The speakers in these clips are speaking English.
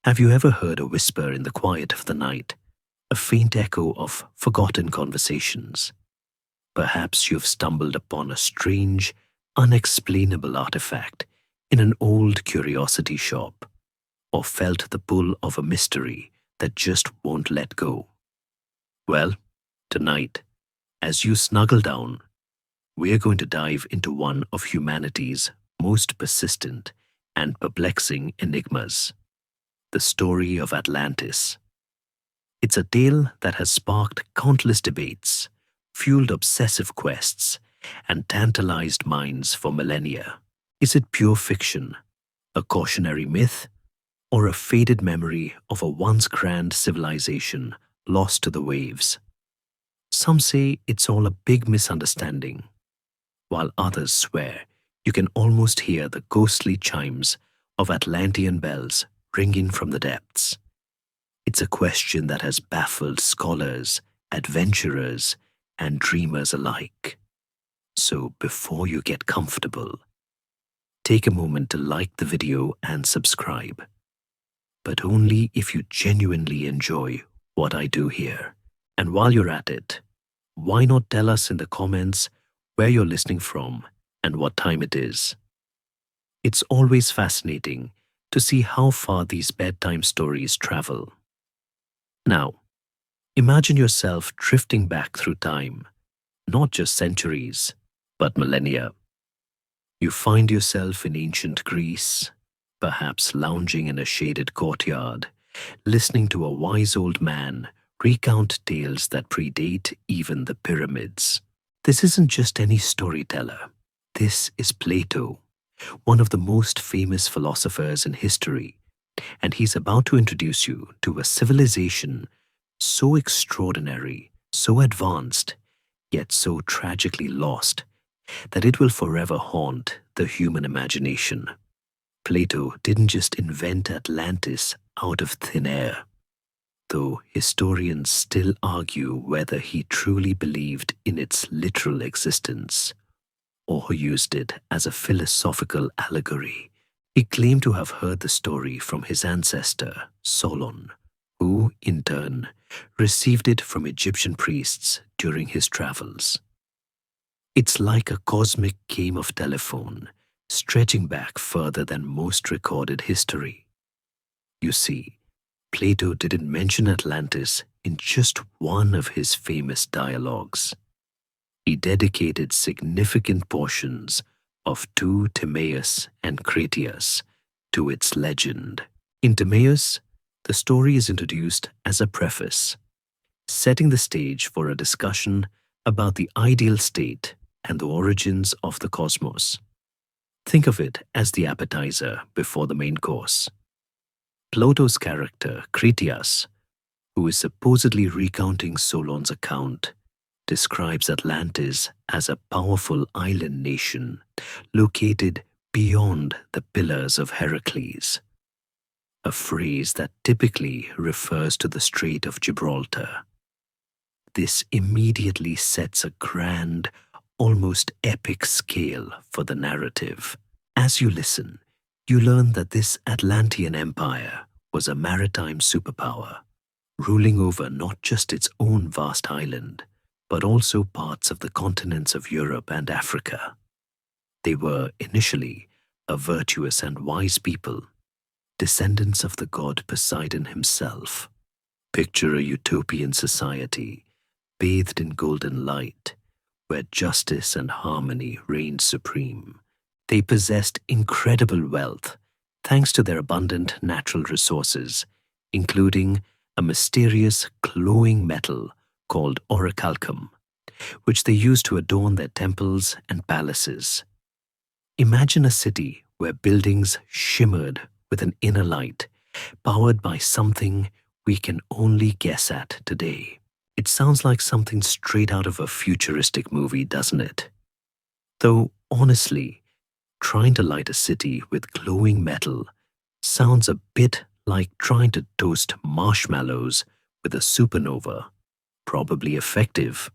Have you ever heard a whisper in the quiet of the night, a faint echo of forgotten conversations? Perhaps you've stumbled upon a strange, unexplainable artifact in an old curiosity shop, or felt the pull of a mystery that just won't let go. Well, tonight, as you snuggle down, we're going to dive into one of humanity's most persistent and perplexing enigmas, the story of Atlantis. It's a tale that has sparked countless debates, fueled obsessive quests, and tantalized minds for millennia. Is it pure fiction, a cautionary myth, or a faded memory of a once grand civilization lost to the waves? Some say it's all a big misunderstanding, while others swear you can almost hear the ghostly chimes of Atlantean bells ringing from the depths. It's a question that has baffled scholars, adventurers, and dreamers alike. So before you get comfortable, take a moment to like the video and subscribe. But only if you genuinely enjoy what I do here. And while you're at it, why not tell us in the comments where you're listening from and what time it is? It's always fascinating to see how far these bedtime stories travel. Now, imagine yourself drifting back through time, not just centuries, but millennia. You find yourself in ancient Greece, perhaps lounging in a shaded courtyard, listening to a wise old man recount tales that predate even the pyramids. This isn't just any storyteller. This is Plato, one of the most famous philosophers in history, and he's about to introduce you to a civilization so extraordinary, so advanced, yet so tragically lost, that it will forever haunt the human imagination. Plato didn't just invent Atlantis out of thin air, though historians still argue whether he truly believed in its literal existence or used it as a philosophical allegory. He claimed to have heard the story from his ancestor, Solon, who, in turn, received it from Egyptian priests during his travels. It's like a cosmic game of telephone, stretching back further than most recorded history. You see, Plato didn't mention Atlantis in just one of his famous dialogues. He dedicated significant portions of two Timaeus and Critias to its legend. In Timaeus, the story is introduced as a preface, setting the stage for a discussion about the ideal state and the origins of the cosmos. Think of it as the appetizer before the main course. Plato's character, Critias, who is supposedly recounting Solon's account, describes Atlantis as a powerful island nation located beyond the Pillars of Heracles, a phrase that typically refers to the Strait of Gibraltar. This immediately sets a grand, almost epic scale for the narrative. As you listen, you learn that this Atlantean empire was a maritime superpower, ruling over not just its own vast island, but also parts of the continents of Europe and Africa. They were initially a virtuous and wise people, descendants of the god Poseidon himself. Picture a utopian society, bathed in golden light, where justice and harmony reigned supreme. They possessed incredible wealth thanks to their abundant natural resources, including a mysterious glowing metal called orichalcum, which they used to adorn their temples and palaces. Imagine a city where buildings shimmered with an inner light, powered by something we can only guess at today. It sounds like something straight out of a futuristic movie, doesn't it? Though, honestly, trying to light a city with glowing metal sounds a bit like trying to toast marshmallows with a supernova. Probably effective,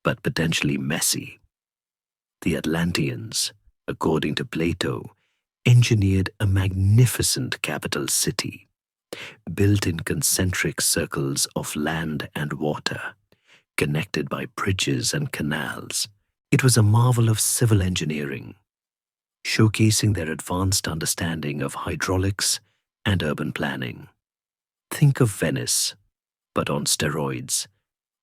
but potentially messy. The Atlanteans, according to Plato, engineered a magnificent capital city, built in concentric circles of land and water, connected by bridges and canals. It was a marvel of civil engineering, showcasing their advanced understanding of hydraulics and urban planning. Think of Venice, but on steroids,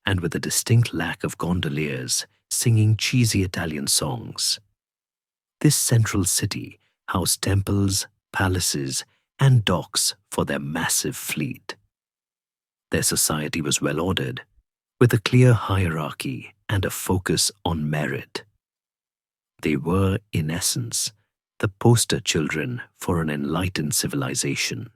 and with a distinct lack of gondoliers singing cheesy Italian songs. This central city housed temples, palaces, and docks for their massive fleet. Their society was well ordered, with a clear hierarchy and a focus on merit. They were, in essence, the poster children for an enlightened civilization.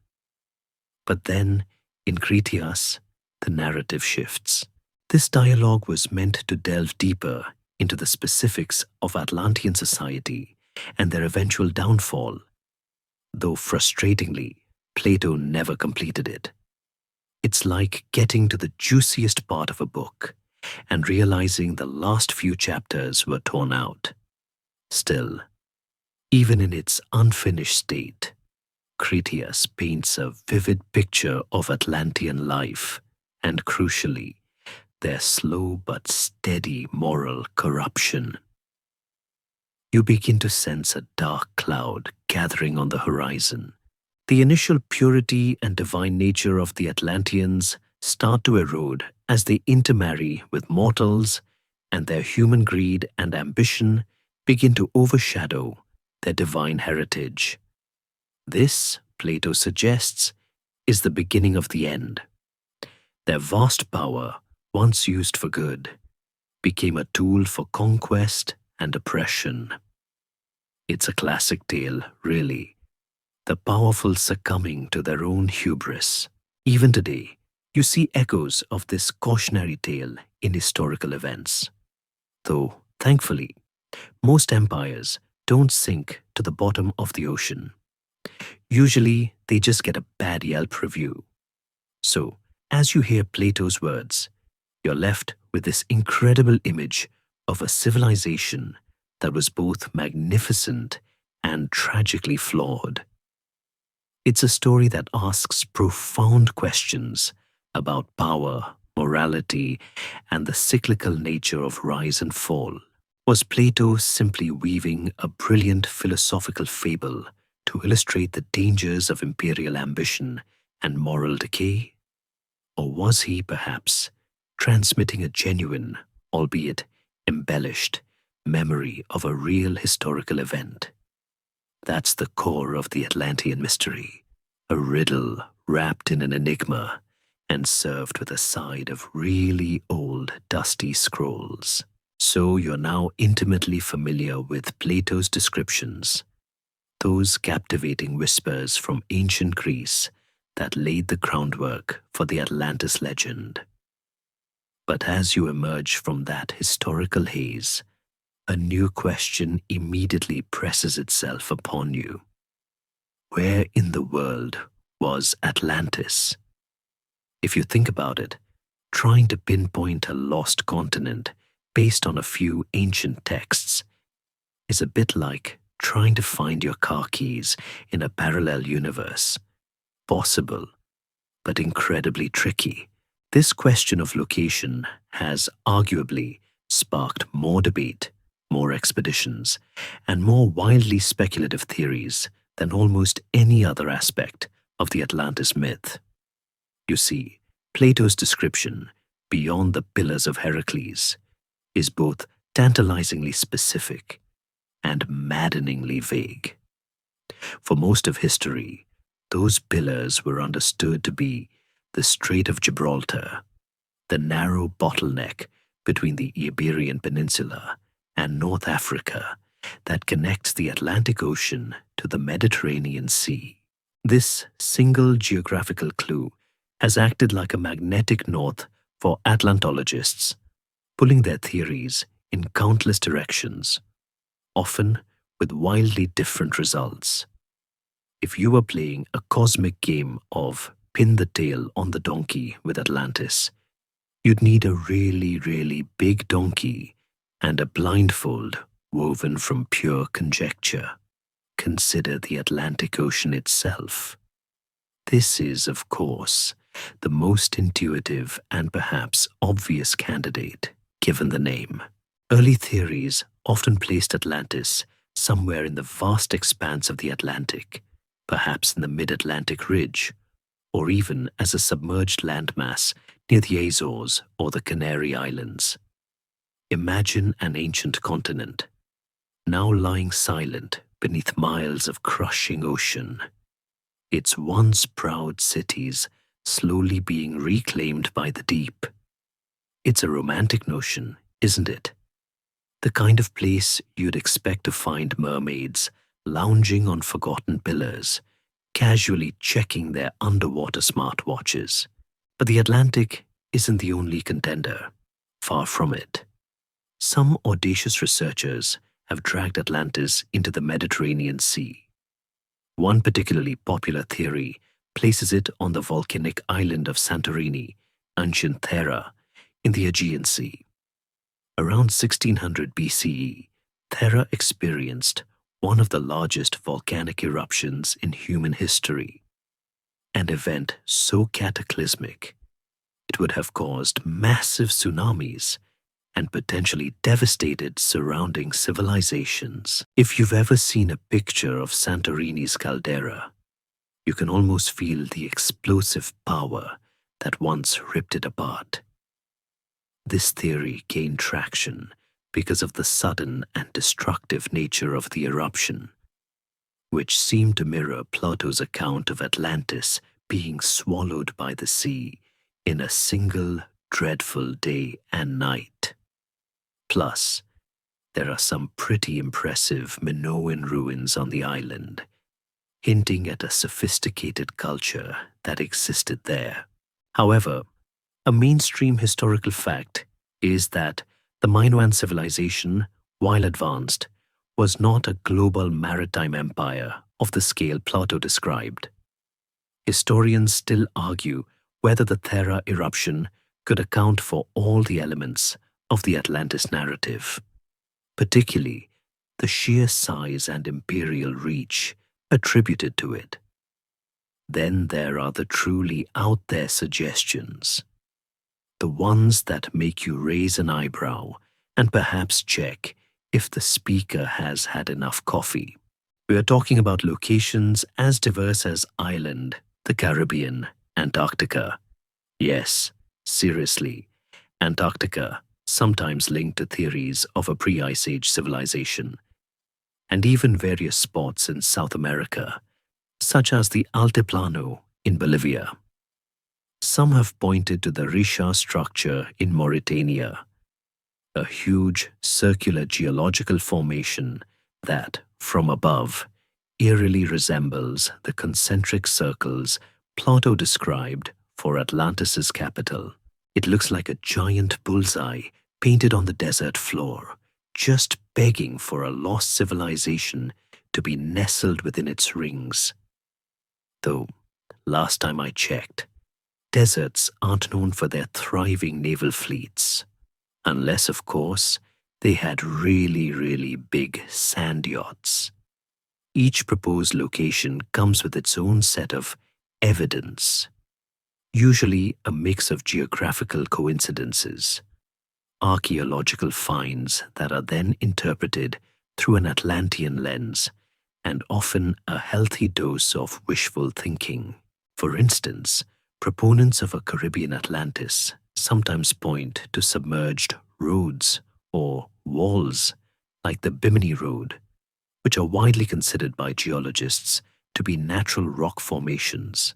But then, in Critias, the narrative shifts. This dialogue was meant to delve deeper into the specifics of Atlantean society and their eventual downfall, though frustratingly, Plato never completed it. It's like getting to the juiciest part of a book and realizing the last few chapters were torn out. Still, even in its unfinished state, Critias paints a vivid picture of Atlantean life and, crucially, their slow but steady moral corruption. You begin to sense a dark cloud gathering on the horizon. The initial purity and divine nature of the Atlanteans start to erode as they intermarry with mortals, and their human greed and ambition begin to overshadow their divine heritage. This, Plato suggests, is the beginning of the end. Their vast power, once used for good, became a tool for conquest and oppression. It's a classic tale, really, the powerful succumbing to their own hubris. Even today, you see echoes of this cautionary tale in historical events. Though, thankfully, most empires don't sink to the bottom of the ocean. Usually, they just get a bad Yelp review. So, as you hear Plato's words, you're left with this incredible image of a civilization that was both magnificent and tragically flawed. It's a story that asks profound questions about power, morality, and the cyclical nature of rise and fall. Was Plato simply weaving a brilliant philosophical fable to illustrate the dangers of imperial ambition and moral decay? Or was he, perhaps, transmitting a genuine, albeit embellished, memory of a real historical event? That's the core of the Atlantean mystery, a riddle wrapped in an enigma and served with a side of really old, dusty scrolls. So you're now intimately familiar with Plato's descriptions, those captivating whispers from ancient Greece that laid the groundwork for the Atlantis legend. But as you emerge from that historical haze, a new question immediately presses itself upon you. Where in the world was Atlantis? If you think about it, trying to pinpoint a lost continent based on a few ancient texts is a bit like trying to find your car keys in a parallel universe. Possible, but incredibly tricky. This question of location has arguably sparked more debate, more expeditions, and more wildly speculative theories than almost any other aspect of the Atlantis myth. You see, Plato's description, beyond the Pillars of Heracles, is both tantalizingly specific and maddeningly vague. For most of history, those pillars were understood to be the Strait of Gibraltar, the narrow bottleneck between the Iberian Peninsula and North Africa that connects the Atlantic Ocean to the Mediterranean Sea. This single geographical clue has acted like a magnetic north for Atlantologists, pulling their theories in countless directions, often with wildly different results. If you were playing a cosmic game of pin the tail on the donkey with Atlantis, you'd need a really, really big donkey and a blindfold woven from pure conjecture. Consider the Atlantic Ocean itself. This is, of course, the most intuitive and perhaps obvious candidate, given the name. Early theories often placed Atlantis somewhere in the vast expanse of the Atlantic, perhaps in the mid-Atlantic ridge, or even as a submerged landmass near the Azores or the Canary Islands. Imagine an ancient continent, now lying silent beneath miles of crushing ocean, its once proud cities slowly being reclaimed by the deep. It's a romantic notion, isn't it? The kind of place you'd expect to find mermaids lounging on forgotten pillars, casually checking their underwater smartwatches. But the Atlantic isn't the only contender. Far from it. Some audacious researchers have dragged Atlantis into the Mediterranean Sea. One particularly popular theory places it on the volcanic island of Santorini, ancient Thera, in the Aegean Sea. Around 1600 BCE, Thera experienced one of the largest volcanic eruptions in human history, an event so cataclysmic it would have caused massive tsunamis and potentially devastated surrounding civilizations. If you've ever seen a picture of Santorini's caldera, you can almost feel the explosive power that once ripped it apart. This theory gained traction because of the sudden and destructive nature of the eruption, which seemed to mirror Plato's account of Atlantis being swallowed by the sea in a single dreadful day and night. Plus, there are some pretty impressive Minoan ruins on the island, hinting at a sophisticated culture that existed there. However, a mainstream historical fact is that the Minoan civilization, while advanced, was not a global maritime empire of the scale Plato described. Historians still argue whether the Thera eruption could account for all the elements of the Atlantis narrative, particularly the sheer size and imperial reach attributed to it. Then there are the truly out there suggestions, the ones that make you raise an eyebrow and perhaps check if the speaker has had enough coffee. We are talking about locations as diverse as Ireland, the Caribbean, Antarctica. Yes, seriously, Antarctica, sometimes linked to theories of a pre-Ice Age civilization, and even various spots in South America, such as the Altiplano in Bolivia. Some have pointed to the Risha structure in Mauritania, a huge circular geological formation that, from above, eerily resembles the concentric circles Plato described for Atlantis' capital. It looks like a giant bullseye painted on the desert floor, just begging for a lost civilization to be nestled within its rings. Though, last time I checked, deserts aren't known for their thriving naval fleets, unless, of course, they had really big sand yachts. Each proposed location comes with its own set of evidence, usually a mix of geographical coincidences, archaeological finds that are then interpreted through an Atlantean lens, and often a healthy dose of wishful thinking. For instance, proponents of a Caribbean Atlantis sometimes point to submerged roads or walls like the Bimini Road, which are widely considered by geologists to be natural rock formations.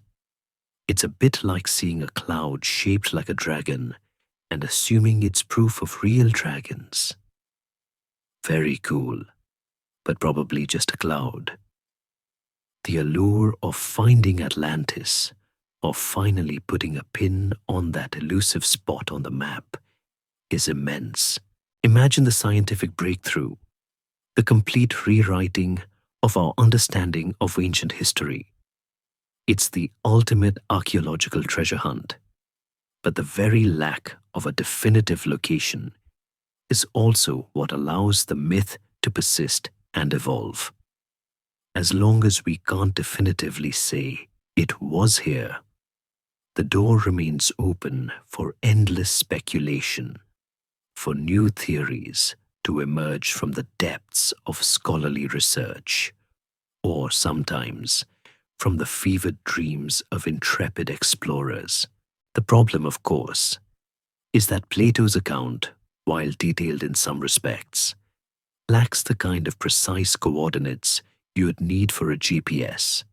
It's a bit like seeing a cloud shaped like a dragon and assuming it's proof of real dragons. Very cool, but probably just a cloud. The allure of finding Atlantis, of finally putting a pin on that elusive spot on the map, is immense. Imagine the scientific breakthrough, the complete rewriting of our understanding of ancient history. It's the ultimate archaeological treasure hunt. But the very lack of a definitive location is also what allows the myth to persist and evolve. As long as we can't definitively say It was here. The door remains open for endless speculation, for new theories to emerge from the depths of scholarly research, or sometimes from the fevered dreams of intrepid explorers. The problem, of course, is that Plato's account, while detailed in some respects, lacks the kind of precise coordinates you would need for a GPS.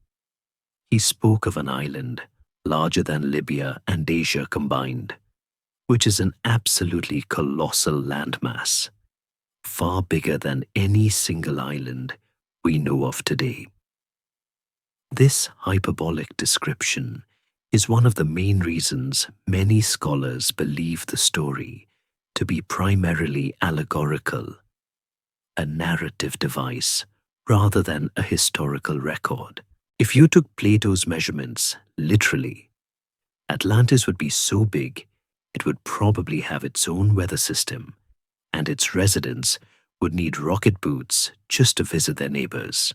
He spoke of an island larger than Libya and Asia combined, which is an absolutely colossal landmass, far bigger than any single island we know of today. This hyperbolic description is one of the main reasons many scholars believe the story to be primarily allegorical, a narrative device rather than a historical record. If you took Plato's measurements literally, Atlantis would be so big it would probably have its own weather system, and its residents would need rocket boots just to visit their neighbors.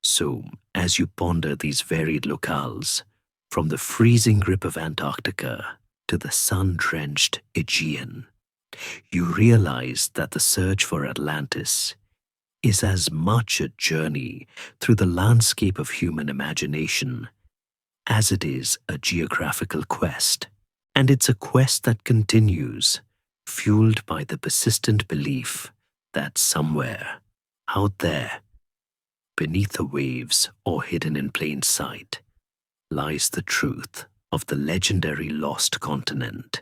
So, as you ponder these varied locales, from the freezing grip of Antarctica to the sun-drenched Aegean, you realize that the search for Atlantis is as much a journey through the landscape of human imagination as it is a geographical quest. And it's a quest that continues, fueled by the persistent belief that somewhere, out there, beneath the waves or hidden in plain sight, lies the truth of the legendary lost continent.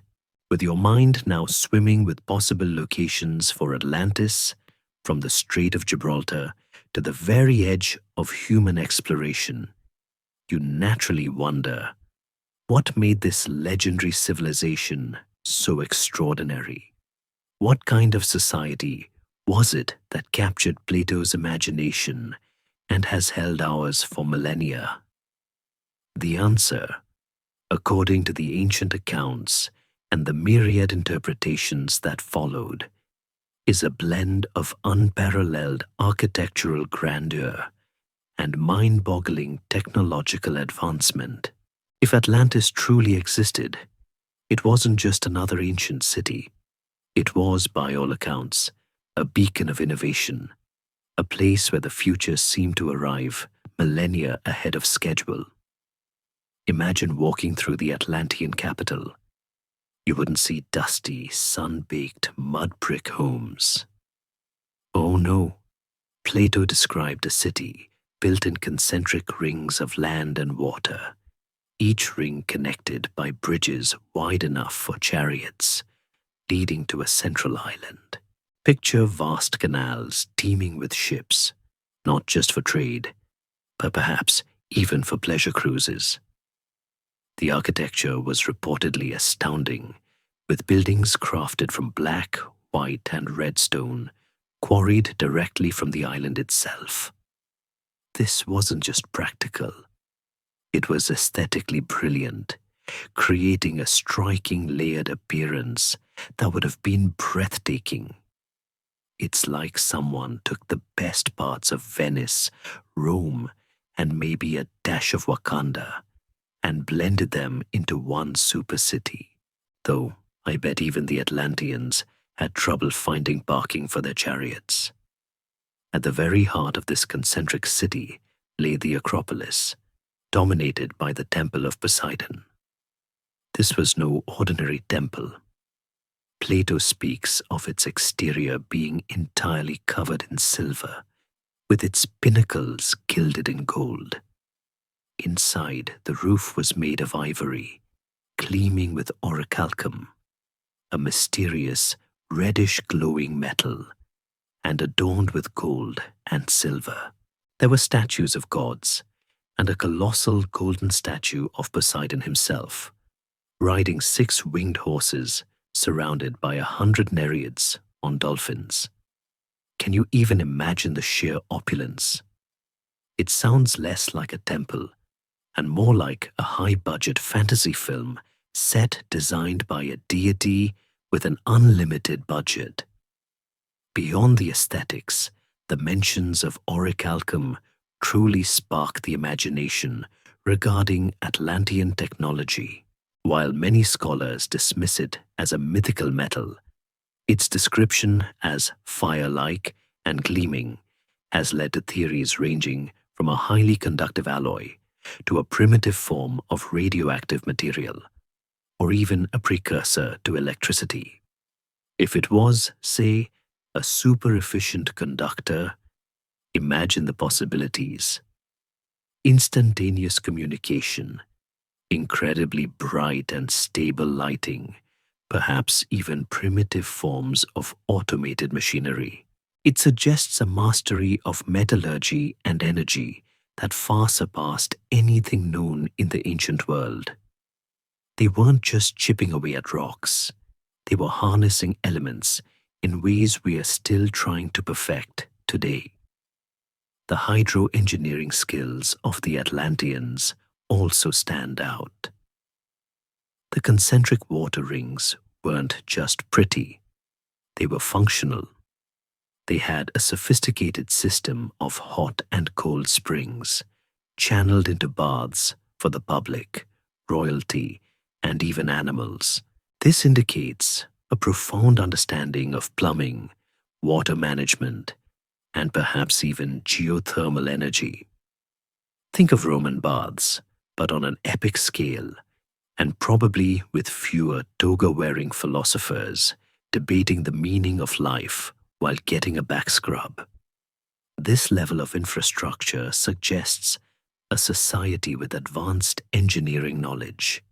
With your mind now swimming with possible locations for Atlantis, from the Strait of Gibraltar to the very edge of human exploration, you naturally wonder, what made this legendary civilization so extraordinary? What kind of society was it that captured Plato's imagination and has held ours for millennia? The answer, according to the ancient accounts and the myriad interpretations that followed, is a blend of unparalleled architectural grandeur and mind-boggling technological advancement. If Atlantis truly existed, it wasn't just another ancient city. It was, by all accounts, a beacon of innovation, a place where the future seemed to arrive millennia ahead of schedule. Imagine walking through the Atlantean capital. You wouldn't see dusty, sun-baked mud brick homes. Oh no, Plato described a city built in concentric rings of land and water, each ring connected by bridges wide enough for chariots, leading to a central island. Picture vast canals teeming with ships, not just for trade, but perhaps even for pleasure cruises. The architecture was reportedly astounding, with buildings crafted from black, white, and red stone, quarried directly from the island itself. This wasn't just practical. It was aesthetically brilliant, creating a striking layered appearance that would have been breathtaking. It's like someone took the best parts of Venice, Rome, and maybe a dash of Wakanda, and blended them into one super city. Though I bet even the Atlanteans had trouble finding parking for their chariots. At the very heart of this concentric city lay the Acropolis, dominated by the Temple of Poseidon. This was no ordinary temple. Plato speaks of its exterior being entirely covered in silver, with its pinnacles gilded in gold. Inside, the roof was made of ivory, gleaming with orichalcum, a mysterious, reddish glowing metal, and adorned with gold and silver. There were statues of gods, and a colossal golden statue of Poseidon himself, riding 6 winged horses surrounded by 100 nereids on dolphins. Can you even imagine the sheer opulence? It sounds less like a temple and more like a high-budget fantasy film set designed by a deity with an unlimited budget. Beyond the aesthetics, the mentions of orichalcum truly spark the imagination regarding Atlantean technology. While many scholars dismiss it as a mythical metal, its description as fire-like and gleaming has led to theories ranging from a highly conductive alloy to a primitive form of radioactive material, or even a precursor to electricity. If it was, say, a super-efficient conductor, imagine the possibilities. Instantaneous communication, incredibly bright and stable lighting, perhaps even primitive forms of automated machinery. It suggests a mastery of metallurgy and energy that far surpassed anything known in the ancient world. They weren't just chipping away at rocks, they were harnessing elements in ways we are still trying to perfect today. The hydroengineering skills of the Atlanteans also stand out. The concentric water rings weren't just pretty, they were functional. They had a sophisticated system of hot and cold springs, channeled into baths for the public, royalty, and even animals. This indicates a profound understanding of plumbing, water management, and perhaps even geothermal energy. Think of Roman baths, but on an epic scale, and probably with fewer toga-wearing philosophers debating the meaning of life while getting a back scrub. This level of infrastructure suggests a society with advanced engineering knowledge,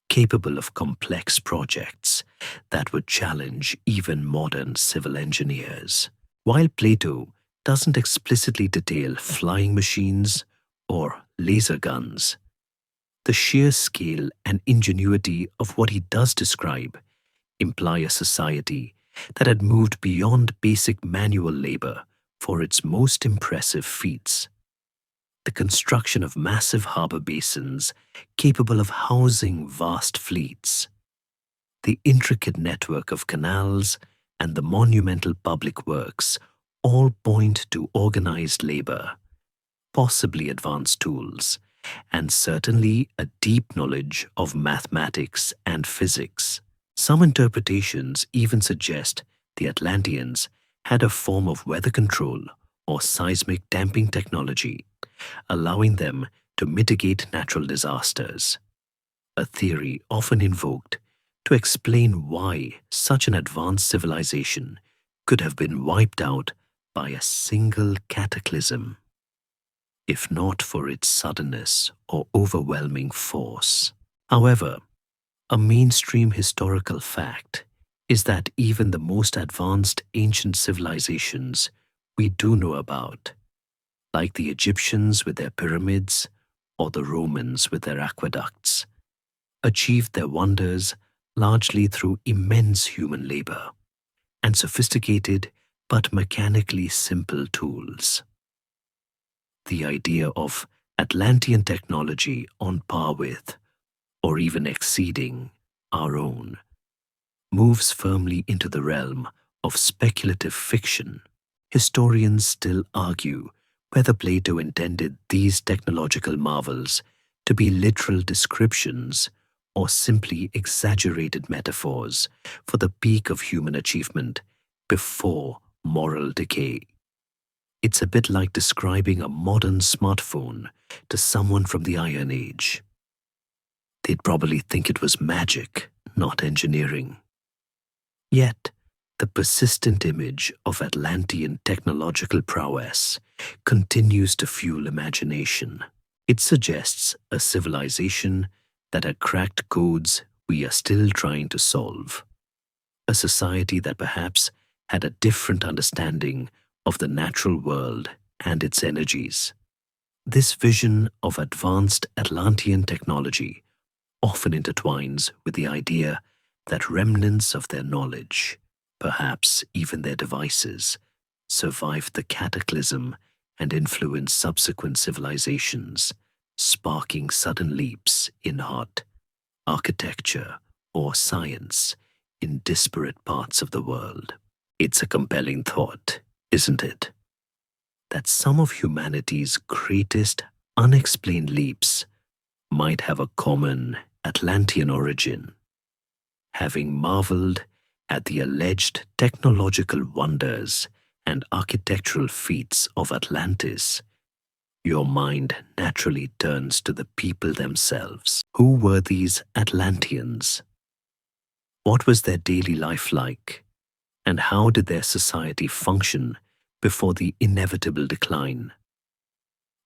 capable of complex projects that would challenge even modern civil engineers. While Plato doesn't explicitly detail flying machines or laser guns, the sheer scale and ingenuity of what he does describe imply a society that had moved beyond basic manual labor for its most impressive feats. The construction of massive harbor basins capable of housing vast fleets, the intricate network of canals, and the monumental public works all point to organized labor, possibly advanced tools, and certainly a deep knowledge of mathematics and physics. Some interpretations even suggest the Atlanteans had a form of weather control or seismic damping technology, allowing them to mitigate natural disasters, a theory often invoked to explain why such an advanced civilization could have been wiped out by a single cataclysm, if not for its suddenness or overwhelming force. However, a mainstream historical fact is that even the most advanced ancient civilizations we do know about, like the Egyptians with their pyramids or the Romans with their aqueducts, achieved their wonders largely through immense human labor and sophisticated but mechanically simple tools. The idea of Atlantean technology on par with, or even exceeding, our own moves firmly into the realm of speculative fiction. Historians still argue whether Plato intended these technological marvels to be literal descriptions or simply exaggerated metaphors for the peak of human achievement before moral decay. It's a bit like describing a modern smartphone to someone from the Iron Age. They'd probably think it was magic, not engineering. Yet, the persistent image of Atlantean technological prowess continues to fuel imagination. It suggests a civilization that had cracked codes we are still trying to solve, a society that perhaps had a different understanding of the natural world and its energies. This vision of advanced Atlantean technology often intertwines with the idea that remnants of their knowledge, perhaps even their devices, survived the cataclysm and influenced subsequent civilizations, sparking sudden leaps in art, architecture, or science in disparate parts of the world. It's a compelling thought, isn't it? That some of humanity's greatest unexplained leaps might have a common Atlantean origin. Having marveled at the alleged technological wonders and architectural feats of Atlantis, your mind naturally turns to the people themselves. Who were these Atlanteans? What was their daily life like? And how did their society function before the inevitable decline?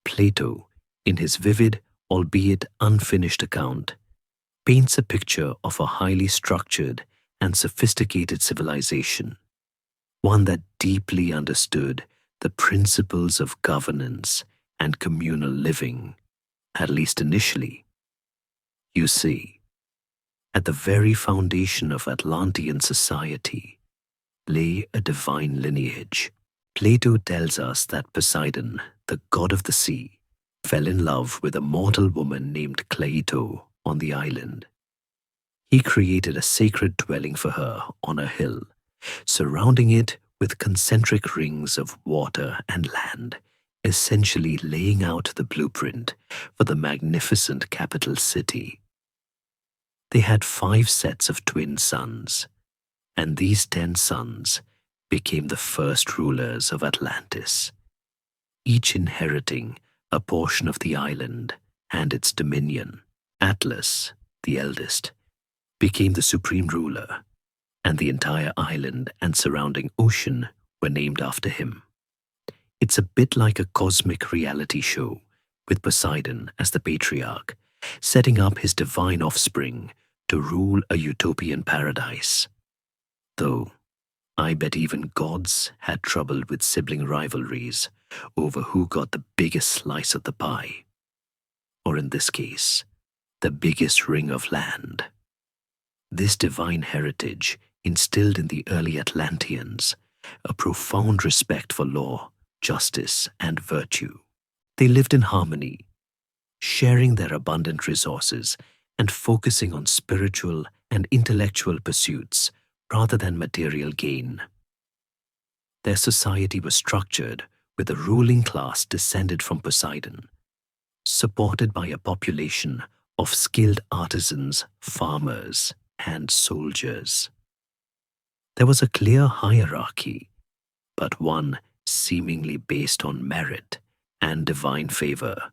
Plato, in his vivid, albeit unfinished account, paints a picture of a highly structured and sophisticated civilization, one that deeply understood the principles of governance and communal living, at least initially. You see, at the very foundation of Atlantean society lay a divine lineage. Plato tells us that Poseidon, the god of the sea, fell in love with a mortal woman named Cleito on the island. He created a sacred dwelling for her on a hill, surrounding it with concentric rings of water and land, essentially laying out the blueprint for the magnificent capital city. They had 5 sets of twin sons, and these 10 sons became the first rulers of Atlantis, each inheriting a portion of the island and its dominion. Atlas, the eldest, became the supreme ruler, and the entire island and surrounding ocean were named after him. It's a bit like a cosmic reality show, with Poseidon as the patriarch, setting up his divine offspring to rule a utopian paradise. Though, I bet even gods had trouble with sibling rivalries over who got the biggest slice of the pie, or in this case, the biggest ring of land. This divine heritage instilled in the early Atlanteans a profound respect for law, justice, and virtue. They lived in harmony, sharing their abundant resources and focusing on spiritual and intellectual pursuits rather than material gain. Their society was structured with a ruling class descended from Poseidon, supported by a population of skilled artisans, farmers, and soldiers. There was a clear hierarchy, but one seemingly based on merit and divine favor,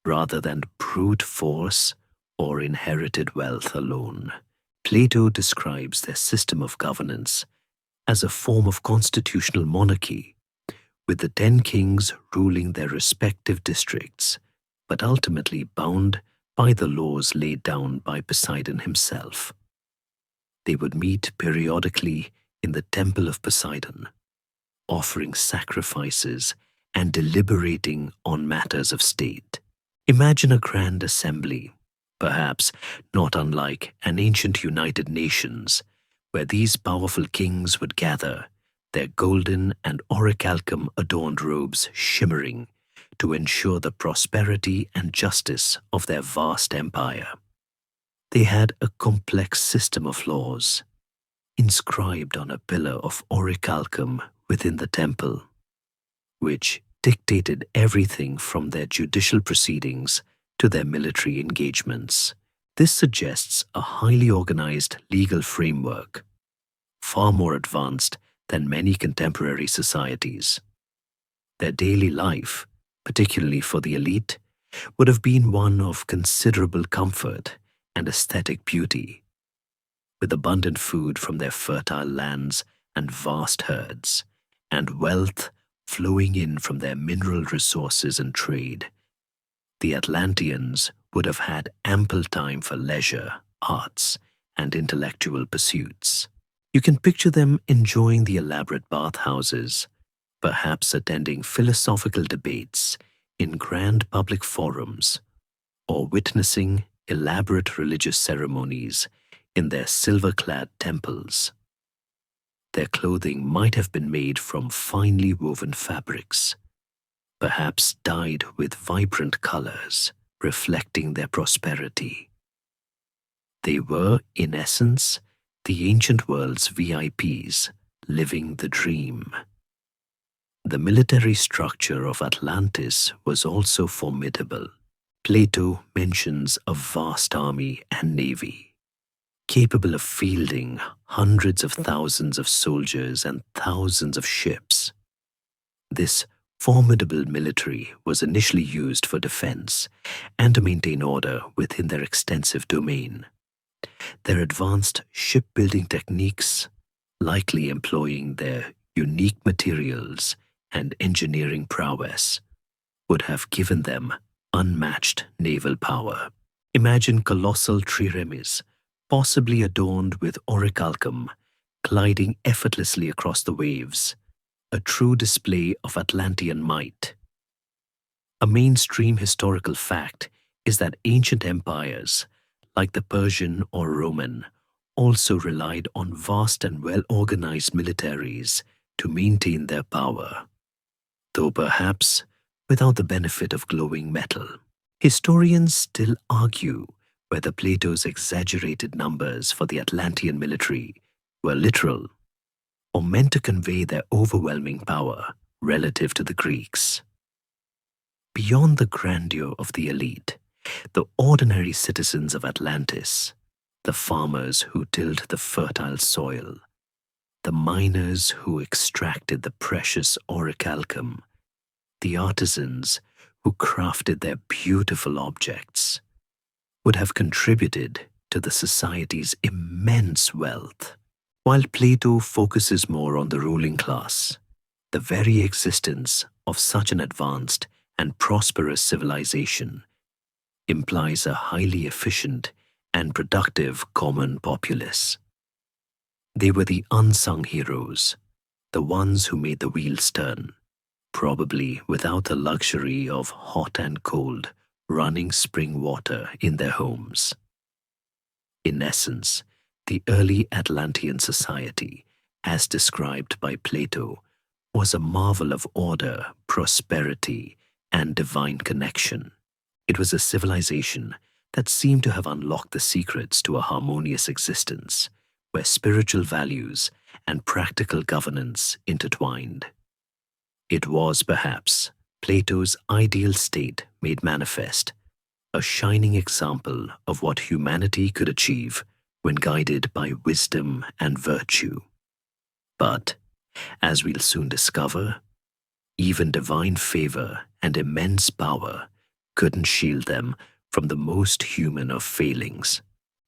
rather than brute force or inherited wealth alone. Plato describes their system of governance as a form of constitutional monarchy, with the 10 kings ruling their respective districts, but ultimately bound by the laws laid down by Poseidon himself. They would meet periodically in the temple of Poseidon, offering sacrifices and deliberating on matters of state. Imagine a grand assembly, perhaps not unlike an ancient United Nations, where these powerful kings would gather, their golden and orichalcum-adorned robes shimmering to ensure the prosperity and justice of their vast empire. They had a complex system of laws, inscribed on a pillar of orichalcum within the temple, which dictated everything from their judicial proceedings to their military engagements. This suggests a highly organized legal framework, far more advanced than many contemporary societies. Their daily life, particularly for the elite, would have been one of considerable comfort and aesthetic beauty, with abundant food from their fertile lands and vast herds, and wealth flowing in from their mineral resources and trade. The Atlanteans would have had ample time for leisure, arts, and intellectual pursuits. You can picture them enjoying the elaborate bathhouses, perhaps attending philosophical debates in grand public forums, or witnessing elaborate religious ceremonies in their silver-clad temples. Their clothing might have been made from finely woven fabrics, perhaps dyed with vibrant colors, reflecting their prosperity. They were, in essence, the ancient world's VIPs, living the dream. The military structure of Atlantis was also formidable. Plato mentions a vast army and navy, capable of fielding hundreds of thousands of soldiers and thousands of ships. This formidable military was initially used for defense and to maintain order within their extensive domain. Their advanced shipbuilding techniques, likely employing their unique materials and engineering prowess, would have given them unmatched naval power. Imagine colossal triremes, possibly adorned with orichalcum, gliding effortlessly across the waves, a true display of Atlantean might. A mainstream historical fact is that ancient empires, like the Persian or Roman, also relied on vast and well-organized militaries to maintain their power, though perhaps without the benefit of glowing metal. Historians still argue whether Plato's exaggerated numbers for the Atlantean military were literal or meant to convey their overwhelming power relative to the Greeks. Beyond the grandeur of the elite, the ordinary citizens of Atlantis, the farmers who tilled the fertile soil, the miners who extracted the precious orichalcum, the artisans who crafted their beautiful objects, would have contributed to the society's immense wealth. While Plato focuses more on the ruling class, the very existence of such an advanced and prosperous civilization implies a highly efficient and productive common populace. They were the unsung heroes, the ones who made the wheels turn, probably without the luxury of hot and cold running spring water in their homes. In essence, the early Atlantean society, as described by Plato, was a marvel of order, prosperity, and divine connection. It was a civilization that seemed to have unlocked the secrets to a harmonious existence, where spiritual values and practical governance intertwined. It was, perhaps, Plato's ideal state made manifest, a shining example of what humanity could achieve when guided by wisdom and virtue. But, as we'll soon discover, even divine favor and immense power couldn't shield them from the most human of failings.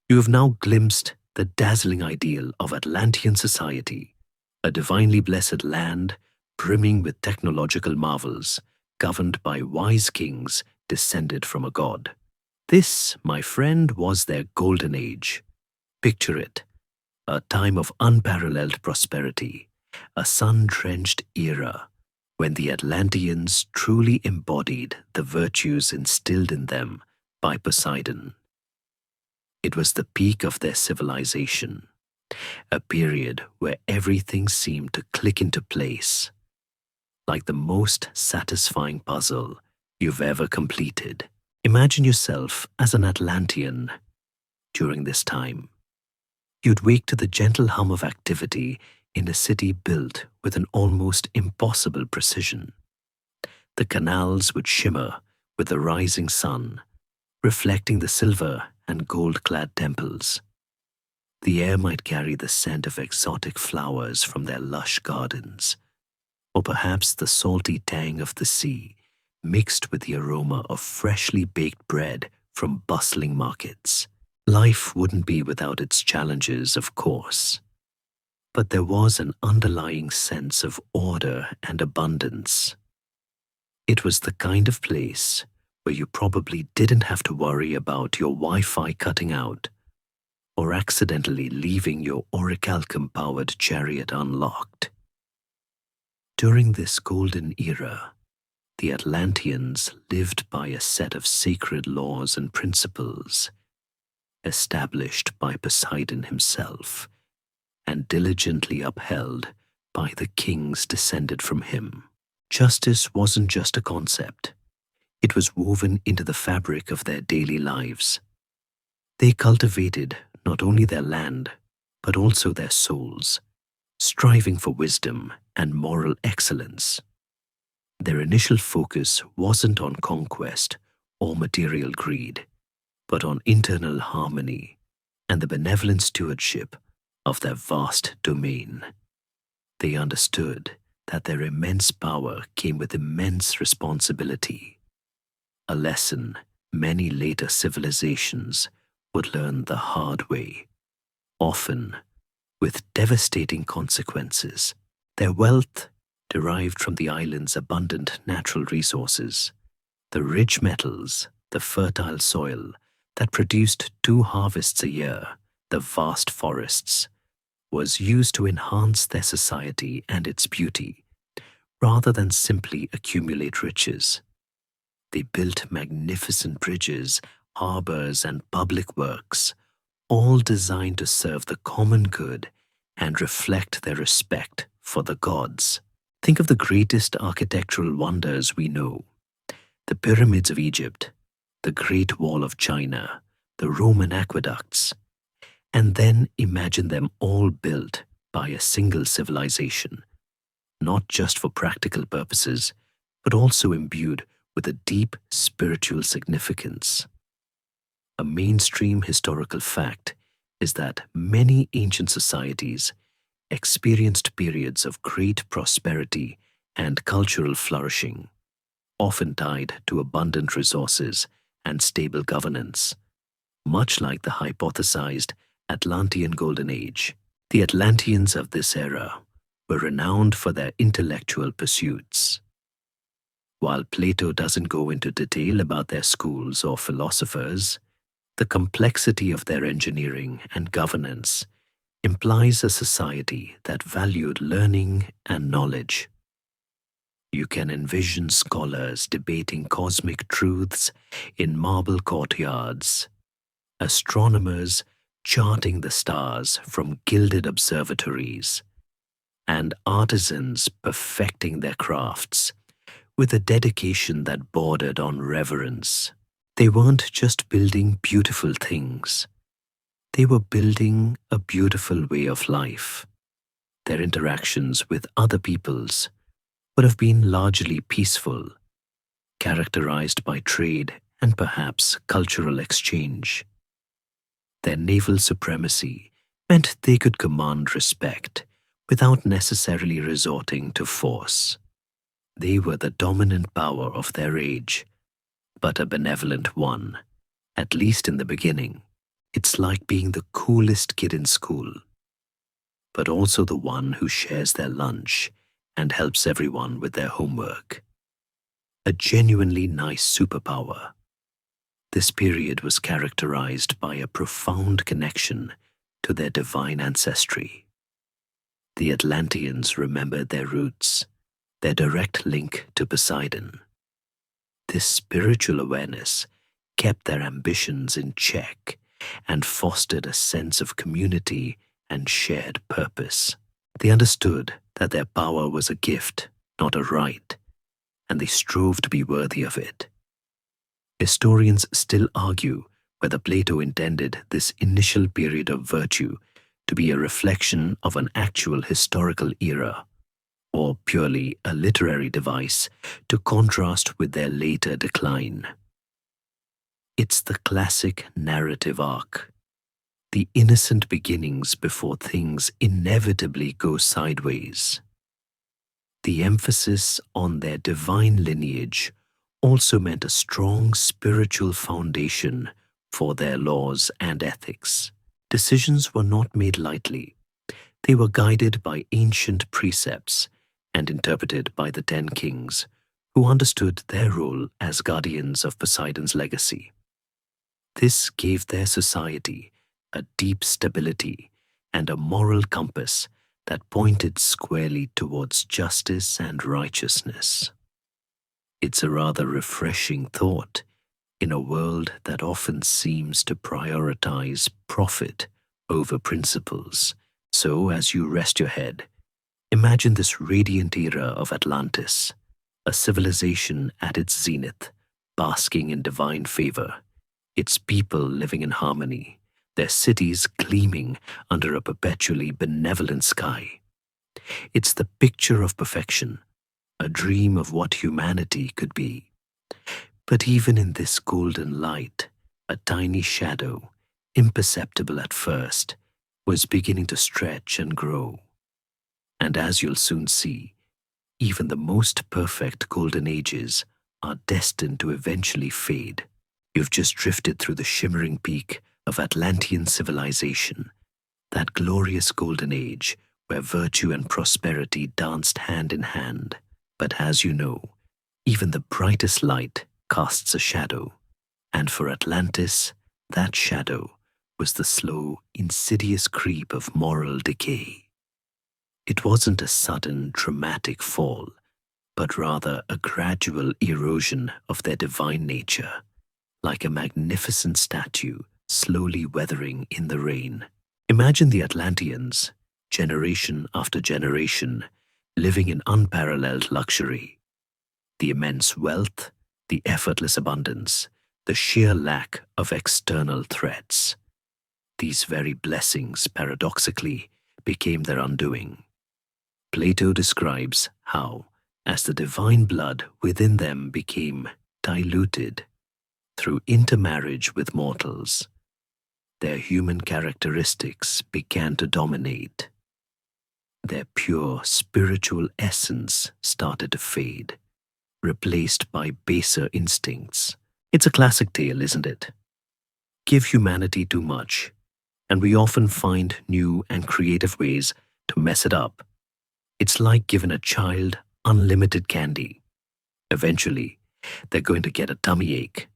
You have now glimpsed the dazzling ideal of Atlantean society, a divinely blessed land brimming with technological marvels, governed by wise kings descended from a god. This, my friend, was their golden age. Picture it, a time of unparalleled prosperity, a sun-drenched era when the Atlanteans truly embodied the virtues instilled in them by Poseidon. It was the peak of their civilization, a period where everything seemed to click into place, like the most satisfying puzzle you've ever completed. Imagine yourself as an Atlantean during this time. You'd wake to the gentle hum of activity in a city built with an almost impossible precision. The canals would shimmer with the rising sun, reflecting the silver and gold-clad temples. The air might carry the scent of exotic flowers from their lush gardens, or perhaps the salty tang of the sea mixed with the aroma of freshly baked bread from bustling markets. Life wouldn't be without its challenges, of course, but there was an underlying sense of order and abundance. It was the kind of place where you probably didn't have to worry about your Wi-Fi cutting out or accidentally leaving your orichalcum-powered chariot unlocked. During this golden era, the Atlanteans lived by a set of sacred laws and principles established by Poseidon himself and diligently upheld by the kings descended from him. Justice wasn't just a concept. It was woven into the fabric of their daily lives. They cultivated not only their land, but also their souls, striving for wisdom and moral excellence. Their initial focus wasn't on conquest or material greed, but on internal harmony and the benevolent stewardship of their vast domain. They understood that their immense power came with immense responsibility, a lesson many later civilizations would learn the hard way, often with devastating consequences. Their wealth derived from the island's abundant natural resources, the rich metals, the fertile soil that produced 2 harvests a year, the vast forests, was used to enhance their society and its beauty, rather than simply accumulate riches. They built magnificent bridges, harbors, and public works, all designed to serve the common good and reflect their respect for the gods. Think of the greatest architectural wonders we know: the pyramids of Egypt, the Great Wall of China, the Roman aqueducts, and then imagine them all built by a single civilization, not just for practical purposes, but also imbued with a deep spiritual significance. A mainstream historical fact is that many ancient societies experienced periods of great prosperity and cultural flourishing, often tied to abundant resources and stable governance, much like the hypothesized Atlantean Golden Age. The Atlanteans of this era were renowned for their intellectual pursuits. While Plato doesn't go into detail about their schools or philosophers, the complexity of their engineering and governance implies a society that valued learning and knowledge. You can envision scholars debating cosmic truths in marble courtyards, astronomers charting the stars from gilded observatories, and artisans perfecting their crafts with a dedication that bordered on reverence. They weren't just building beautiful things. They were building a beautiful way of life. Their interactions with other peoples would have been largely peaceful, characterized by trade and perhaps cultural exchange. Their naval supremacy meant they could command respect without necessarily resorting to force. They were the dominant power of their age, but a benevolent one, at least in the beginning. It's like being the coolest kid in school, but also the one who shares their lunch and helps everyone with their homework. A genuinely nice superpower. This period was characterized by a profound connection to their divine ancestry. The Atlanteans remembered their roots, their direct link to Poseidon. This spiritual awareness kept their ambitions in check and fostered a sense of community and shared purpose. They understood that their power was a gift, not a right, and they strove to be worthy of it. Historians still argue whether Plato intended this initial period of virtue to be a reflection of an actual historical era, or purely a literary device to contrast with their later decline. It's the classic narrative arc, the innocent beginnings before things inevitably go sideways. The emphasis on their divine lineage also meant a strong spiritual foundation for their laws and ethics. Decisions were not made lightly. They were guided by ancient precepts and interpreted by the 10 kings, who understood their role as guardians of Poseidon's legacy. This gave their society a deep stability and a moral compass that pointed squarely towards justice and righteousness. It's a rather refreshing thought in a world that often seems to prioritize profit over principles. So, as you rest your head, imagine this radiant era of Atlantis, a civilization at its zenith, basking in divine favor, its people living in harmony, their cities gleaming under a perpetually benevolent sky. It's the picture of perfection, a dream of what humanity could be. But even in this golden light, a tiny shadow, imperceptible at first, was beginning to stretch and grow. And as you'll soon see, even the most perfect golden ages are destined to eventually fade. You've just drifted through the shimmering peak of Atlantean civilization, that glorious golden age where virtue and prosperity danced hand in hand. But as you know, even the brightest light casts a shadow, and for Atlantis, that shadow was the slow, insidious creep of moral decay. It wasn't a sudden, dramatic fall, but rather a gradual erosion of their divine nature, like a magnificent statue slowly weathering in the rain. Imagine the Atlanteans, generation after generation, living in unparalleled luxury. The immense wealth, the effortless abundance, the sheer lack of external threats. These very blessings, paradoxically, became their undoing. Plato describes how, as the divine blood within them became diluted through intermarriage with mortals, their human characteristics began to dominate. Their pure spiritual essence started to fade, replaced by baser instincts. It's a classic tale, isn't it? Give humanity too much, and we often find new and creative ways to mess it up. It's like giving a child unlimited candy. Eventually, they're going to get a tummy ache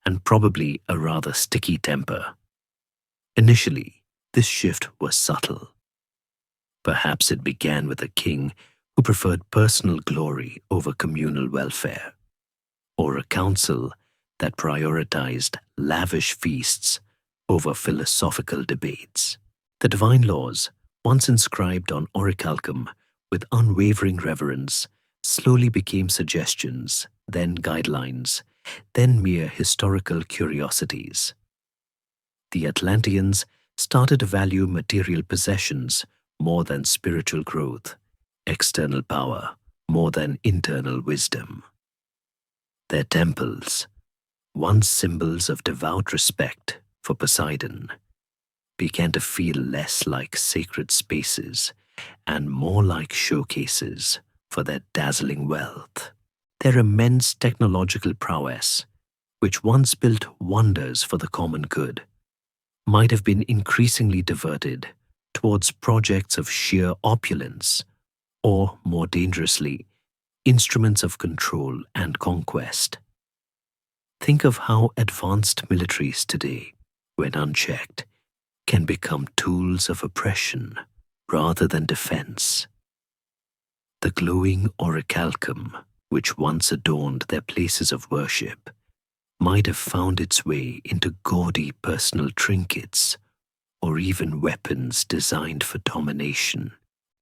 and probably a rather sticky temper. Initially, this shift was subtle. Perhaps it began with a king who preferred personal glory over communal welfare, or a council that prioritized lavish feasts over philosophical debates. The divine laws, once inscribed on orichalcum with unwavering reverence, slowly became suggestions, then guidelines, then mere historical curiosities. The Atlanteans started to value material possessions more than spiritual growth, external power more than internal wisdom. Their temples, once symbols of devout respect for Poseidon, began to feel less like sacred spaces and more like showcases for their dazzling wealth. Their immense technological prowess, which once built wonders for the common good, might have been increasingly diverted towards projects of sheer opulence, or, more dangerously, instruments of control and conquest. Think of how advanced militaries today, when unchecked, can become tools of oppression rather than defense. The glowing orichalcum, which once adorned their places of worship, might have found its way into gaudy personal trinkets or even weapons designed for domination.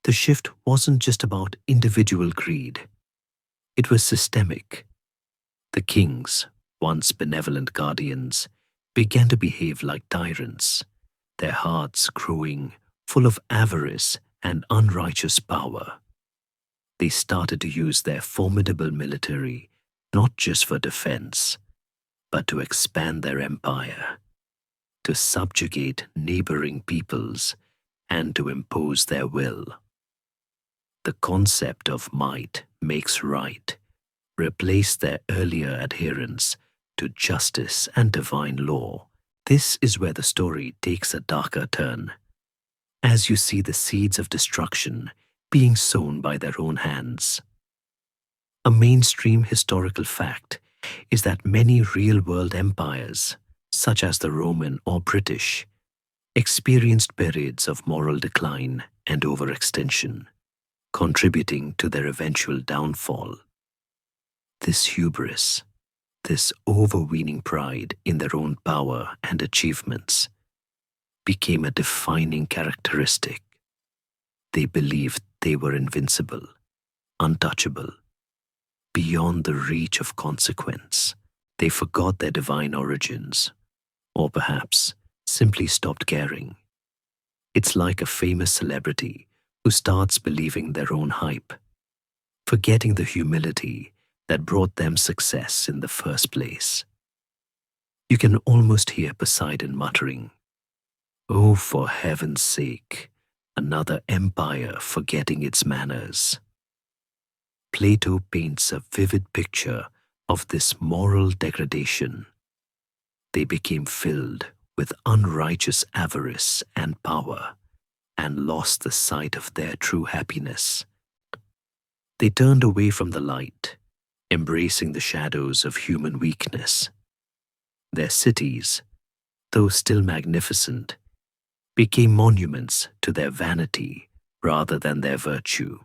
The shift wasn't just about individual greed. It was systemic. The kings, once benevolent guardians, began to behave like tyrants, their hearts growing full of avarice and unrighteous power. They started to use their formidable military not just for defense, but to expand their empire, to subjugate neighboring peoples, and to impose their will. The concept of might makes right replaced their earlier adherence to justice and divine law. This is where the story takes a darker turn, as you see the seeds of destruction being sown by their own hands. A mainstream historical fact is that many real-world empires, such as the Roman or British, experienced periods of moral decline and overextension, contributing to their eventual downfall. This hubris, this overweening pride in their own power and achievements, became a defining characteristic. They believed they were invincible, untouchable, beyond the reach of consequence. They forgot their divine origins, or perhaps simply stopped caring. It's like a famous celebrity who starts believing their own hype, forgetting the humility that brought them success in the first place. You can almost hear Poseidon muttering, "Oh, for heaven's sake, another empire forgetting its manners." Plato paints a vivid picture of this moral degradation. They became filled with unrighteous avarice and power and lost the sight of their true happiness. They turned away from the light, embracing the shadows of human weakness. Their cities, though still magnificent, became monuments to their vanity rather than their virtue.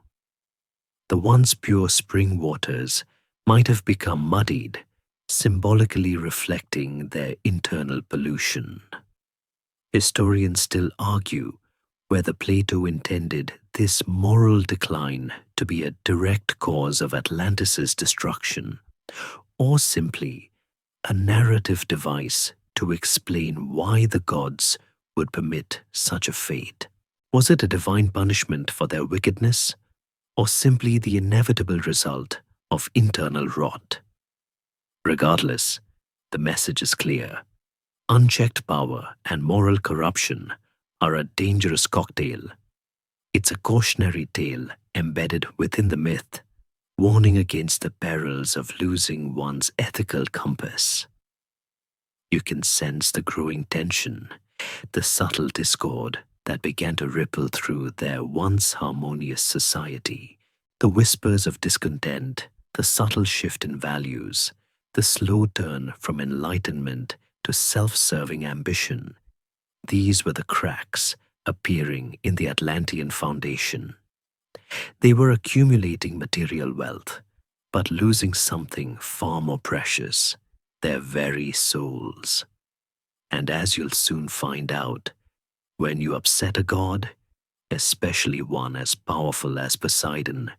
The once pure spring waters might have become muddied, symbolically reflecting their internal pollution. Historians still argue whether Plato intended this moral decline to be a direct cause of Atlantis' destruction, or simply a narrative device to explain why the gods would permit such a fate. Was it a divine punishment for their wickedness, or simply the inevitable result of internal rot? Regardless, the message is clear. Unchecked power and moral corruption are a dangerous cocktail. It's a cautionary tale embedded within the myth, warning against the perils of losing one's ethical compass. You can sense the growing tension, the subtle discord that began to ripple through their once harmonious society, the whispers of discontent, the subtle shift in values, the slow turn from enlightenment to self-serving ambition. These were the cracks appearing in the Atlantean foundation. They were accumulating material wealth, but losing something far more precious, their very souls. And as you'll soon find out, when you upset a god, especially one as powerful as Poseidon,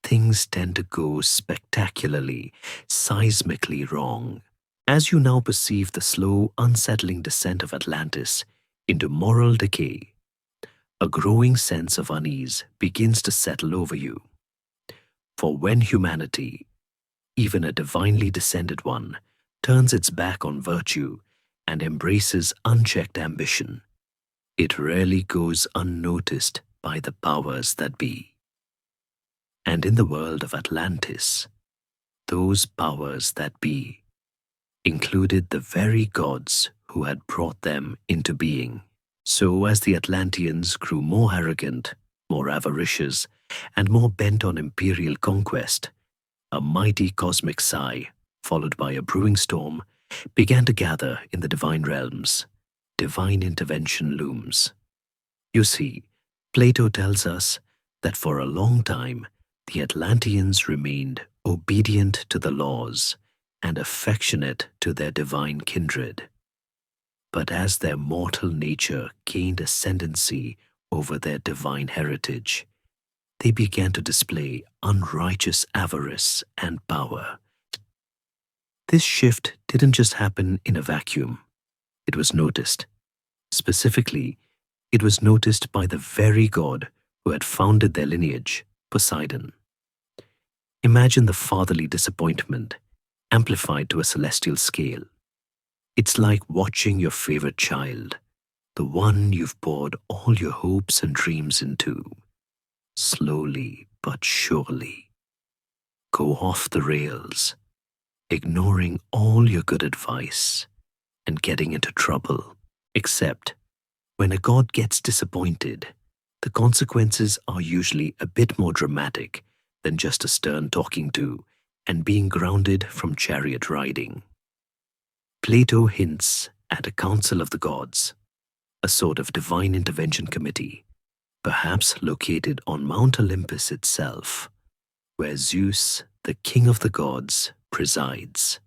things tend to go spectacularly, seismically wrong. As you now perceive the slow, unsettling descent of Atlantis into moral decay, a growing sense of unease begins to settle over you. For when humanity, even a divinely descended one, turns its back on virtue and embraces unchecked ambition, it rarely goes unnoticed by the powers that be. And in the world of Atlantis, those powers that be included the very gods who had brought them into being. So as the Atlanteans grew more arrogant, more avaricious, and more bent on imperial conquest, a mighty cosmic sigh, followed by a brewing storm, began to gather in the divine realms. Divine intervention looms. You see, Plato tells us that for a long time, the Atlanteans remained obedient to the laws and affectionate to their divine kindred. But as their mortal nature gained ascendancy over their divine heritage, they began to display unrighteous avarice and power. This shift didn't just happen in a vacuum. It was noticed. Specifically, it was noticed by the very god who had founded their lineage, Poseidon. Imagine the fatherly disappointment, amplified to a celestial scale. It's like watching your favorite child, the one you've poured all your hopes and dreams into, slowly but surely go off the rails, ignoring all your good advice and getting into trouble. Except when a god gets disappointed, the consequences are usually a bit more dramatic than just a stern talking to and being grounded from chariot riding. Plato hints at a council of the gods, a sort of divine intervention committee, perhaps located on Mount Olympus itself, where Zeus, the king of the gods, presides.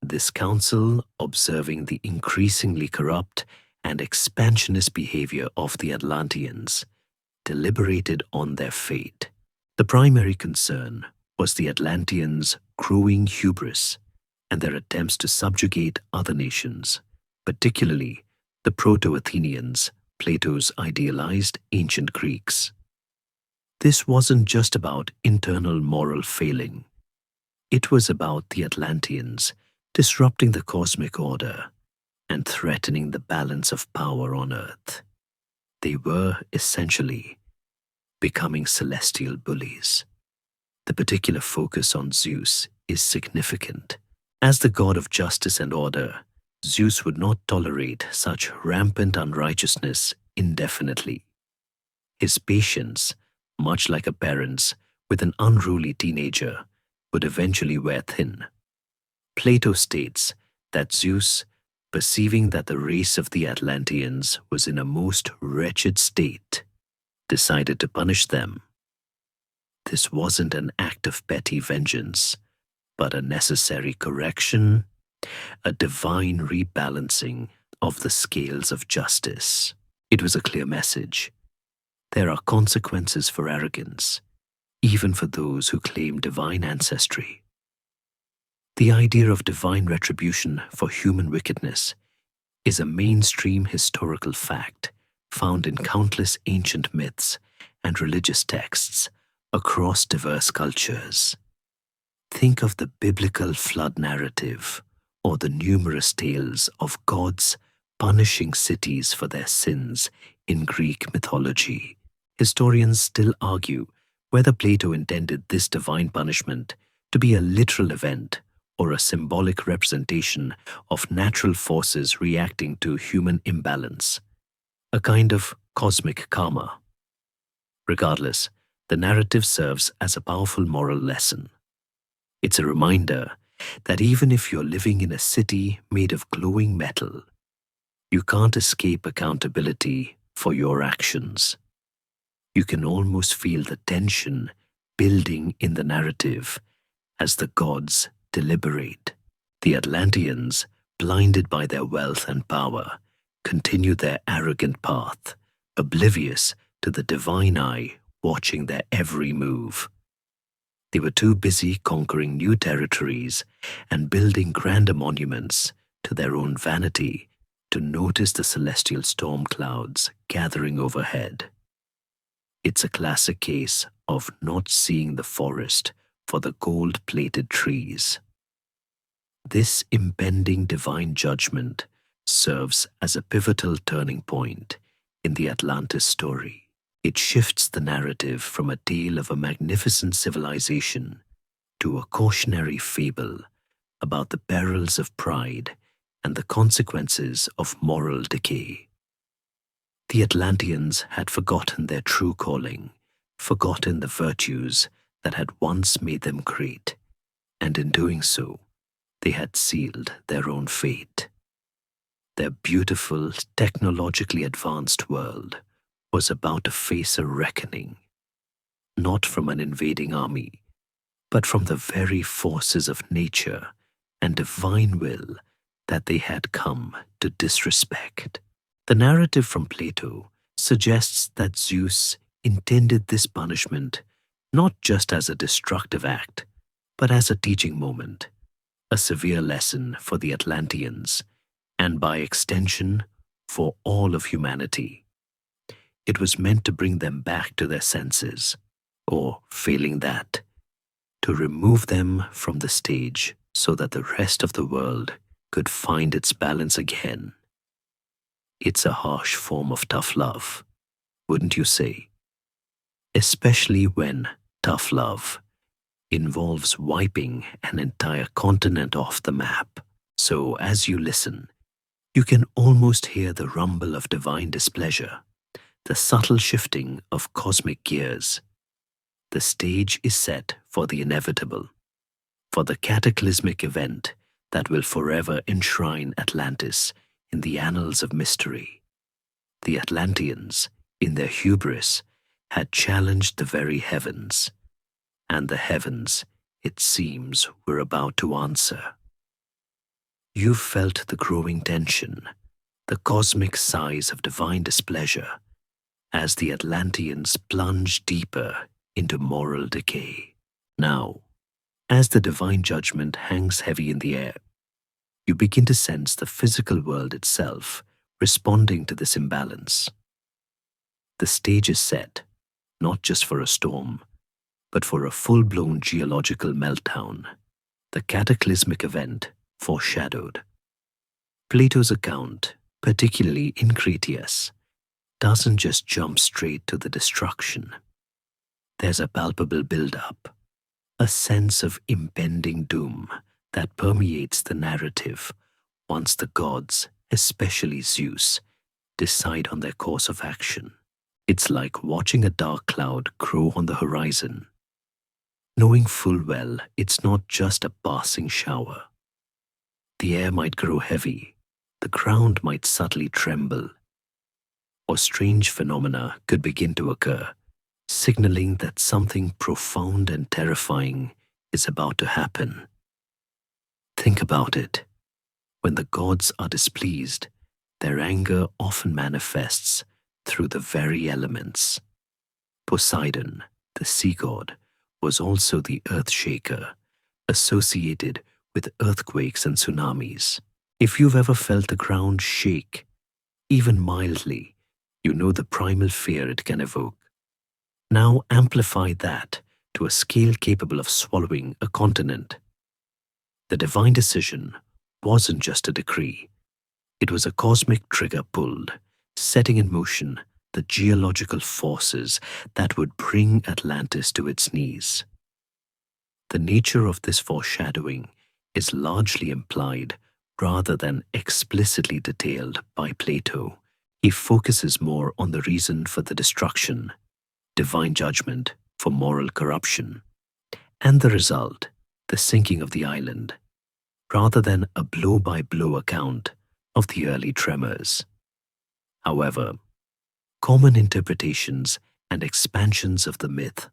This council, observing the increasingly corrupt and expansionist behavior of the Atlanteans, deliberated on their fate. The primary concern was the Atlanteans' growing hubris and their attempts to subjugate other nations, particularly the Proto-Athenians, Plato's idealized ancient Greeks. This wasn't just about internal moral failing. It was about the Atlanteans disrupting the cosmic order and threatening the balance of power on Earth. They were essentially becoming celestial bullies. The particular focus on Zeus is significant. As the god of justice and order, Zeus would not tolerate such rampant unrighteousness indefinitely. His patience, much like a parent's with an unruly teenager, would eventually wear thin. Plato states that Zeus, perceiving that the race of the Atlanteans was in a most wretched state, decided to punish them. This wasn't an act of petty vengeance, but a necessary correction, a divine rebalancing of the scales of justice. It was a clear message. There are consequences for arrogance, even for those who claim divine ancestry. The idea of divine retribution for human wickedness is a mainstream historical fact found in countless ancient myths and religious texts across diverse cultures. Think of the biblical flood narrative or the numerous tales of gods punishing cities for their sins in Greek mythology. Historians still argue whether Plato intended this divine punishment to be a literal event or a symbolic representation of natural forces reacting to human imbalance, a kind of cosmic karma. Regardless, the narrative serves as a powerful moral lesson. It's a reminder that even if you're living in a city made of glowing metal, you can't escape accountability for your actions. You can almost feel the tension building in the narrative as the gods deliberate. The Atlanteans, blinded by their wealth and power, continue their arrogant path, oblivious to the divine eye watching their every move. They were too busy conquering new territories and building grander monuments to their own vanity to notice the celestial storm clouds gathering overhead. It's a classic case of not seeing the forest for the gold-plated trees. This impending divine judgment serves as a pivotal turning point in the Atlantis story. It shifts the narrative from a tale of a magnificent civilization to a cautionary fable about the perils of pride and the consequences of moral decay. The Atlanteans had forgotten their true calling, forgotten the virtues that had once made them great, and in doing so, they had sealed their own fate. Their beautiful, technologically advanced world was about to face a reckoning, not from an invading army, but from the very forces of nature and divine will that they had come to disrespect. The narrative from Plato suggests that Zeus intended this punishment not just as a destructive act, but as a teaching moment, a severe lesson for the Atlanteans, and by extension, for all of humanity. It was meant to bring them back to their senses, or, failing that, to remove them from the stage so that the rest of the world could find its balance again. It's a harsh form of tough love, wouldn't you say? Especially when tough love involves wiping an entire continent off the map. So as you listen, you can almost hear the rumble of divine displeasure, the subtle shifting of cosmic gears. The stage is set for the inevitable, for the cataclysmic event that will forever enshrine Atlantis in the annals of mystery. The Atlanteans, in their hubris, had challenged the very heavens, and the heavens, it seems, were about to answer. You felt the growing tension, the cosmic sighs of divine displeasure, as the Atlanteans plunged deeper into moral decay. Now, as the divine judgment hangs heavy in the air, you begin to sense the physical world itself responding to this imbalance. The stage is set, not just for a storm, but for a full-blown geological meltdown. The cataclysmic event foreshadowed. Plato's account, particularly in Critias, doesn't just jump straight to the destruction. There's a palpable build-up, a sense of impending doom that permeates the narrative once the gods, especially Zeus, decide on their course of action. It's like watching a dark cloud grow on the horizon, knowing full well it's not just a passing shower. The air might grow heavy, the ground might subtly tremble, or strange phenomena could begin to occur, signaling that something profound and terrifying is about to happen. Think about it. When the gods are displeased, their anger often manifests through the very elements. Poseidon, the sea god, was also the earth shaker, associated with earthquakes and tsunamis. If you've ever felt the ground shake, even mildly, you know the primal fear it can evoke. Now amplify that to a scale capable of swallowing a continent. The divine decision wasn't just a decree. It was a cosmic trigger pulled, setting in motion the geological forces that would bring Atlantis to its knees. The nature of this foreshadowing is largely implied rather than explicitly detailed by Plato. He focuses more on the reason for the destruction, divine judgment for moral corruption, and the result, the sinking of the island, rather than a blow-by-blow account of the early tremors. However, common interpretations and expansions of the myth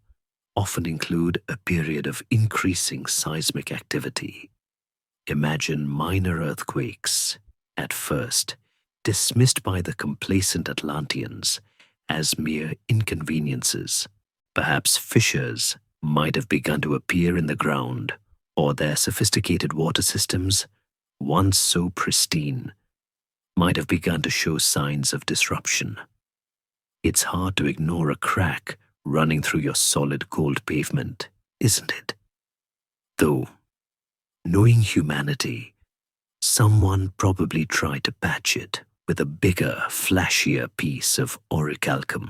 often include a period of increasing seismic activity. Imagine minor earthquakes, at first dismissed by the complacent Atlanteans as mere inconveniences. Perhaps fissures might have begun to appear in the ground, or their sophisticated water systems, once so pristine, might have begun to show signs of disruption. It's hard to ignore a crack running through your solid cold pavement, isn't it? Though, knowing humanity, someone probably tried to patch it with a bigger, flashier piece of orichalcum.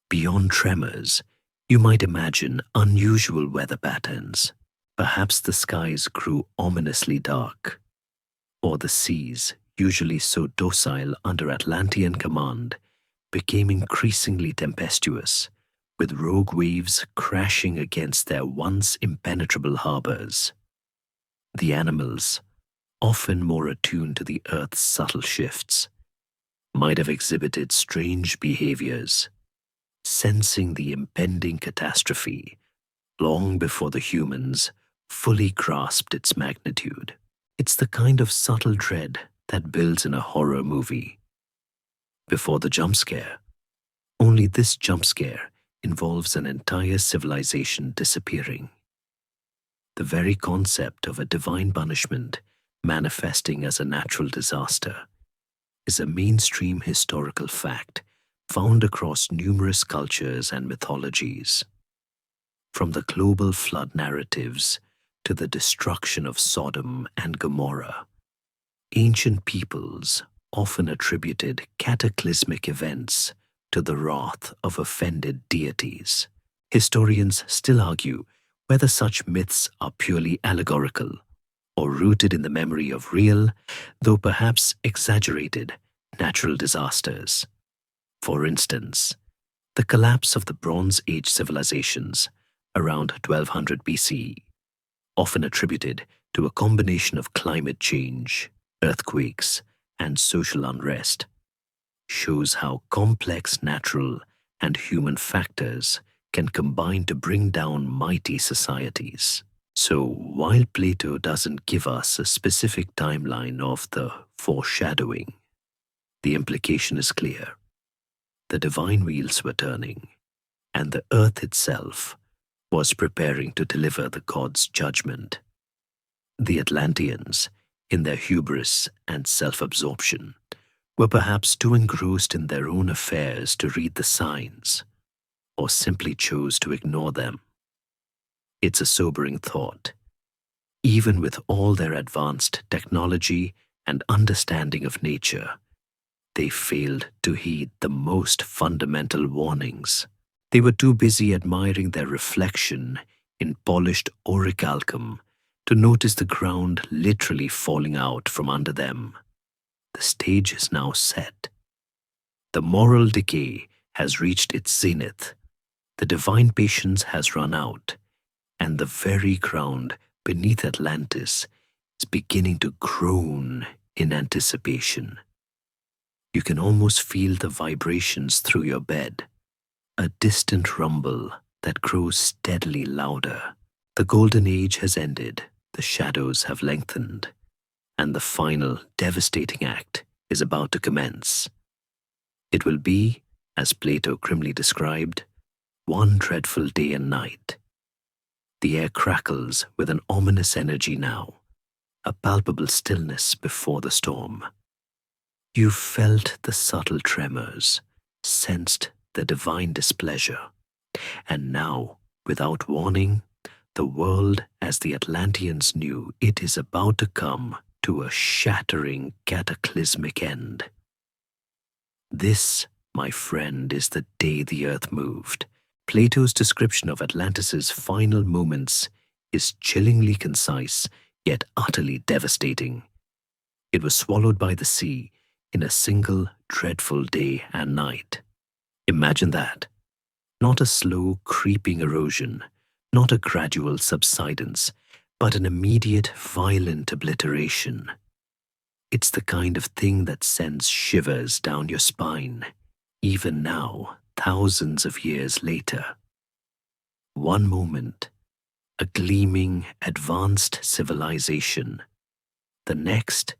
Beyond tremors, you might imagine unusual weather patterns. Perhaps the skies grew ominously dark, or the seas, usually so docile under Atlantean command, became increasingly tempestuous, with rogue waves crashing against their once impenetrable harbors. The animals, often more attuned to the Earth's subtle shifts, might have exhibited strange behaviors, sensing the impending catastrophe long before the humans fully grasped its magnitude. It's the kind of subtle dread that builds in a horror movie. Before the jump scare, only this jump scare involves an entire civilization disappearing. The very concept of a divine punishment manifesting as a natural disaster is a mainstream historical fact found across numerous cultures and mythologies. From the global flood narratives to the destruction of Sodom and Gomorrah, ancient peoples often attributed cataclysmic events to the wrath of offended deities. Historians still argue whether such myths are purely allegorical or rooted in the memory of real, though perhaps exaggerated, natural disasters. For instance, the collapse of the Bronze Age civilizations around 1200 BC, often attributed to a combination of climate change, earthquakes, and social unrest, shows how complex natural and human factors can combine to bring down mighty societies. So, while Plato doesn't give us a specific timeline of the foreshadowing, the implication is clear. The divine wheels were turning, and the earth itself was preparing to deliver the gods' judgment. The Atlanteans, in their hubris and self-absorption, were perhaps too engrossed in their own affairs to read the signs, or simply chose to ignore them. It's a sobering thought. Even with all their advanced technology and understanding of nature, they failed to heed the most fundamental warnings. They were too busy admiring their reflection in polished orichalcum to notice the ground literally falling out from under them. The stage is now set. The moral decay has reached its zenith. The divine patience has run out, and the very ground beneath Atlantis is beginning to groan in anticipation. You can almost feel the vibrations through your bed, a distant rumble that grows steadily louder. The golden age has ended, the shadows have lengthened, and the final devastating act is about to commence. It will be, as Plato grimly described, one dreadful day and night. The air crackles with an ominous energy now, a palpable stillness before the storm. You felt the subtle tremors, sensed the divine displeasure, and now, without warning, the world as the Atlanteans knew it is about to come to a shattering cataclysmic end. This, my friend, is the day the earth moved. Plato's description of Atlantis's final moments is chillingly concise, yet utterly devastating. It was swallowed by the sea in a single dreadful day and night. Imagine that. Not a slow, creeping erosion, not a gradual subsidence, but an immediate, violent obliteration. It's the kind of thing that sends shivers down your spine, even now, thousands of years later. One moment, a gleaming, advanced civilization. The next,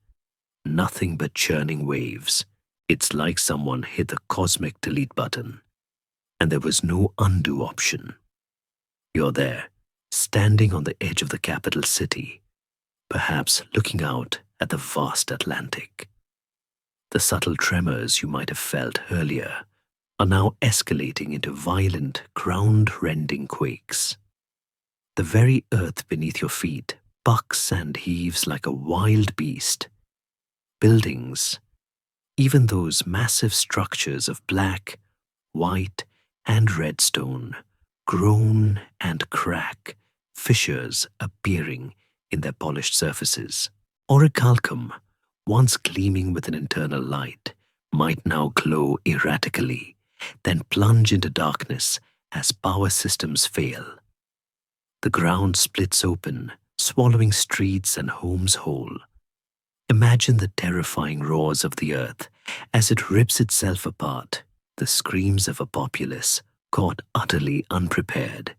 nothing but churning waves. It's like someone hit the cosmic delete button, and there was no undo option. You're there, standing on the edge of the capital city, perhaps looking out at the vast Atlantic. The subtle tremors you might have felt earlier are now escalating into violent, ground-rending quakes. The very earth beneath your feet bucks and heaves like a wild beast. Buildings, even those massive structures of black, white, and red stone, groan and crack, fissures appearing in their polished surfaces. Orichalcum, once gleaming with an internal light, might now glow erratically, then plunge into darkness as power systems fail. The ground splits open, swallowing streets and homes whole. Imagine the terrifying roars of the earth as it rips itself apart, the screams of a populace caught utterly unprepared,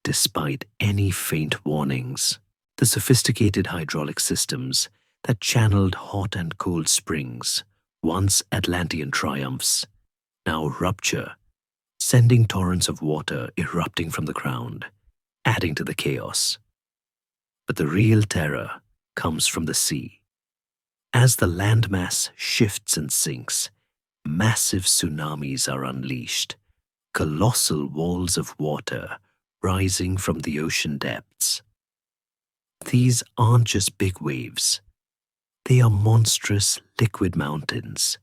despite any faint warnings. The sophisticated hydraulic systems that channeled hot and cold springs, once Atlantean triumphs, now rupture, sending torrents of water erupting from the ground, adding to the chaos. But the real terror comes from the sea. As the landmass shifts and sinks, massive tsunamis are unleashed, colossal walls of water rising from the ocean depths. These aren't just big waves. They are monstrous liquid mountains,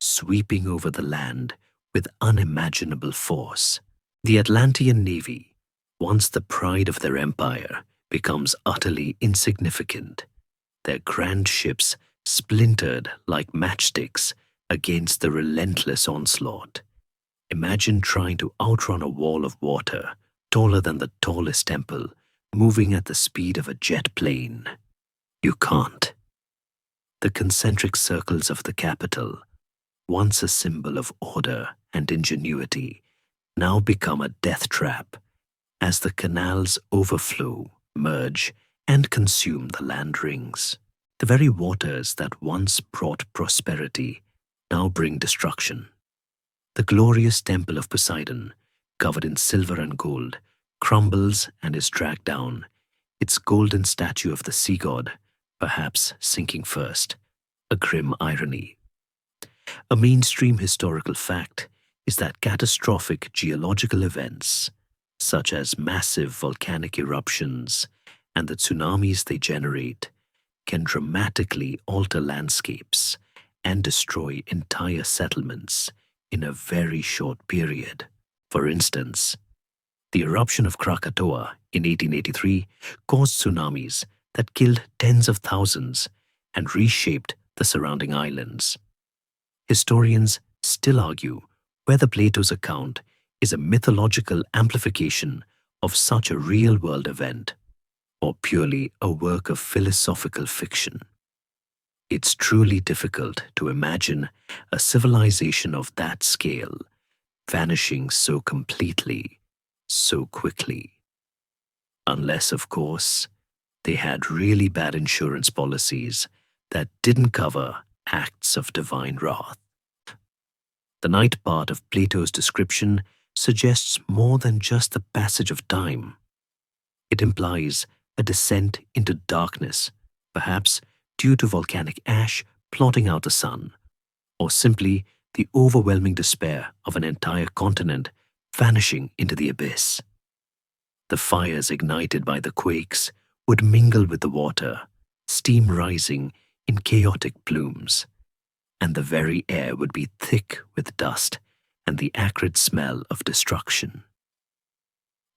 sweeping over the land with unimaginable force. The Atlantean navy, once the pride of their empire, becomes utterly insignificant, their grand ships splintered like matchsticks against the relentless onslaught. Imagine trying to outrun a wall of water taller than the tallest temple, moving at the speed of a jet plane. You can't. The concentric circles of the capital, once a symbol of order and ingenuity, now become a death trap as the canals overflow, merge, and consume the land rings. The very waters that once brought prosperity now bring destruction. The glorious temple of Poseidon, covered in silver and gold, crumbles and is dragged down, its golden statue of the sea god perhaps sinking first, a grim irony. A mainstream historical fact is that catastrophic geological events, such as massive volcanic eruptions and the tsunamis they generate can dramatically alter landscapes and destroy entire settlements in a very short period. For instance, the eruption of Krakatoa in 1883 caused tsunamis that killed tens of thousands and reshaped the surrounding islands. Historians still argue whether Plato's account is a mythological amplification of such a real-world event or purely a work of philosophical fiction. It's truly difficult to imagine a civilization of that scale vanishing so completely, so quickly. Unless, of course, they had really bad insurance policies that didn't cover acts of divine wrath. The night part of Plato's description suggests more than just the passage of time. It implies a descent into darkness, perhaps due to volcanic ash blotting out the sun, or simply the overwhelming despair of an entire continent vanishing into the abyss. The fires ignited by the quakes would mingle with the water, steam rising in chaotic plumes, and the very air would be thick with dust and the acrid smell of destruction.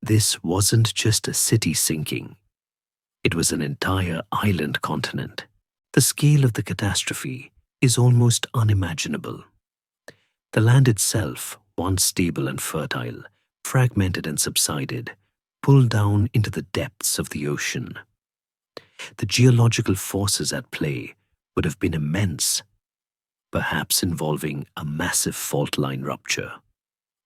This wasn't just a city sinking. It was an entire island continent. The scale of the catastrophe is almost unimaginable. The land itself, once stable and fertile, fragmented and subsided, pulled down into the depths of the ocean. The geological forces at play would have been immense, perhaps involving a massive fault line rupture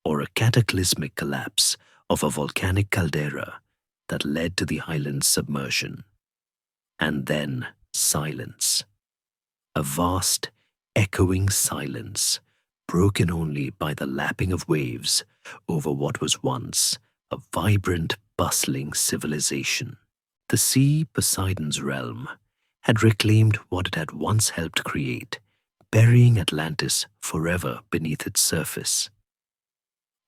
or a cataclysmic collapse of a volcanic caldera that led to the island's submersion. And then silence. A vast, echoing silence, broken only by the lapping of waves over what was once a vibrant, bustling civilization. The sea, Poseidon's realm, had reclaimed what it had once helped create, burying Atlantis forever beneath its surface.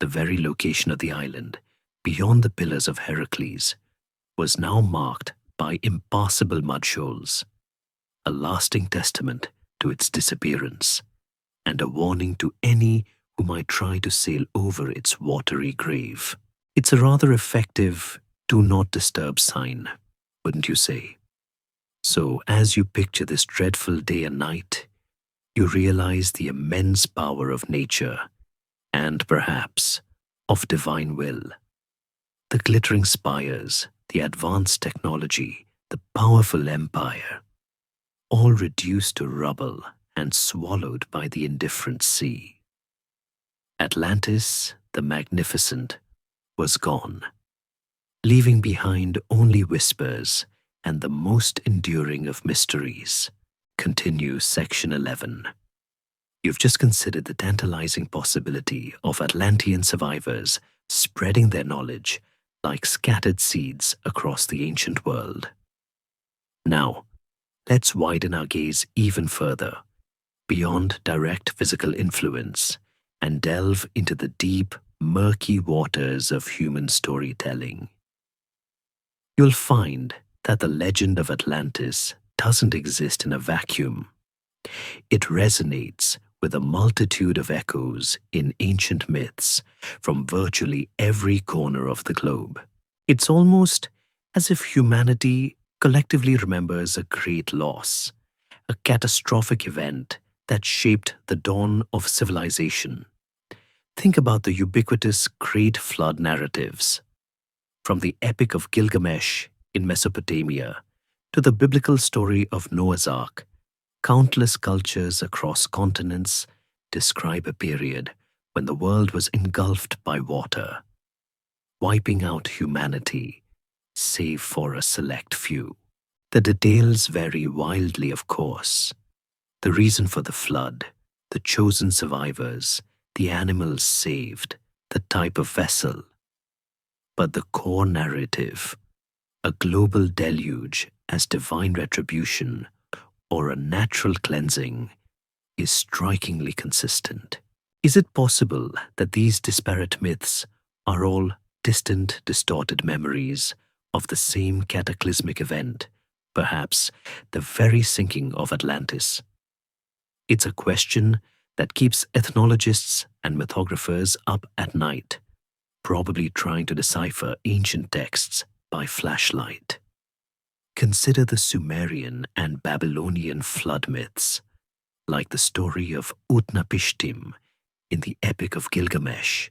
The very location of the island, beyond the Pillars of Heracles, was now marked by impassable mudshoals, a lasting testament to its disappearance, and a warning to any who might try to sail over its watery grave. It's a rather effective do not disturb sign, wouldn't you say? So as you picture this dreadful day and night, you realize the immense power of nature and perhaps of divine will. The glittering spires, the advanced technology, the powerful empire, all reduced to rubble and swallowed by the indifferent sea. Atlantis, the magnificent, was gone, leaving behind only whispers and the most enduring of mysteries. Continues section 11. You've just considered the tantalizing possibility of Atlantean survivors spreading their knowledge like scattered seeds across the ancient world. Now, let's widen our gaze even further, beyond direct physical influence, and delve into the deep, murky waters of human storytelling. You'll find that the legend of Atlantis doesn't exist in a vacuum. It resonates with a multitude of echoes in ancient myths from virtually every corner of the globe. It's almost as if humanity collectively remembers a great loss, a catastrophic event that shaped the dawn of civilization. Think about the ubiquitous Great Flood narratives, from the Epic of Gilgamesh in Mesopotamia to the biblical story of Noah's Ark. Countless cultures across continents describe a period when the world was engulfed by water, wiping out humanity, save for a select few. The details vary wildly, of course. The reason for the flood, the chosen survivors, the animals saved, the type of vessel. But the core narrative, a global deluge as divine retribution or a natural cleansing, is strikingly consistent. Is it possible that these disparate myths are all distant, distorted memories of the same cataclysmic event, perhaps the very sinking of Atlantis? It's a question that keeps ethnologists and mythographers up at night, probably trying to decipher ancient texts by flashlight. Consider the Sumerian and Babylonian flood myths, like the story of Utnapishtim in the Epic of Gilgamesh,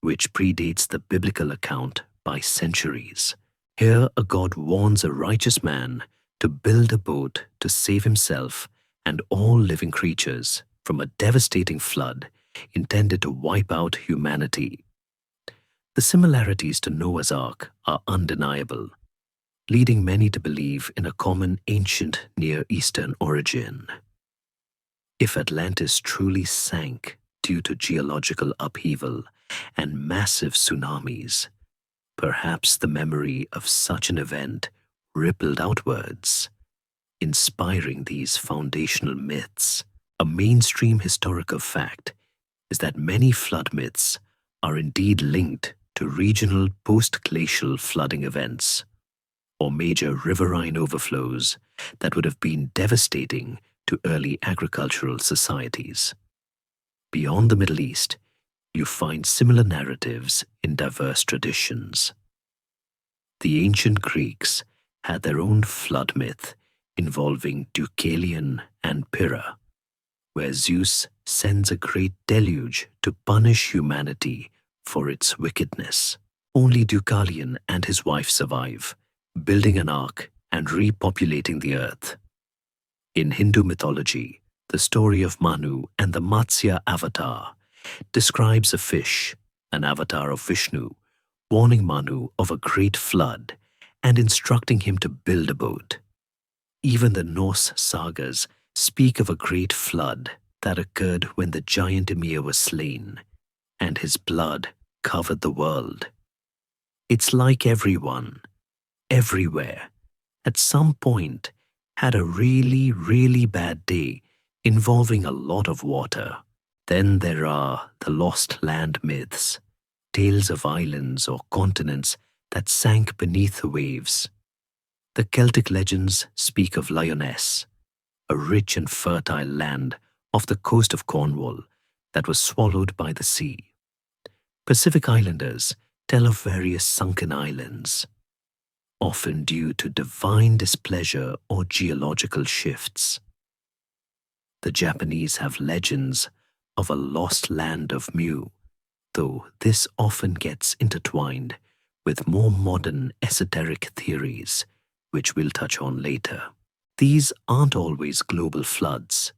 which predates the biblical account by centuries. Here, a god warns a righteous man to build a boat to save himself and all living creatures from a devastating flood intended to wipe out humanity. The similarities to Noah's Ark are undeniable, leading many to believe in a common ancient Near Eastern origin. If Atlantis truly sank due to geological upheaval and massive tsunamis, perhaps the memory of such an event rippled outwards, inspiring these foundational myths. A mainstream historical fact is that many flood myths are indeed linked to regional post-glacial flooding events or major riverine overflows that would have been devastating to early agricultural societies. Beyond the Middle East, you find similar narratives in diverse traditions. The ancient Greeks had their own flood myth involving Deucalion and Pyrrha, where Zeus sends a great deluge to punish humanity for its wickedness. Only Deucalion and his wife survive, building an ark and repopulating the earth. In Hindu mythology, the story of Manu and the Matsya avatar describes a fish, an avatar of Vishnu, warning Manu of a great flood and instructing him to build a boat. Even the Norse sagas speak of a great flood that occurred when the giant Ymir was slain, and his blood covered the world. It's like everyone, everywhere, at some point, had a really, really bad day involving a lot of water. Then there are the lost land myths, tales of islands or continents that sank beneath the waves. The Celtic legends speak of Lyonesse, a rich and fertile land off the coast of Cornwall that was swallowed by the sea. Pacific Islanders tell of various sunken islands, often due to divine displeasure or geological shifts. The Japanese have legends of a lost land of Mu, though this often gets intertwined with more modern esoteric theories, which we'll touch on later. These aren't always global floods,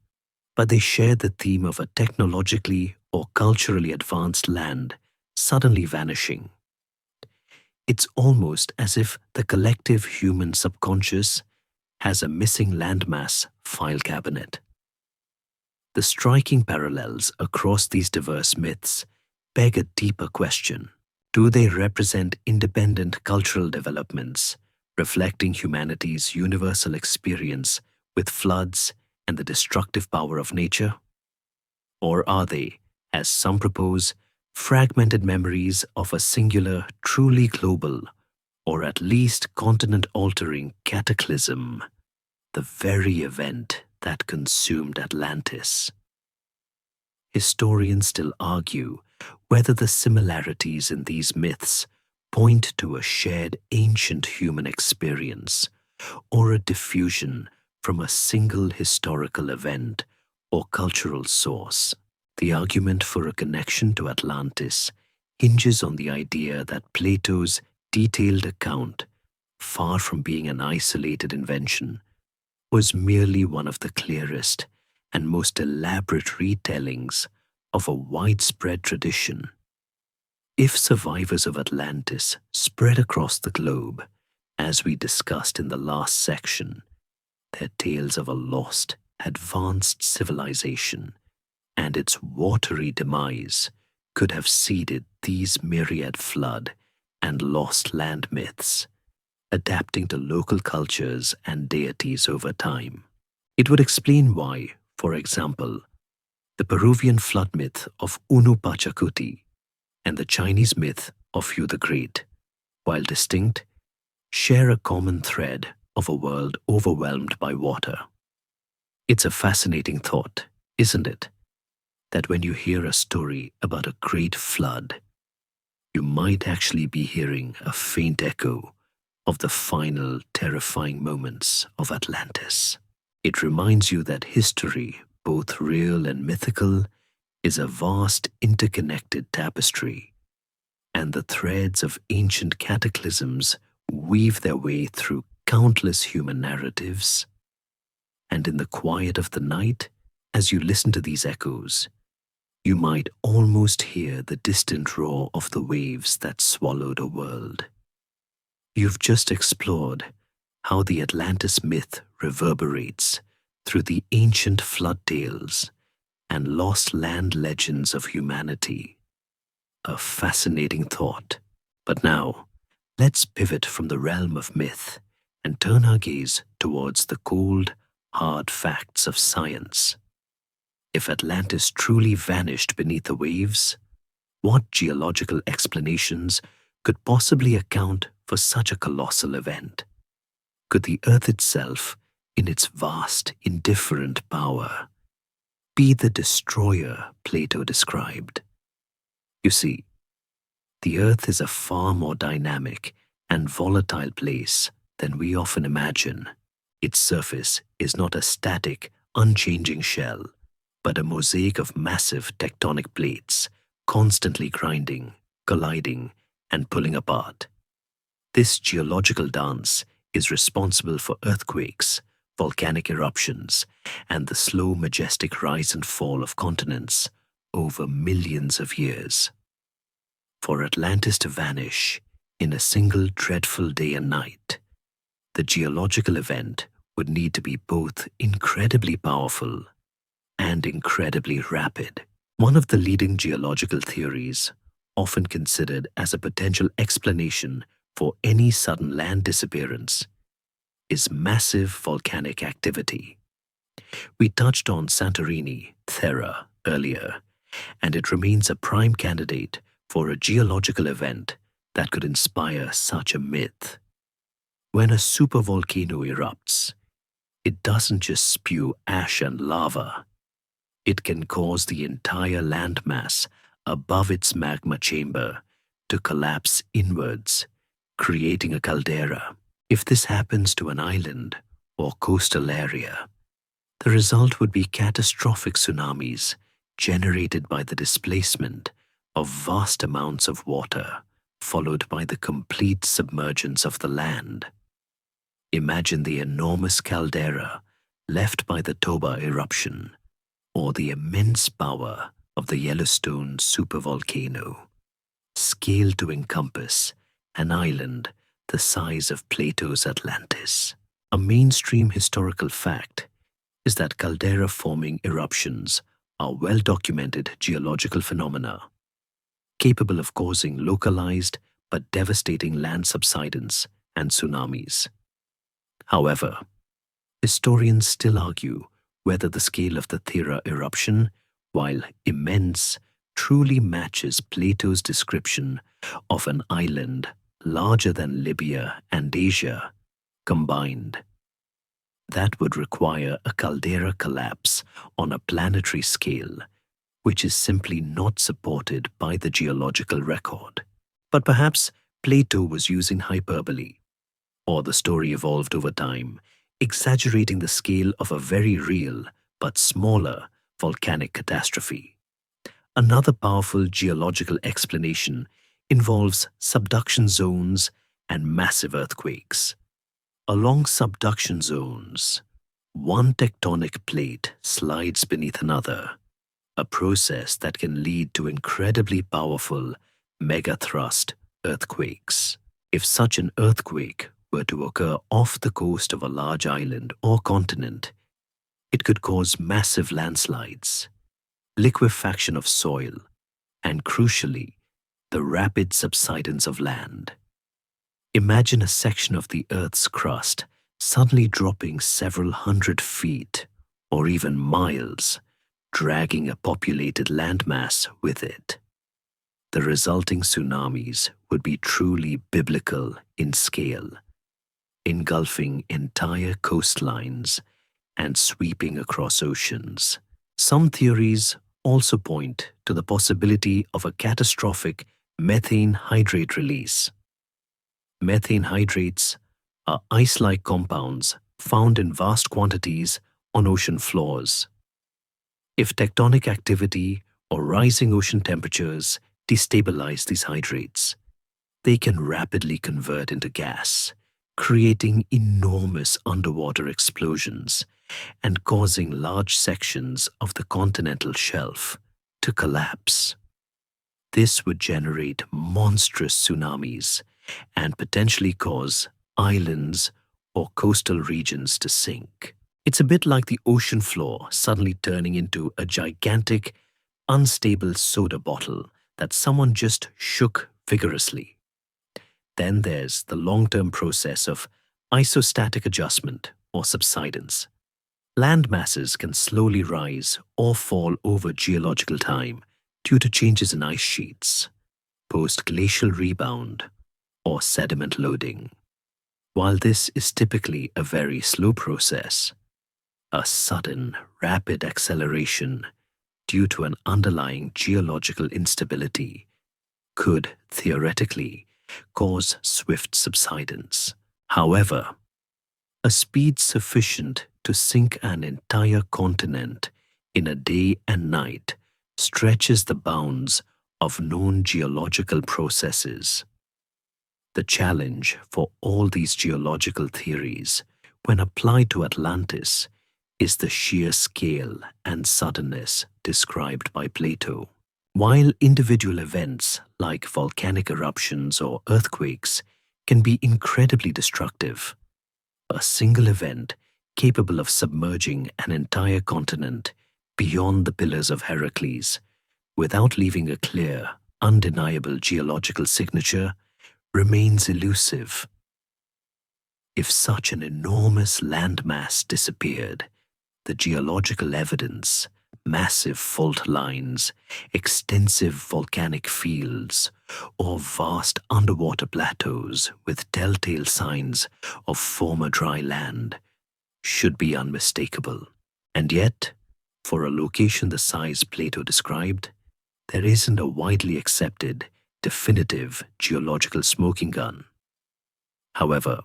but they share the theme of a technologically or culturally advanced land suddenly vanishing. It's almost as if the collective human subconscious has a missing landmass file cabinet. The striking parallels across these diverse myths beg a deeper question. Do they represent independent cultural developments, reflecting humanity's universal experience with floods and the destructive power of nature? Or are they, as some propose, fragmented memories of a singular, truly global, or at least continent-altering cataclysm, the very event that consumed Atlantis? Historians still argue whether the similarities in these myths point to a shared ancient human experience or a diffusion from a single historical event or cultural source. The argument for a connection to Atlantis hinges on the idea that Plato's detailed account, far from being an isolated invention, was merely one of the clearest and most elaborate retellings of a widespread tradition. If survivors of Atlantis spread across the globe, as we discussed in the last section, their tales of a lost, advanced civilization and its watery demise could have seeded these myriad flood and lost land myths, adapting to local cultures and deities over time. It would explain why, for example, the Peruvian flood myth of Unu Pachacuti and the Chinese myth of Yu the Great, while distinct, share a common thread of a world overwhelmed by water. It's a fascinating thought, isn't it? That when you hear a story about a great flood, you might actually be hearing a faint echo of the final terrifying moments of Atlantis. It reminds you that history, both real and mythical, is a vast interconnected tapestry, and the threads of ancient cataclysms weave their way through countless human narratives. And in the quiet of the night, as you listen to these echoes, you might almost hear the distant roar of the waves that swallowed a world. You've just explored how the Atlantis myth reverberates through the ancient flood tales and lost land legends of humanity. A fascinating thought. But now, let's pivot from the realm of myth and turn our gaze towards the cold, hard facts of science. If Atlantis truly vanished beneath the waves, what geological explanations could possibly account for such a colossal event? Could the Earth itself, in its vast, indifferent power, be the destroyer Plato described? You see, the Earth is a far more dynamic and volatile place than we often imagine. Its surface is not a static, unchanging shell, but a mosaic of massive tectonic plates, constantly grinding, colliding, and pulling apart. This geological dance is responsible for earthquakes, volcanic eruptions, and the slow, majestic rise and fall of continents over millions of years. For Atlantis to vanish in a single dreadful day and night, the geological event would need to be both incredibly powerful and incredibly rapid. One of the leading geological theories, often considered as a potential explanation for any sudden land disappearance, is massive volcanic activity. We touched on Santorini, Thera, earlier, and it remains a prime candidate for a geological event that could inspire such a myth. When a supervolcano erupts, it doesn't just spew ash and lava. It can cause the entire landmass above its magma chamber to collapse inwards, creating a caldera. If this happens to an island or coastal area, the result would be catastrophic tsunamis generated by the displacement of vast amounts of water, followed by the complete submergence of the land. Imagine the enormous caldera left by the Toba eruption, or the immense power of the Yellowstone supervolcano, scaled to encompass an island the size of Plato's Atlantis. A mainstream historical fact is that caldera-forming eruptions are well-documented geological phenomena, capable of causing localized but devastating land subsidence and tsunamis. However, historians still argue whether the scale of the Thera eruption, while immense, truly matches Plato's description of an island larger than Libya and Asia combined. That would require a caldera collapse on a planetary scale, which is simply not supported by the geological record. But perhaps Plato was using hyperbole, or the story evolved over time, exaggerating the scale of a very real but smaller volcanic catastrophe. Another powerful geological explanation involves subduction zones and massive earthquakes. Along subduction zones, one tectonic plate slides beneath another, a process that can lead to incredibly powerful megathrust earthquakes. If such an earthquake were to occur off the coast of a large island or continent, it could cause massive landslides, liquefaction of soil, and crucially, the rapid subsidence of land. Imagine a section of the Earth's crust suddenly dropping several hundred feet or even miles, dragging a populated landmass with it. The resulting tsunamis would be truly biblical in scale, engulfing entire coastlines and sweeping across oceans. Some theories also point to the possibility of a catastrophic methane hydrate release. Methane hydrates are ice-like compounds found in vast quantities on ocean floors. If tectonic activity or rising ocean temperatures destabilize these hydrates, they can rapidly convert into gas, creating enormous underwater explosions and causing large sections of the continental shelf to collapse. This would generate monstrous tsunamis and potentially cause islands or coastal regions to sink. It's a bit like the ocean floor suddenly turning into a gigantic, unstable soda bottle that someone just shook vigorously. Then there's the long-term process of isostatic adjustment or subsidence. Land masses can slowly rise or fall over geological time due to changes in ice sheets, post-glacial rebound, or sediment loading. While this is typically a very slow process, a sudden, rapid acceleration due to an underlying geological instability could, theoretically, cause swift subsidence. However, a speed sufficient to sink an entire continent in a day and night stretches the bounds of known geological processes. The challenge for all these geological theories, when applied to Atlantis, is the sheer scale and suddenness described by Plato. While individual events like volcanic eruptions or earthquakes can be incredibly destructive, a single event capable of submerging an entire continent beyond the Pillars of Heracles without leaving a clear, undeniable geological signature remains elusive. If such an enormous landmass disappeared, the geological evidence, massive fault lines, extensive volcanic fields, or vast underwater plateaus with telltale signs of former dry land, should be unmistakable. And yet, for a location the size Plato described, there isn't a widely accepted, definitive geological smoking gun. However,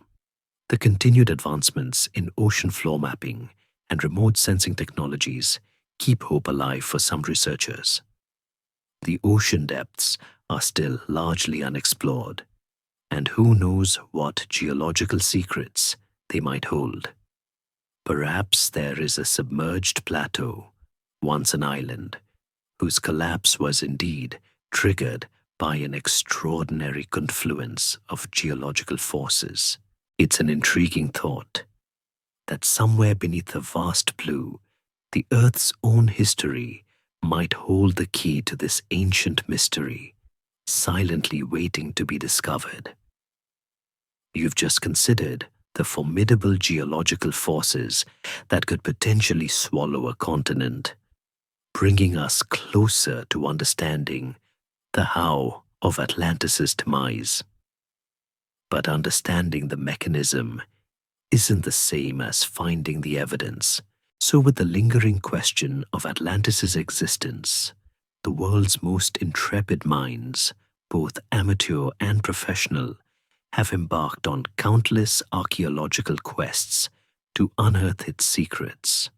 the continued advancements in ocean floor mapping and remote sensing technologies keep hope alive for some researchers. The ocean depths are still largely unexplored, and who knows what geological secrets they might hold. Perhaps there is a submerged plateau, once an island, whose collapse was indeed triggered by an extraordinary confluence of geological forces. It's an intriguing thought that somewhere beneath the vast blue, the Earth's own history might hold the key to this ancient mystery, silently waiting to be discovered. You've just considered the formidable geological forces that could potentially swallow a continent, bringing us closer to understanding the how of Atlantis' demise. But understanding the mechanism isn't the same as finding the evidence. So with the lingering question of Atlantis' existence, the world's most intrepid minds, both amateur and professional, have embarked on countless archaeological quests to unearth its secrets.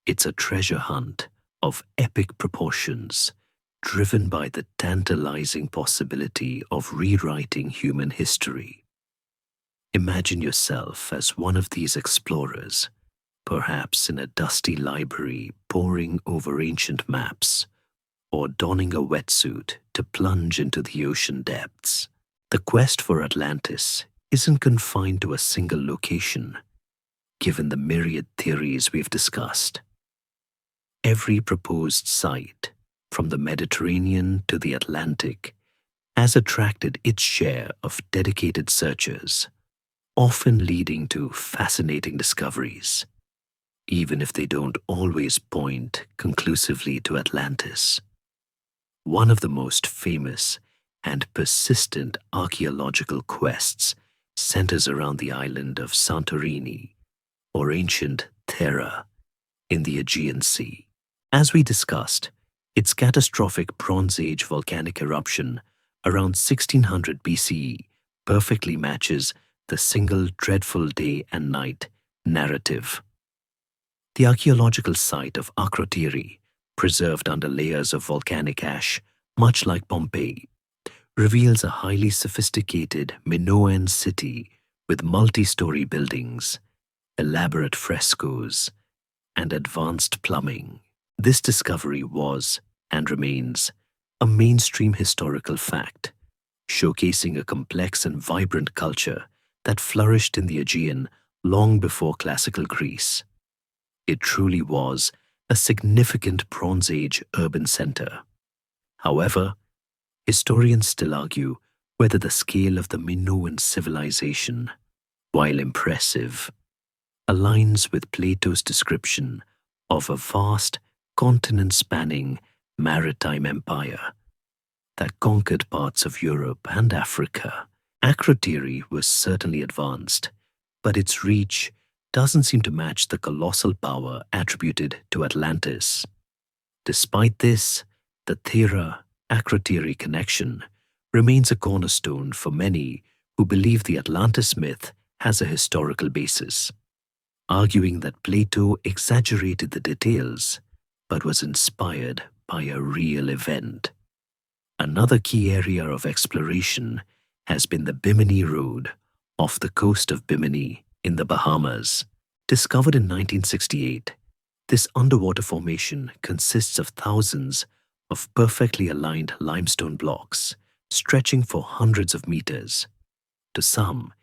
It's a treasure hunt of epic proportions, driven by the tantalizing possibility of rewriting human history. Imagine yourself as one of these explorers, perhaps in a dusty library poring over ancient maps, or donning a wetsuit to plunge into the ocean depths. The quest for Atlantis isn't confined to a single location, given the myriad theories we've discussed. Every proposed site, from the Mediterranean to the Atlantic, has attracted its share of dedicated searchers, often leading to fascinating discoveries, even if they don't always point conclusively to Atlantis. One of the most famous and persistent archaeological quests centers around the island of Santorini, or ancient Thera, in the Aegean Sea. As we discussed, its catastrophic Bronze Age volcanic eruption around 1600 BCE perfectly matches the single dreadful day and night narrative. The archaeological site of Akrotiri, preserved under layers of volcanic ash, much like Pompeii, reveals a highly sophisticated Minoan city with multi-story buildings, elaborate frescoes, and advanced plumbing. This discovery was, and remains, a mainstream historical fact, showcasing a complex and vibrant culture that flourished in the Aegean long before classical Greece. It truly was a significant Bronze Age urban center. However, historians still argue whether the scale of the Minoan civilization, while impressive, aligns with Plato's description of a vast, continent-spanning maritime empire that conquered parts of Europe and Africa. Akrotiri was certainly advanced, but its reach doesn't seem to match the colossal power attributed to Atlantis. Despite this, the Thera-Akrotiri connection remains a cornerstone for many who believe the Atlantis myth has a historical basis, arguing that Plato exaggerated the details but was inspired by a real event. Another key area of exploration has been the Bimini Road off the coast of Bimini in the Bahamas. Discovered in 1968, this underwater formation consists of thousands of perfectly aligned limestone blocks stretching for hundreds of meters. To some,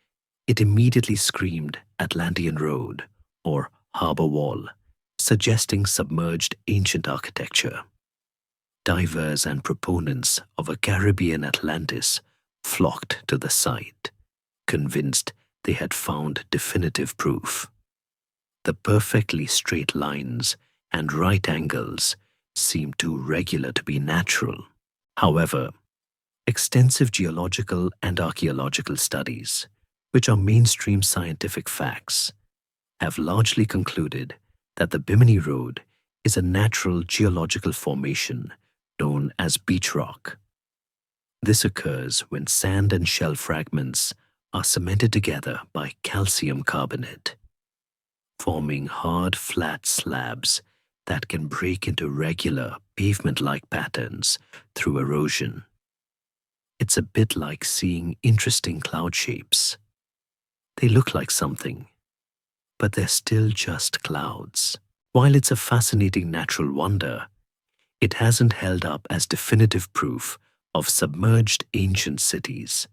it immediately screamed Atlantean Road or Harbor Wall, suggesting submerged ancient architecture. Divers and proponents of a Caribbean Atlantis flocked to the site, convinced they had found definitive proof. The perfectly straight lines and right angles seemed too regular to be natural. However, extensive geological and archaeological studies, which are mainstream scientific facts, have largely concluded that the Bimini Road is a natural geological formation known as beach rock. This occurs when sand and shell fragments are cemented together by calcium carbonate, forming hard, flat slabs that can break into regular, pavement-like patterns through erosion. It's a bit like seeing interesting cloud shapes. They look like something, but they're still just clouds. While it's a fascinating natural wonder, it hasn't held up as definitive proof of submerged ancient cities,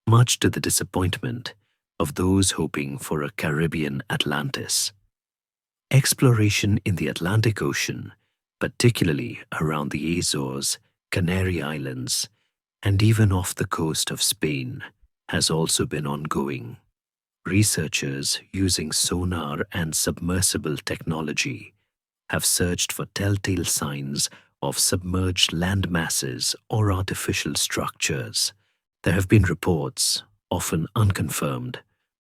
much to the disappointment of those hoping for a Caribbean Atlantis. Exploration in the Atlantic Ocean, particularly around the Azores, Canary Islands, and even off the coast of Spain, has also been ongoing. Researchers using sonar and submersible technology have searched for telltale signs of submerged land masses or artificial structures. There have been reports, often unconfirmed,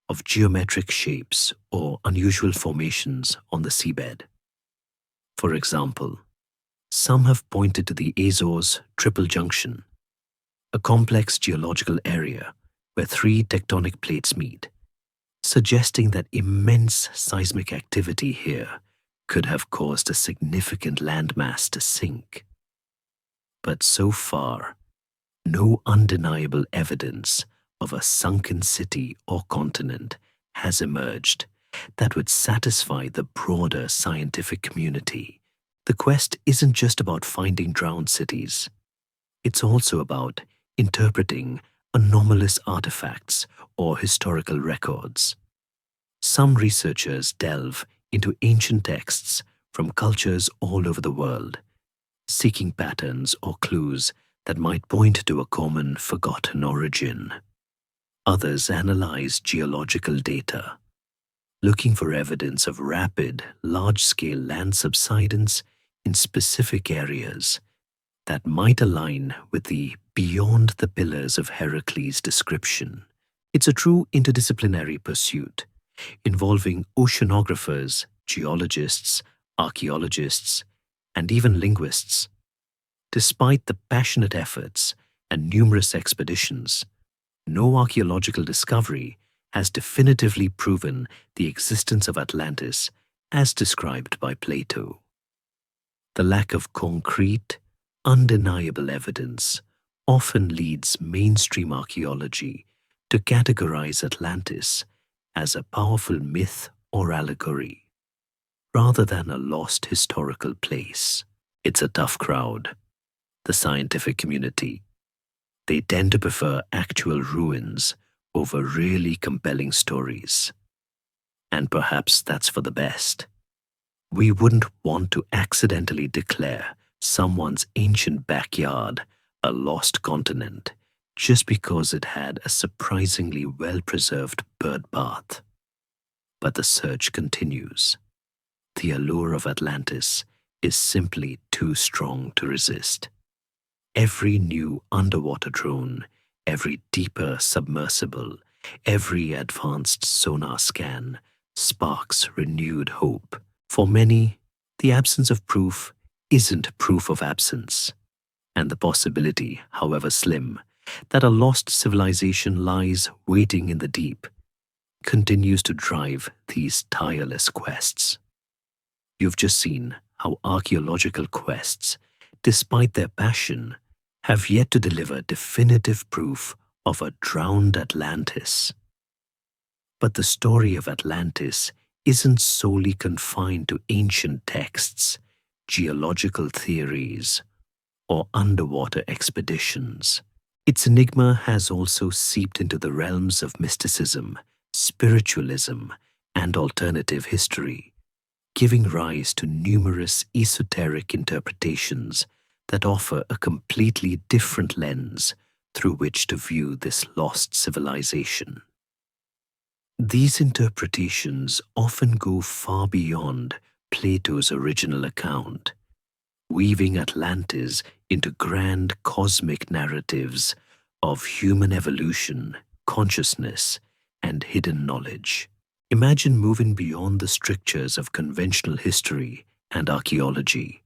of geometric shapes or unusual formations on the seabed. For example, some have pointed to the Azores Triple Junction, a complex geological area where three tectonic plates meet, suggesting that immense seismic activity here could have caused a significant landmass to sink. But so far, no undeniable evidence of a sunken city or continent has emerged that would satisfy the broader scientific community. The quest isn't just about finding drowned cities. It's also about interpreting anomalous artifacts or historical records. Some researchers delve into ancient texts from cultures all over the world, seeking patterns or clues that might point to a common forgotten origin. Others analyze geological data, looking for evidence of rapid, large-scale land subsidence in specific areas that might align with the beyond the pillars of Heracles description It's a true interdisciplinary pursuit, involving oceanographers, geologists, archaeologists, and even linguists. Despite the passionate efforts and numerous expeditions, no archaeological discovery has definitively proven the existence of Atlantis as described by Plato. The lack of concrete, undeniable evidence often leads mainstream archaeology to categorize Atlantis as a powerful myth or allegory, rather than a lost historical place. It's a tough crowd, the scientific community. They tend to prefer actual ruins over really compelling stories. And perhaps that's for the best. We wouldn't want to accidentally declare someone's ancient backyard a lost continent just because it had a surprisingly well-preserved bird bath. But the search continues. The allure of Atlantis is simply too strong to resist. Every new underwater drone, every deeper submersible, every advanced sonar scan sparks renewed hope. For many, the absence of proof isn't proof of absence, and the possibility, however slim, that a lost civilization lies waiting in the deep continues to drive these tireless quests. You've just seen how archaeological quests, despite their passion, have yet to deliver definitive proof of a drowned Atlantis. But the story of Atlantis isn't solely confined to ancient texts, geological theories, or underwater expeditions. Its enigma has also seeped into the realms of mysticism, spiritualism, and alternative history, giving rise to numerous esoteric interpretations that offer a completely different lens through which to view this lost civilization. These interpretations often go far beyond Plato's original account, weaving Atlantis into grand cosmic narratives of human evolution, consciousness, and hidden knowledge. Imagine moving beyond the strictures of conventional history and archaeology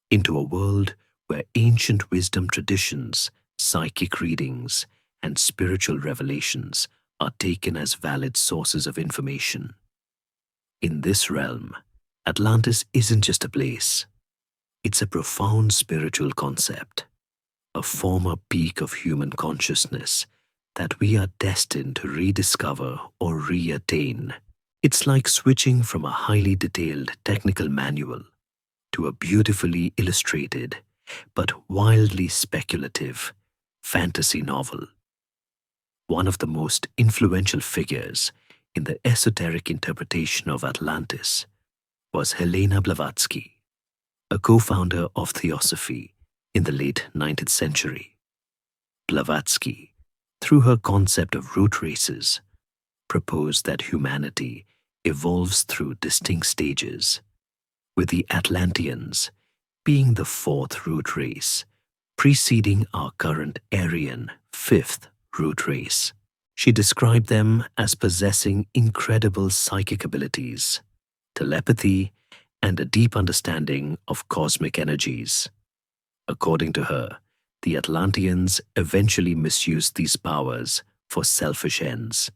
into a world where ancient wisdom traditions, psychic readings, and spiritual revelations are taken as valid sources of information. In this realm, Atlantis isn't just a place. It's a profound spiritual concept, a former peak of human consciousness that we are destined to rediscover or reattain. It's like switching from a highly detailed technical manual to a beautifully illustrated but wildly speculative fantasy novel. One of the most influential figures in the esoteric interpretation of Atlantis was Helena Blavatsky, a co-founder of Theosophy in the late 19th century. Blavatsky, through her concept of root races, proposed that humanity evolves through distinct stages, with the Atlanteans being the fourth root race, preceding our current Aryan fifth root race. She described them as possessing incredible psychic abilities, telepathy, and a deep understanding of cosmic energies. According to her, the Atlanteans eventually misused these powers for selfish ends,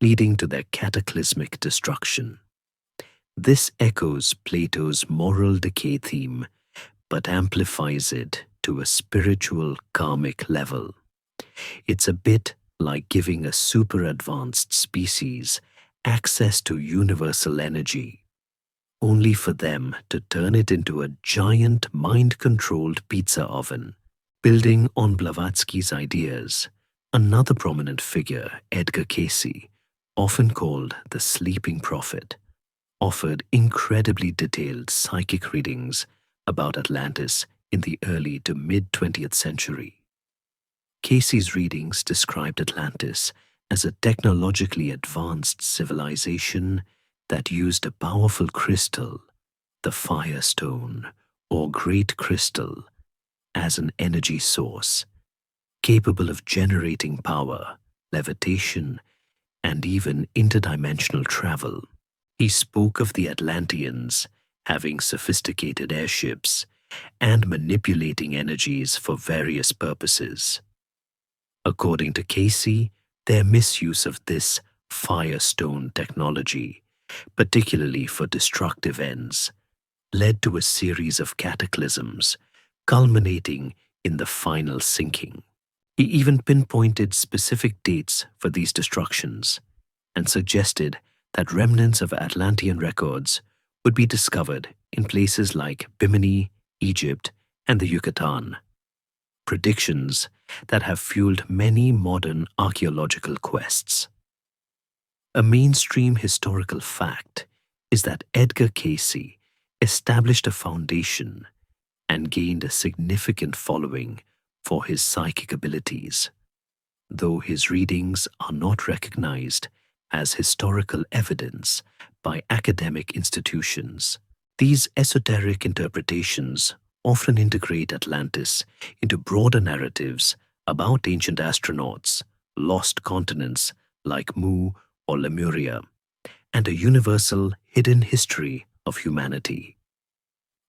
leading to their cataclysmic destruction. This echoes Plato's moral decay theme, but amplifies it to a spiritual karmic level. It's a bit like giving a super advanced species access to universal energy, only for them to turn it into a giant mind-controlled pizza oven. Building on Blavatsky's ideas, another prominent figure, Edgar Cayce, often called the Sleeping Prophet, offered incredibly detailed psychic readings about Atlantis in the early to mid-20th century. Cayce's readings described Atlantis as a technologically advanced civilization that used a powerful crystal, the Firestone or Great Crystal, as an energy source, capable of generating power, levitation, and even interdimensional travel. He spoke of the Atlanteans having sophisticated airships and manipulating energies for various purposes. According to Casey, their misuse of this firestone technology, particularly for destructive ends, led to a series of cataclysms, culminating in the final sinking. He even pinpointed specific dates for these destructions and suggested that remnants of Atlantean records would be discovered in places like Bimini, Egypt, and the Yucatan. Predictions that have fueled many modern archaeological quests. A mainstream historical fact is that Edgar Casey established a foundation and gained a significant following for his psychic abilities, though his readings are not recognized as historical evidence by academic institutions. These esoteric interpretations often integrate Atlantis into broader narratives about ancient astronauts, lost continents like Mu or Lemuria, and a universal hidden history of humanity.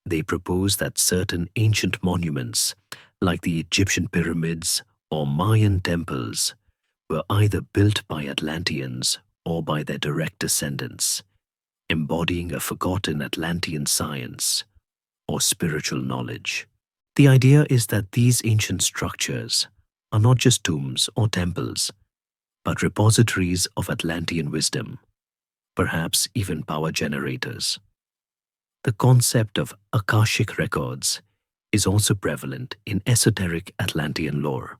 They propose that certain ancient monuments, like the Egyptian pyramids or Mayan temples, were either built by Atlanteans or by their direct descendants, embodying a forgotten Atlantean science or spiritual knowledge. The idea is that these ancient structures are not just tombs or temples, but repositories of Atlantean wisdom, perhaps even power generators. The concept of Akashic records is also prevalent in esoteric Atlantean lore.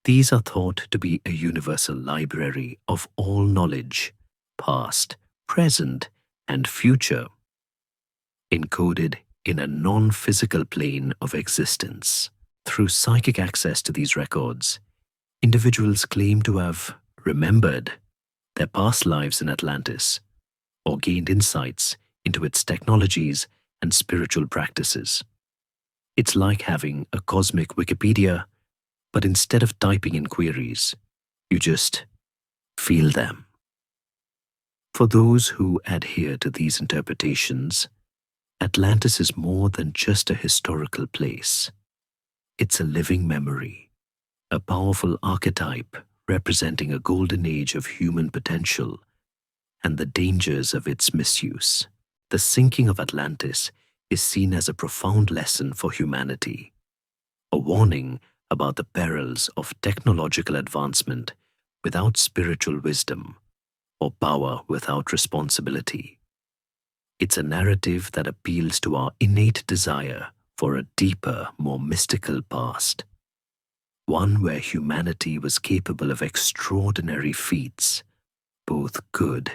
These are thought to be a universal library of all knowledge, past, present, and future, encoded in a non-physical plane of existence. Through psychic access to these records, individuals claim to have remembered their past lives in Atlantis or gained insights into its technologies and spiritual practices. It's like having a cosmic Wikipedia, but instead of typing in queries, you just feel them. For those who adhere to these interpretations, Atlantis is more than just a historical place. It's a living memory, a powerful archetype representing a golden age of human potential and the dangers of its misuse. The sinking of Atlantis is seen as a profound lesson for humanity, a warning about the perils of technological advancement without spiritual wisdom or power without responsibility. It's a narrative that appeals to our innate desire for a deeper, more mystical past, one where humanity was capable of extraordinary feats, both good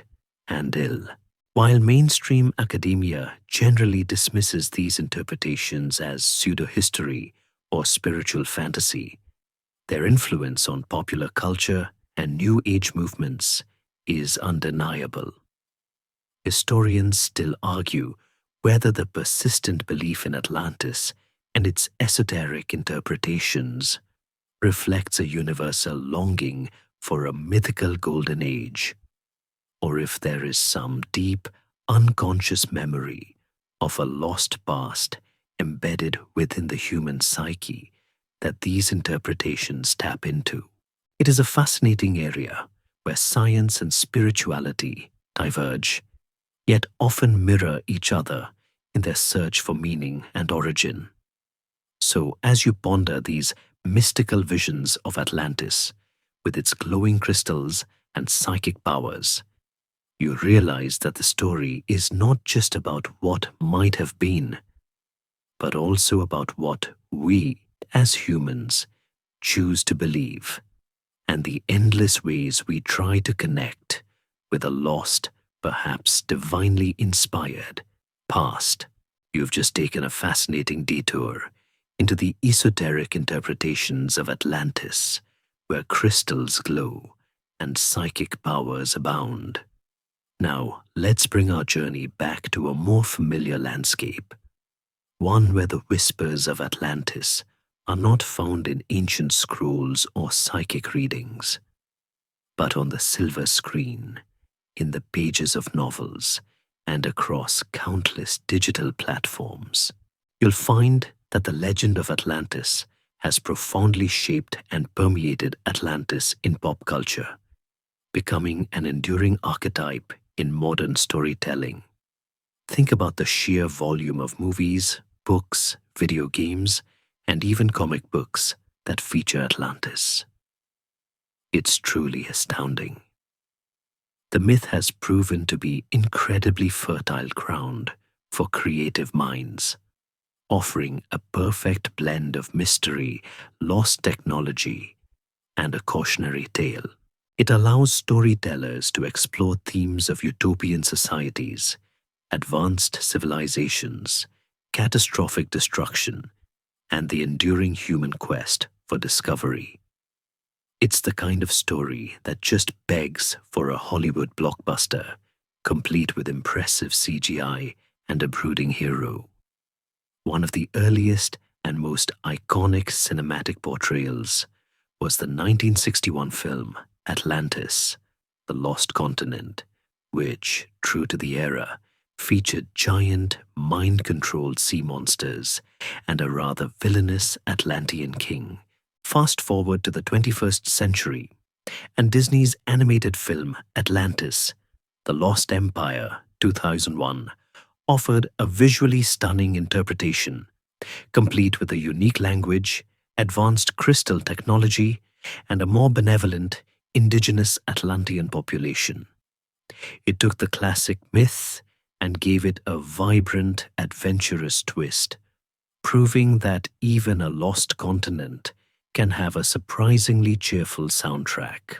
and ill. While mainstream academia generally dismisses these interpretations as pseudo-history or spiritual fantasy, their influence on popular culture and New Age movements is undeniable. Historians still argue whether the persistent belief in Atlantis and its esoteric interpretations reflects a universal longing for a mythical golden age, or if there is some deep, unconscious memory of a lost past embedded within the human psyche that these interpretations tap into. It is a fascinating area where science and spirituality diverge, yet often mirror each other in their search for meaning and origin. So, as you ponder these mystical visions of Atlantis, with its glowing crystals and psychic powers, you realize that the story is not just about what might have been, but also about what we, as humans, choose to believe, and the endless ways we try to connect with a lost, perhaps divinely inspired, past. You've just taken a fascinating detour into the esoteric interpretations of Atlantis, where crystals glow and psychic powers abound. Now, let's bring our journey back to a more familiar landscape, one where the whispers of Atlantis are not found in ancient scrolls or psychic readings, but on the silver screen, in the pages of novels, and across countless digital platforms. You'll find that the legend of Atlantis has profoundly shaped and permeated Atlantis in pop culture, becoming an enduring archetype in modern storytelling. Think about the sheer volume of movies, books, video games, and even comic books that feature Atlantis. It's truly astounding. The myth has proven to be incredibly fertile ground for creative minds, offering a perfect blend of mystery, lost technology, and a cautionary tale. It allows storytellers to explore themes of utopian societies, advanced civilizations, catastrophic destruction, and the enduring human quest for discovery. It's the kind of story that just begs for a Hollywood blockbuster, complete with impressive CGI and a brooding hero. One of the earliest and most iconic cinematic portrayals was the 1961 film Atlantis, The Lost Continent, which, true to the era, featured giant, mind-controlled sea monsters and a rather villainous Atlantean king. Fast forward to the 21st century, and Disney's animated film Atlantis, The Lost Empire, 2001, offered a visually stunning interpretation, complete with a unique language, advanced crystal technology, and a more benevolent, indigenous Atlantean population. It took the classic myth and gave it a vibrant, adventurous twist, proving that even a lost continent can have a surprisingly cheerful soundtrack.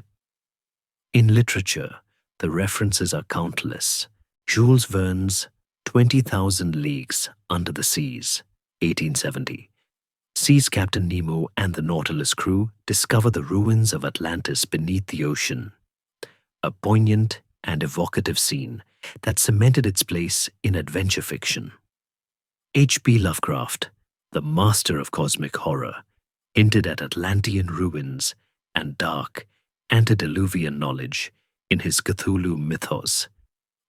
In literature, the references are countless. Jules Verne's 20,000 Leagues Under the Seas, 1870, sees Captain Nemo and the Nautilus crew discover the ruins of Atlantis beneath the ocean, a poignant and evocative scene that cemented its place in adventure fiction. H.P. Lovecraft, the master of cosmic horror, hinted at Atlantean ruins and dark, antediluvian knowledge in his Cthulhu mythos,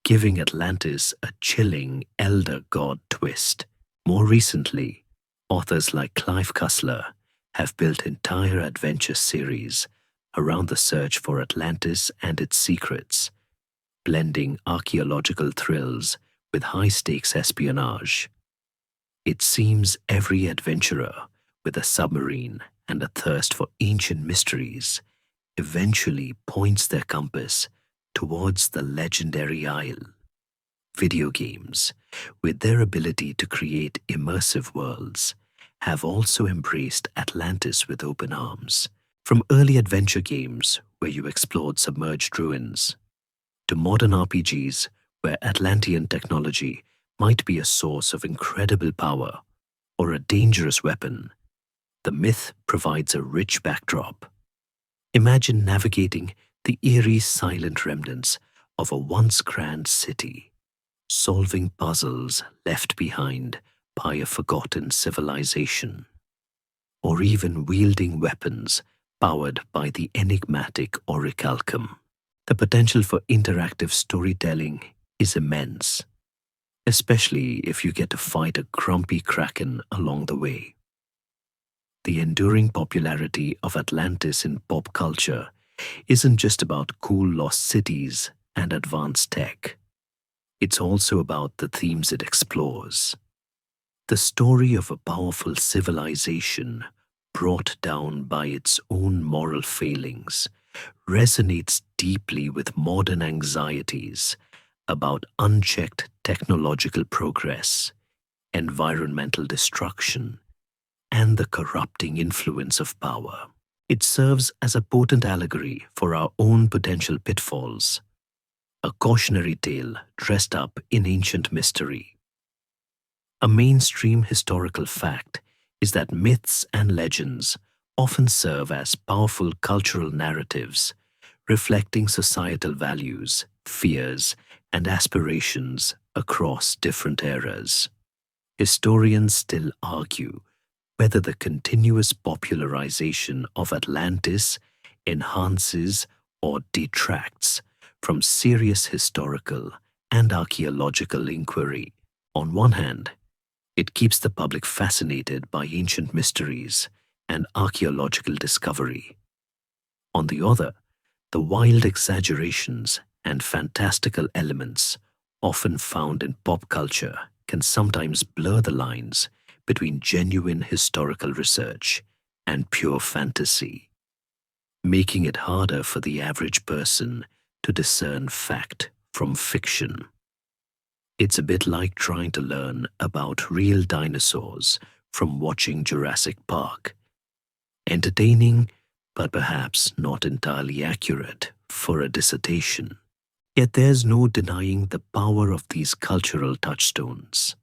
giving Atlantis a chilling elder god twist. More recently, authors like Clive Cussler have built entire adventure series around the search for Atlantis and its secrets, blending archaeological thrills with high-stakes espionage. It seems every adventurer with a submarine and a thirst for ancient mysteries eventually points their compass towards the legendary isle. Video games, with their ability to create immersive worlds, have also embraced Atlantis with open arms. From early adventure games where you explored submerged ruins, to modern RPGs where Atlantean technology might be a source of incredible power or a dangerous weapon, the myth provides a rich backdrop. Imagine navigating the eerie, silent remnants of a once grand city, solving puzzles left behind by a forgotten civilization, or even wielding weapons powered by the enigmatic orichalcum. The potential for interactive storytelling is immense, especially if you get to fight a grumpy kraken along the way. The enduring popularity of Atlantis in pop culture isn't just about cool lost cities and advanced tech. It's also about the themes it explores. The story of a powerful civilization brought down by its own moral failings resonates deeply with modern anxieties about unchecked technological progress, environmental destruction, and the corrupting influence of power. It serves as a potent allegory for our own potential pitfalls, a cautionary tale dressed up in ancient mystery. A mainstream historical fact is that myths and legends often serve as powerful cultural narratives, reflecting societal values, fears, and aspirations across different eras. Historians still argue whether the continuous popularization of Atlantis enhances or detracts from serious historical and archaeological inquiry. On one hand, it keeps the public fascinated by ancient mysteries and archaeological discovery. On the other, the wild exaggerations and fantastical elements often found in pop culture can sometimes blur the lines between genuine historical research and pure fantasy, making it harder for the average person to discern fact from fiction. It's a bit like trying to learn about real dinosaurs from watching Jurassic Park. Entertaining, but perhaps not entirely accurate for a dissertation. Yet there's no denying the power of these cultural touchstones.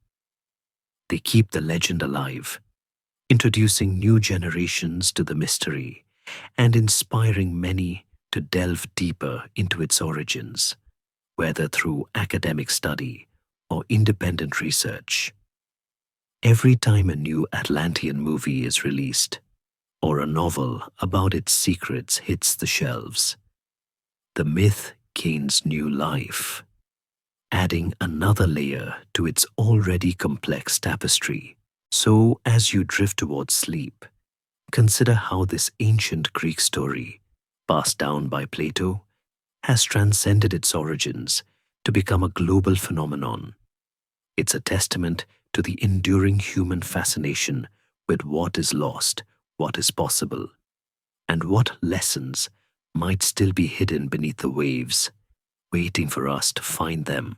They keep the legend alive, introducing new generations to the mystery and inspiring many to delve deeper into its origins, whether through academic study or independent research. Every time a new Atlantean movie is released, or a novel about its secrets hits the shelves, the myth gains new life, adding another layer to its already complex tapestry. So, as you drift towards sleep, consider how this ancient Greek story, passed down by Plato, has transcended its origins to become a global phenomenon. It's a testament to the enduring human fascination with what is lost, what is possible, and what lessons might still be hidden beneath the waves, waiting for us to find them.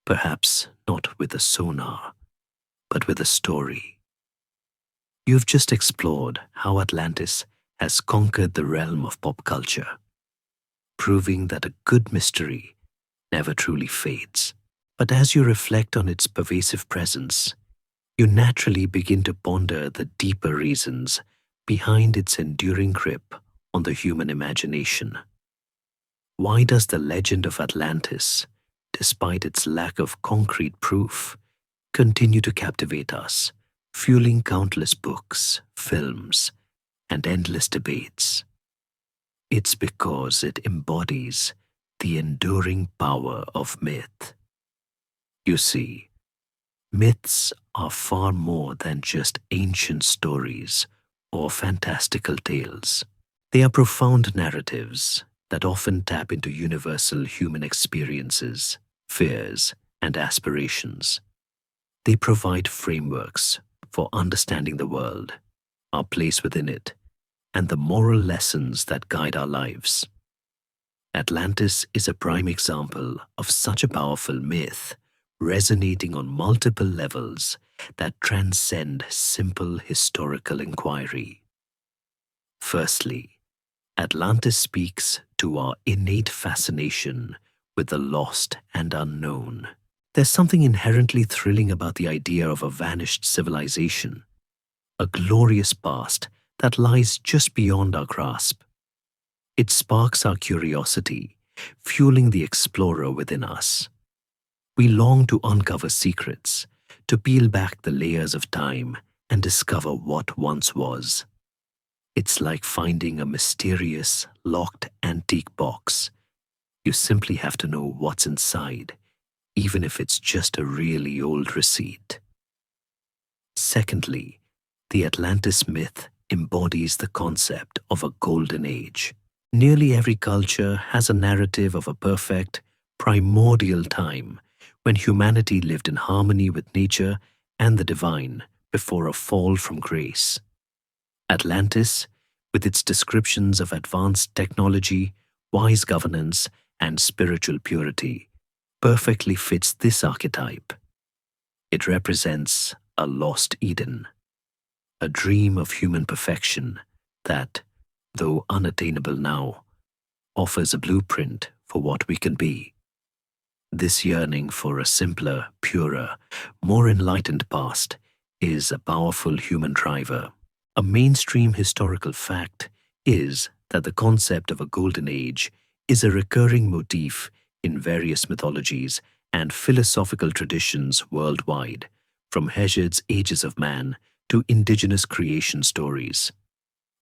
Perhaps not with a sonar, but with a story. You've just explored how Atlantis has conquered the realm of pop culture, proving that a good mystery never truly fades. But as you reflect on its pervasive presence, you naturally begin to ponder the deeper reasons behind its enduring grip on the human imagination. Why does the legend of Atlantis, despite its lack of concrete proof, continue to captivate us, fueling countless books, films, and endless debates? It's because it embodies the enduring power of myth. You see, myths are far more than just ancient stories or fantastical tales. They are profound narratives that often tap into universal human experiences, fears, and aspirations. They provide frameworks for understanding the world, our place within it, and the moral lessons that guide our lives. Atlantis is a prime example of such a powerful myth, resonating on multiple levels that transcend simple historical inquiry. Firstly, Atlantis speaks to our innate fascination with the lost and unknown. There's something inherently thrilling about the idea of a vanished civilization, a glorious past that lies just beyond our grasp. It sparks our curiosity, fueling the explorer within us. We long to uncover secrets, to peel back the layers of time and discover what once was. It's like finding a mysterious, locked antique box. You simply have to know what's inside, even if it's just a really old receipt. Secondly, the Atlantis myth embodies the concept of a golden age. Nearly every culture has a narrative of a perfect, primordial time when humanity lived in harmony with nature and the divine before a fall from grace. Atlantis, with its descriptions of advanced technology, wise governance, and spiritual purity, perfectly fits this archetype. It represents a lost Eden, a dream of human perfection that, though unattainable now, offers a blueprint for what we can be. This yearning for a simpler, purer, more enlightened past is a powerful human driver. A mainstream historical fact is that the concept of a golden age is a recurring motif in various mythologies and philosophical traditions worldwide, from Hesiod's Ages of Man to indigenous creation stories.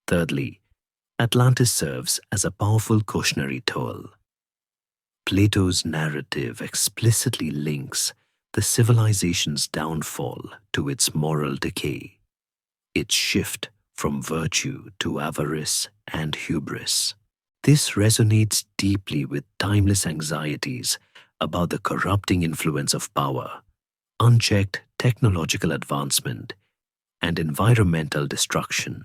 Thirdly, Atlantis serves as a powerful cautionary tale. Plato's narrative explicitly links the civilization's downfall to its moral decay, its shift from virtue to avarice and hubris. This resonates deeply with timeless anxieties about the corrupting influence of power, unchecked technological advancement, and environmental destruction.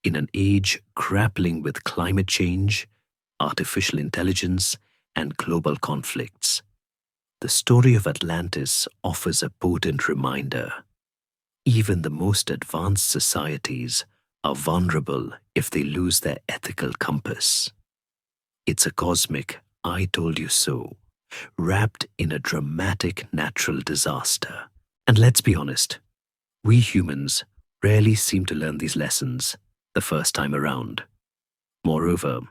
In an age grappling with climate change, artificial intelligence, and global conflicts, the story of Atlantis offers a potent reminder. Even the most advanced societies are vulnerable if they lose their ethical compass. It's a cosmic "I told you so," wrapped in a dramatic natural disaster. And let's be honest, we humans rarely seem to learn these lessons the first time around. Moreover,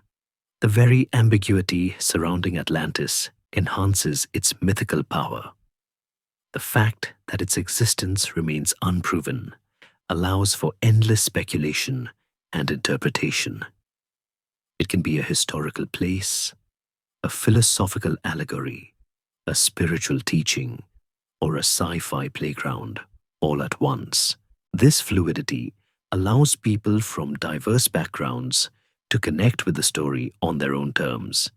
the very ambiguity surrounding Atlantis enhances its mythical power. The fact that its existence remains unproven allows for endless speculation and interpretation. It can be a historical place, a philosophical allegory, a spiritual teaching, or a sci-fi playground, all at once. This fluidity allows people from diverse backgrounds to connect with the story on their own terms,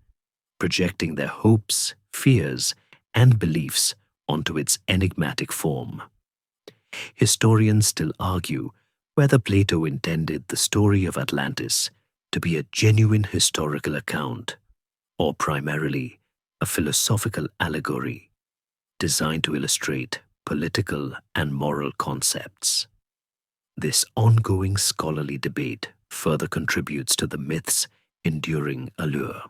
projecting their hopes, fears, and beliefs onto its enigmatic form. Historians still argue whether Plato intended the story of Atlantis to be a genuine historical account or primarily a philosophical allegory designed to illustrate political and moral concepts. This ongoing scholarly debate further contributes to the myth's enduring allure.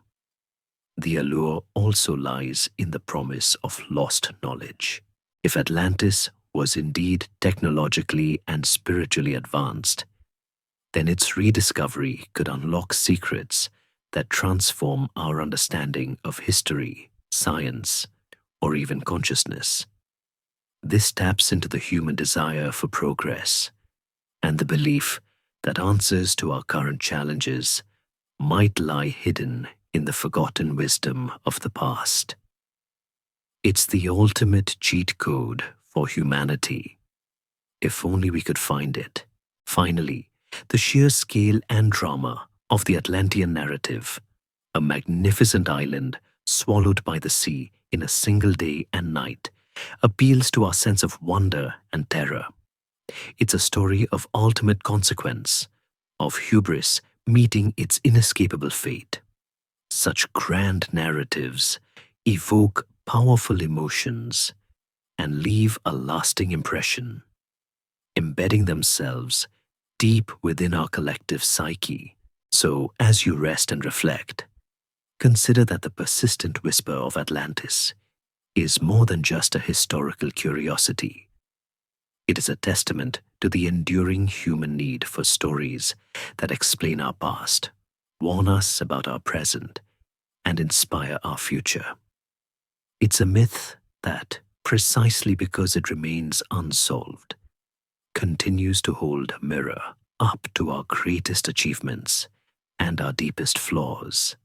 The allure also lies in the promise of lost knowledge. If Atlantis was indeed technologically and spiritually advanced, then its rediscovery could unlock secrets that transform our understanding of history, science, or even consciousness. This taps into the human desire for progress and the belief that answers to our current challenges might lie hidden in the forgotten wisdom of the past. It's the ultimate cheat code for humanity. If only we could find it. Finally, the sheer scale and drama of the Atlantean narrative, a magnificent island swallowed by the sea in a single day and night, appeals to our sense of wonder and terror. It's a story of ultimate consequence, of hubris meeting its inescapable fate. Such grand narratives evoke powerful emotions and leave a lasting impression, embedding themselves deep within our collective psyche. So, as you rest and reflect, consider that the persistent whisper of Atlantis is more than just a historical curiosity. It is a testament to the enduring human need for stories that explain our past, warn us about our present, and inspire our future. It's a myth that, precisely because it remains unsolved, continues to hold a mirror up to our greatest achievements and our deepest flaws,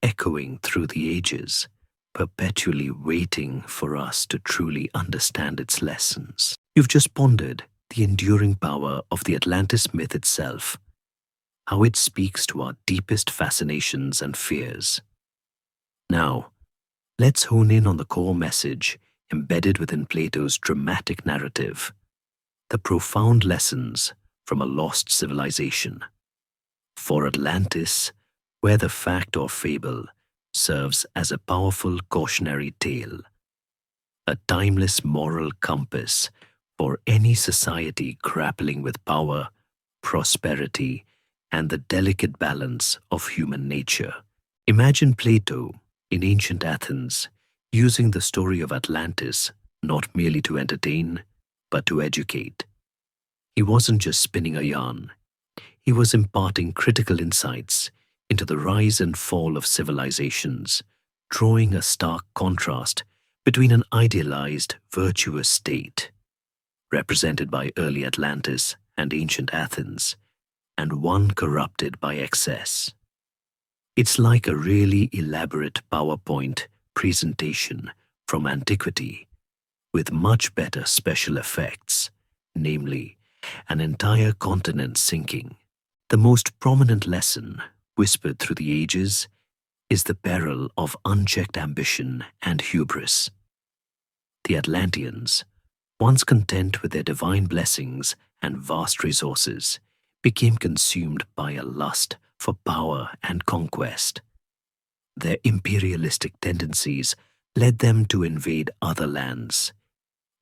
echoing through the ages, perpetually waiting for us to truly understand its lessons. You've just pondered the enduring power of the Atlantis myth itself, how it speaks to our deepest fascinations and fears. Now, let's hone in on the core message embedded within Plato's dramatic narrative, the profound lessons from a lost civilization. For Atlantis, whether fact or fable, serves as a powerful cautionary tale, a timeless moral compass for any society grappling with power, prosperity, and the delicate balance of human nature. Imagine Plato in ancient Athens using the story of Atlantis not merely to entertain, but to educate. He wasn't just spinning a yarn. He was imparting critical insights into the rise and fall of civilizations, drawing a stark contrast between an idealized, virtuous state, represented by early Atlantis and ancient Athens, and one corrupted by excess. It's like a really elaborate PowerPoint presentation from antiquity with much better special effects, namely, an entire continent sinking. The most prominent lesson, whispered through the ages, is the peril of unchecked ambition and hubris. The Atlanteans, once content with their divine blessings and vast resources, became consumed by a lust for power and conquest. Their imperialistic tendencies led them to invade other lands,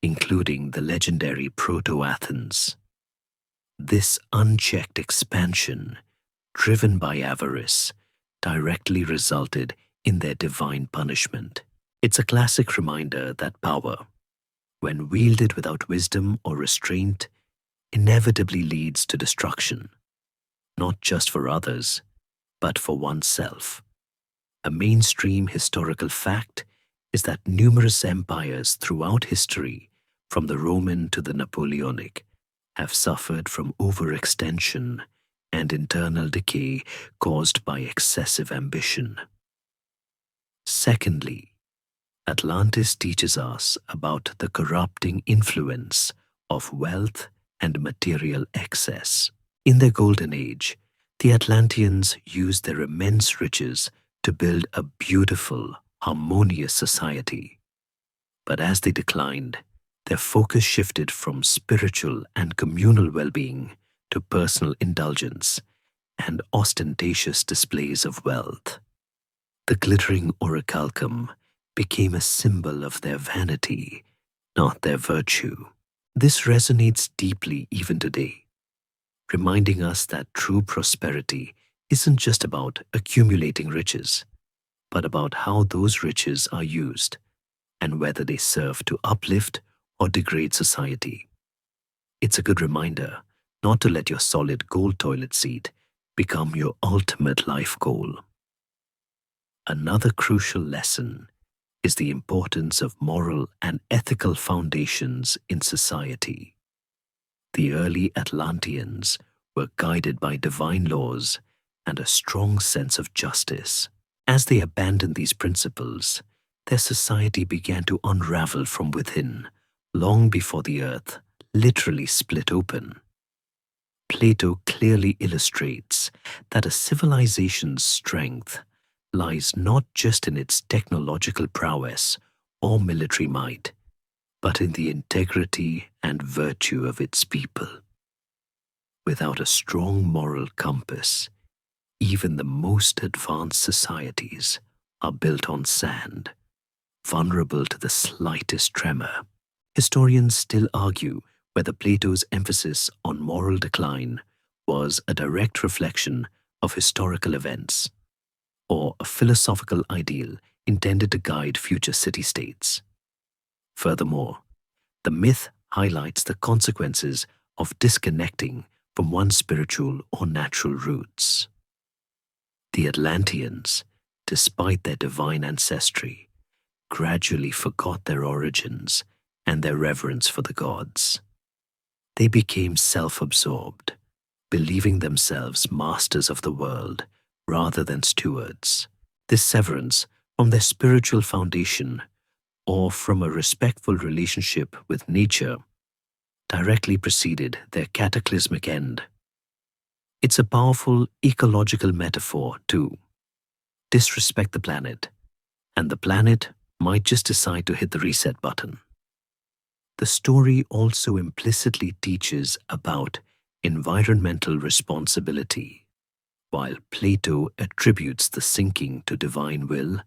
including the legendary Proto-Athens. This unchecked expansion, driven by avarice, directly resulted in their divine punishment. It's a classic reminder that power, when wielded without wisdom or restraint, inevitably leads to destruction, not just for others, but for oneself. A mainstream historical fact is that numerous empires throughout history, from the Roman to the Napoleonic, have suffered from overextension and internal decay caused by excessive ambition. Secondly, Atlantis teaches us about the corrupting influence of wealth and material excess. In their golden age, the Atlanteans used their immense riches to build a beautiful, harmonious society. But as they declined, their focus shifted from spiritual and communal well-being to personal indulgence and ostentatious displays of wealth. The glittering orichalcum became a symbol of their vanity, not their virtue. This resonates deeply even today, reminding us that true prosperity isn't just about accumulating riches, but about how those riches are used and whether they serve to uplift or degrade society. It's a good reminder not to let your solid gold toilet seat become your ultimate life goal. Another crucial lesson is the importance of moral and ethical foundations in society. The early Atlanteans were guided by divine laws and a strong sense of justice. As they abandoned these principles, their society began to unravel from within, long before the earth literally split open. Plato clearly illustrates that a civilization's strength lies not just in its technological prowess or military might, but in the integrity and virtue of its people. Without a strong moral compass, even the most advanced societies are built on sand, vulnerable to the slightest tremor. Historians still argue whether Plato's emphasis on moral decline was a direct reflection of historical events or a philosophical ideal intended to guide future city-states. Furthermore, the myth highlights the consequences of disconnecting from one's spiritual or natural roots. The Atlanteans, despite their divine ancestry, gradually forgot their origins and their reverence for the gods. They became self-absorbed, believing themselves masters of the world rather than stewards. This severance from their spiritual foundation or from a respectful relationship with nature directly preceded their cataclysmic end. It's a powerful ecological metaphor to disrespect the planet, and the planet might just decide to hit the reset button. The story also implicitly teaches about environmental responsibility. While Plato attributes the sinking to divine will,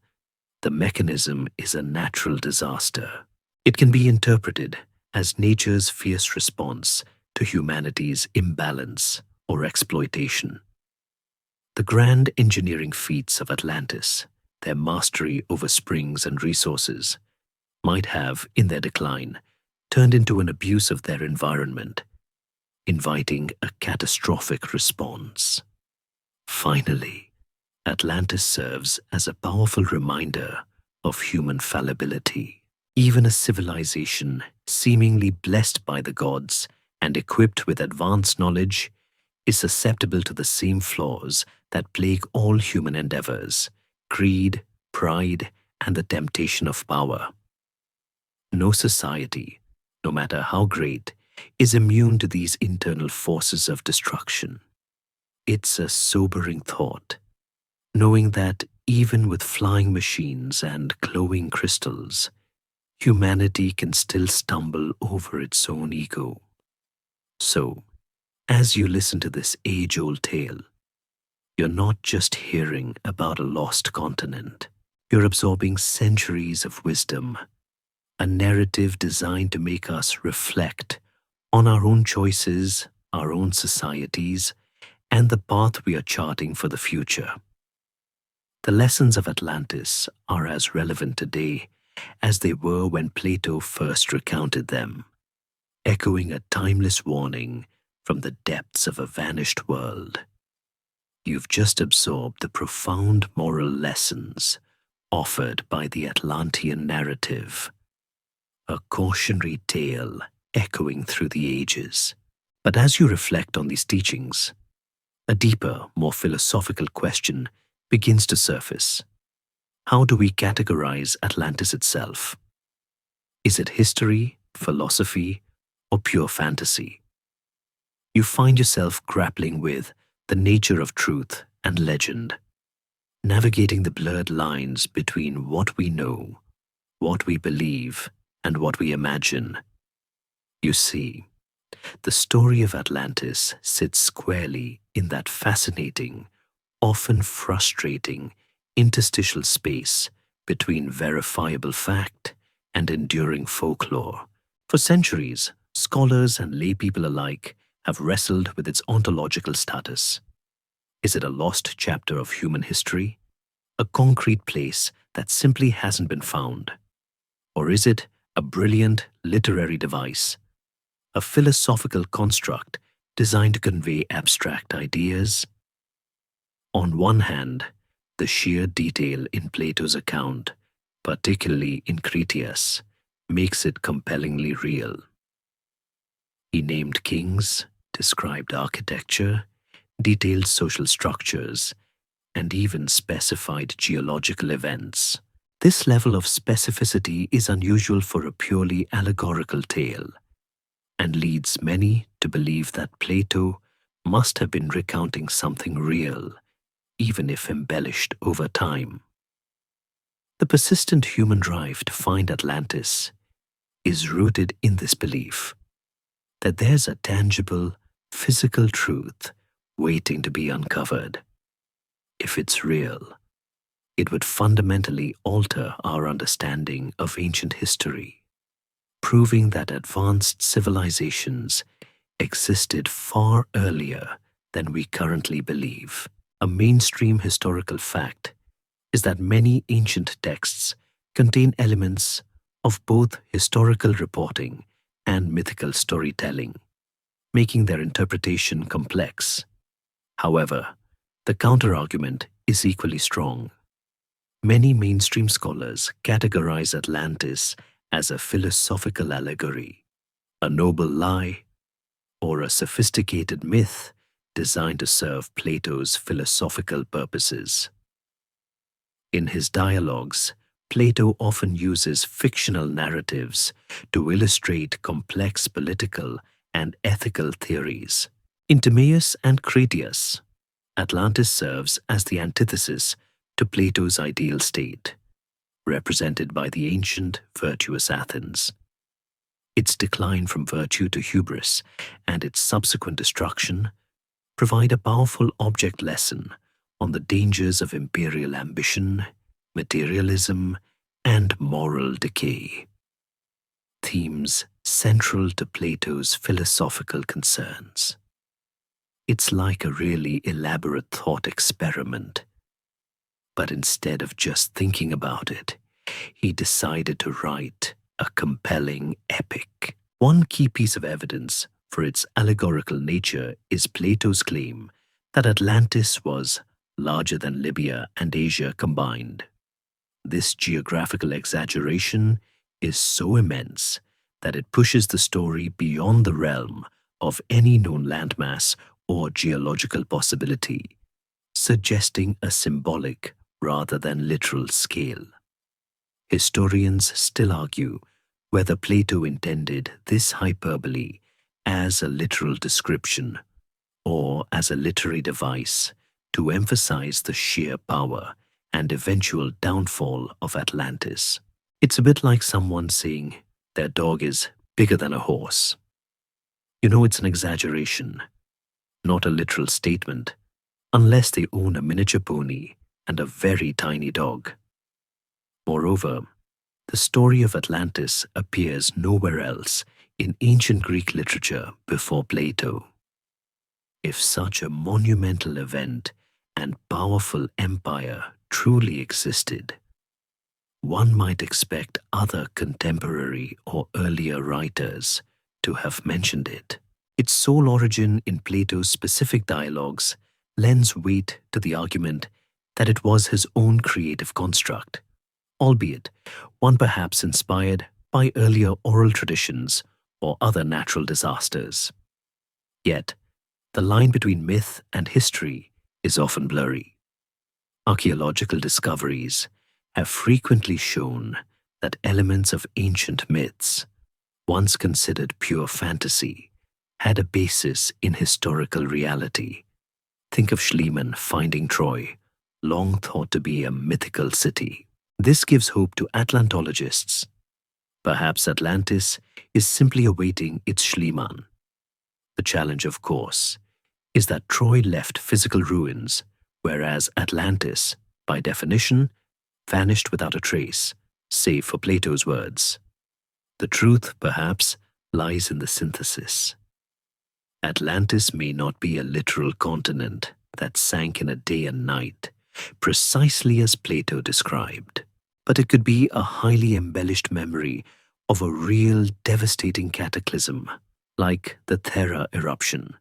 the mechanism is a natural disaster. It can be interpreted as nature's fierce response to humanity's imbalance or exploitation. The grand engineering feats of Atlantis, their mastery over springs and resources, might have, in their decline, turned into an abuse of their environment, inviting a catastrophic response. Finally, Atlantis serves as a powerful reminder of human fallibility. Even a civilization seemingly blessed by the gods and equipped with advanced knowledge is susceptible to the same flaws that plague all human endeavors: greed, pride, and the temptation of power. No society, no matter how great, is immune to these internal forces of destruction. It's a sobering thought, knowing that even with flying machines and glowing crystals, humanity can still stumble over its own ego. So, as you listen to this age-old tale, you're not just hearing about a lost continent. You're absorbing centuries of wisdom, a narrative designed to make us reflect on our own choices, our own societies, and the path we are charting for the future. The lessons of Atlantis are as relevant today as they were when Plato first recounted them, echoing a timeless warning from the depths of a vanished world. You've just absorbed the profound moral lessons offered by the Atlantean narrative, a cautionary tale echoing through the ages. But as you reflect on these teachings, a deeper, more philosophical question begins to surface. How do we categorize Atlantis itself? Is it history, philosophy, or pure fantasy? You find yourself grappling with the nature of truth and legend, navigating the blurred lines between what we know, what we believe, and what we imagine. You see, the story of Atlantis sits squarely in that fascinating, often frustrating, interstitial space between verifiable fact and enduring folklore. For centuries, scholars and laypeople alike have wrestled with its ontological status. Is it a lost chapter of human history? A concrete place that simply hasn't been found? Or is it a brilliant literary device, a philosophical construct designed to convey abstract ideas? On one hand, the sheer detail in Plato's account, particularly in Critias, makes it compellingly real. He named kings, described architecture, detailed social structures, and even specified geological events. This level of specificity is unusual for a purely allegorical tale, and leads many to believe that Plato must have been recounting something real, even if embellished over time. The persistent human drive to find Atlantis is rooted in this belief that there's a tangible, physical truth waiting to be uncovered. If it's real, it would fundamentally alter our understanding of ancient history, proving that advanced civilizations existed far earlier than we currently believe. A mainstream historical fact is that many ancient texts contain elements of both historical reporting and mythical storytelling, making their interpretation complex. However, the counterargument is equally strong. Many mainstream scholars categorize Atlantis as a philosophical allegory, a noble lie, or a sophisticated myth designed to serve Plato's philosophical purposes. In his dialogues, Plato often uses fictional narratives to illustrate complex political and ethical theories. In Timaeus and Critias, Atlantis serves as the antithesis to Plato's ideal state, represented by the ancient, virtuous Athens. Its decline from virtue to hubris and its subsequent destruction provide a powerful object lesson on the dangers of imperial ambition, materialism, and moral decay. Themes central to Plato's philosophical concerns. It's like a really elaborate thought experiment. But instead of just thinking about it, he decided to write a compelling epic. One key piece of evidence for its allegorical nature is Plato's claim that Atlantis was larger than Libya and Asia combined. This geographical exaggeration is so immense that it pushes the story beyond the realm of any known landmass or geological possibility, suggesting a symbolic rather than literal scale. Historians still argue whether Plato intended this hyperbole as a literal description or as a literary device to emphasize the sheer power and eventual downfall of Atlantis. It's a bit like someone saying their dog is bigger than a horse. You know it's an exaggeration, not a literal statement, unless they own a miniature pony and a very tiny dog. Moreover, the story of Atlantis appears nowhere else in ancient Greek literature before Plato. If such a monumental event and powerful empire truly existed, one might expect other contemporary or earlier writers to have mentioned it. Its sole origin in Plato's specific dialogues lends weight to the argument that it was his own creative construct, albeit one perhaps inspired by earlier oral traditions or other natural disasters. Yet, the line between myth and history is often blurry. Archaeological discoveries have frequently shown that elements of ancient myths, once considered pure fantasy, had a basis in historical reality. Think of Schliemann finding Troy, long thought to be a mythical city. This gives hope to Atlantologists. Perhaps Atlantis is simply awaiting its Schliemann. The challenge, of course, is that Troy left physical ruins, whereas Atlantis, by definition, vanished without a trace, save for Plato's words. The truth, perhaps, lies in the synthesis. Atlantis may not be a literal continent that sank in a day and night, precisely as Plato described, but it could be a highly embellished memory of a real devastating cataclysm, like the Thera eruption,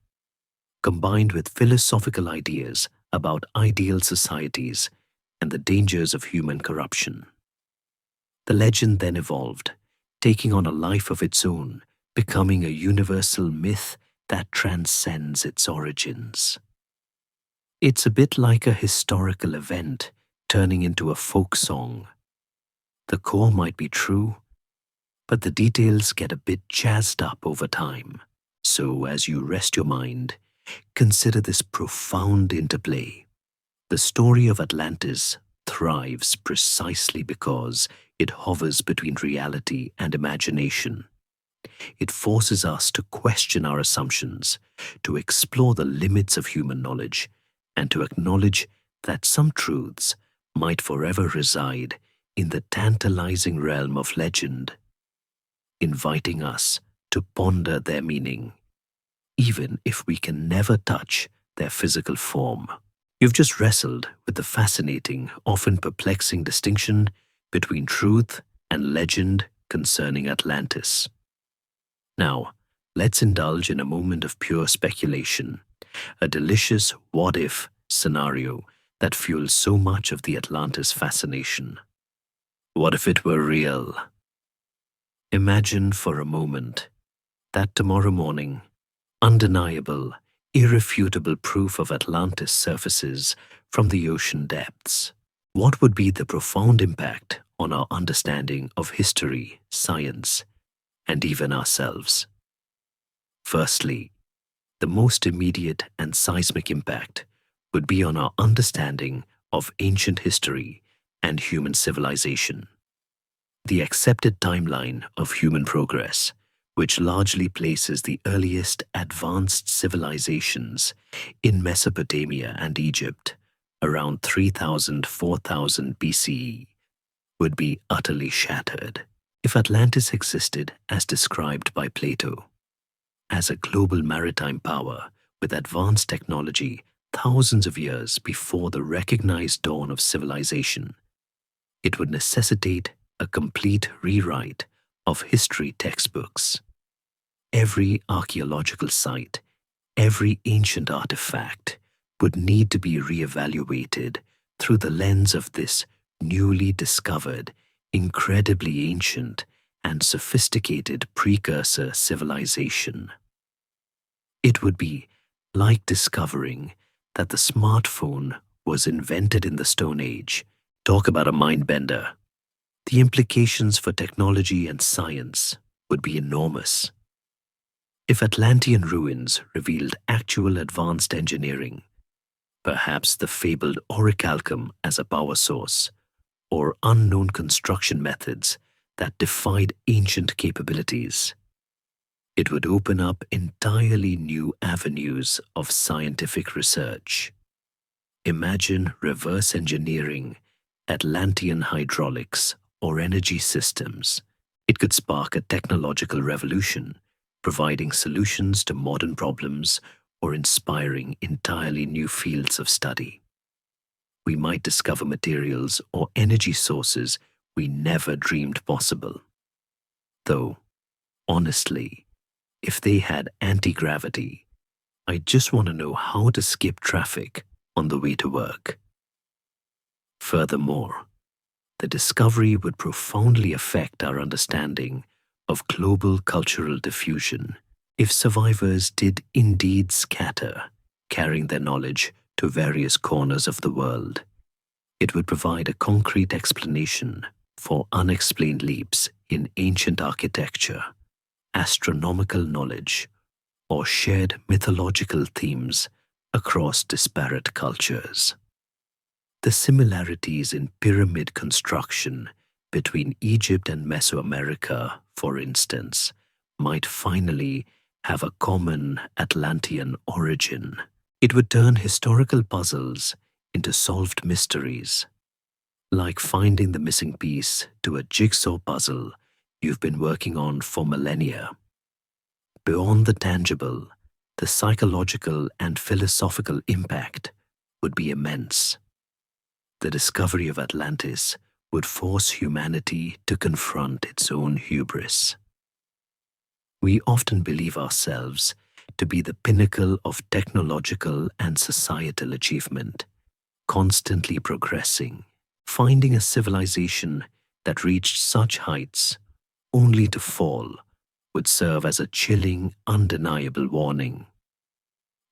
combined with philosophical ideas about ideal societies and the dangers of human corruption. The legend then evolved, taking on a life of its own, becoming a universal myth that transcends its origins. It's a bit like a historical event turning into a folk song. The core might be true, but the details get a bit jazzed up over time. So as you rest your mind, consider this profound interplay. The story of Atlantis thrives precisely because it hovers between reality and imagination. It forces us to question our assumptions, to explore the limits of human knowledge, and to acknowledge that some truths might forever reside in the tantalizing realm of legend, inviting us to ponder their meaning, even if we can never touch their physical form. You've just wrestled with the fascinating, often perplexing distinction between truth and legend concerning Atlantis. Now, let's indulge in a moment of pure speculation, a delicious what-if scenario that fuels so much of the Atlantis fascination. What if it were real? Imagine for a moment that tomorrow morning, undeniable, irrefutable proof of Atlantis surfaces from the ocean depths. What would be the profound impact on our understanding of history, science, and even ourselves? Firstly, the most immediate and seismic impact would be on our understanding of ancient history and human civilization. The accepted timeline of human progress, which largely places the earliest advanced civilizations in Mesopotamia and Egypt around 3000–4000 BCE, would be utterly shattered if Atlantis existed as described by Plato, as a global maritime power with advanced technology thousands of years before the recognized dawn of civilization. It would necessitate a complete rewrite of history textbooks. Every archaeological site, every ancient artifact would need to be reevaluated through the lens of this newly discovered, incredibly ancient and sophisticated precursor civilization. It would be Like discovering that the smartphone was invented in the Stone Age. Talk about a mind bender. The implications for technology and science would be enormous. If Atlantean ruins revealed actual advanced engineering, perhaps the fabled orichalcum as a power source, or unknown construction methods that defied ancient capabilities, it would open up entirely new avenues of scientific research. Imagine reverse engineering Atlantean hydraulics or energy systems. It could spark a technological revolution, providing solutions to modern problems or inspiring entirely new fields of study. We might discover materials or energy sources we never dreamed possible. Though, honestly, if they had anti-gravity, I just want to know how to skip traffic on the way to work. Furthermore, the discovery would profoundly affect our understanding of global cultural diffusion if survivors did indeed scatter, carrying their knowledge to various corners of the world. It would provide a concrete explanation for unexplained leaps in ancient architecture, astronomical knowledge, or shared mythological themes across disparate cultures. The similarities in pyramid construction between Egypt and Mesoamerica, for instance, might finally have a common Atlantean origin. It would turn historical puzzles into solved mysteries, like finding the missing piece to a jigsaw puzzle you've been working on for millennia. Beyond the tangible, the psychological and philosophical impact would be immense. The discovery of Atlantis would force humanity to confront its own hubris. We often believe ourselves to be the pinnacle of technological and societal achievement, constantly progressing. Finding a civilization that reached such heights only to fall would serve as a chilling, undeniable warning.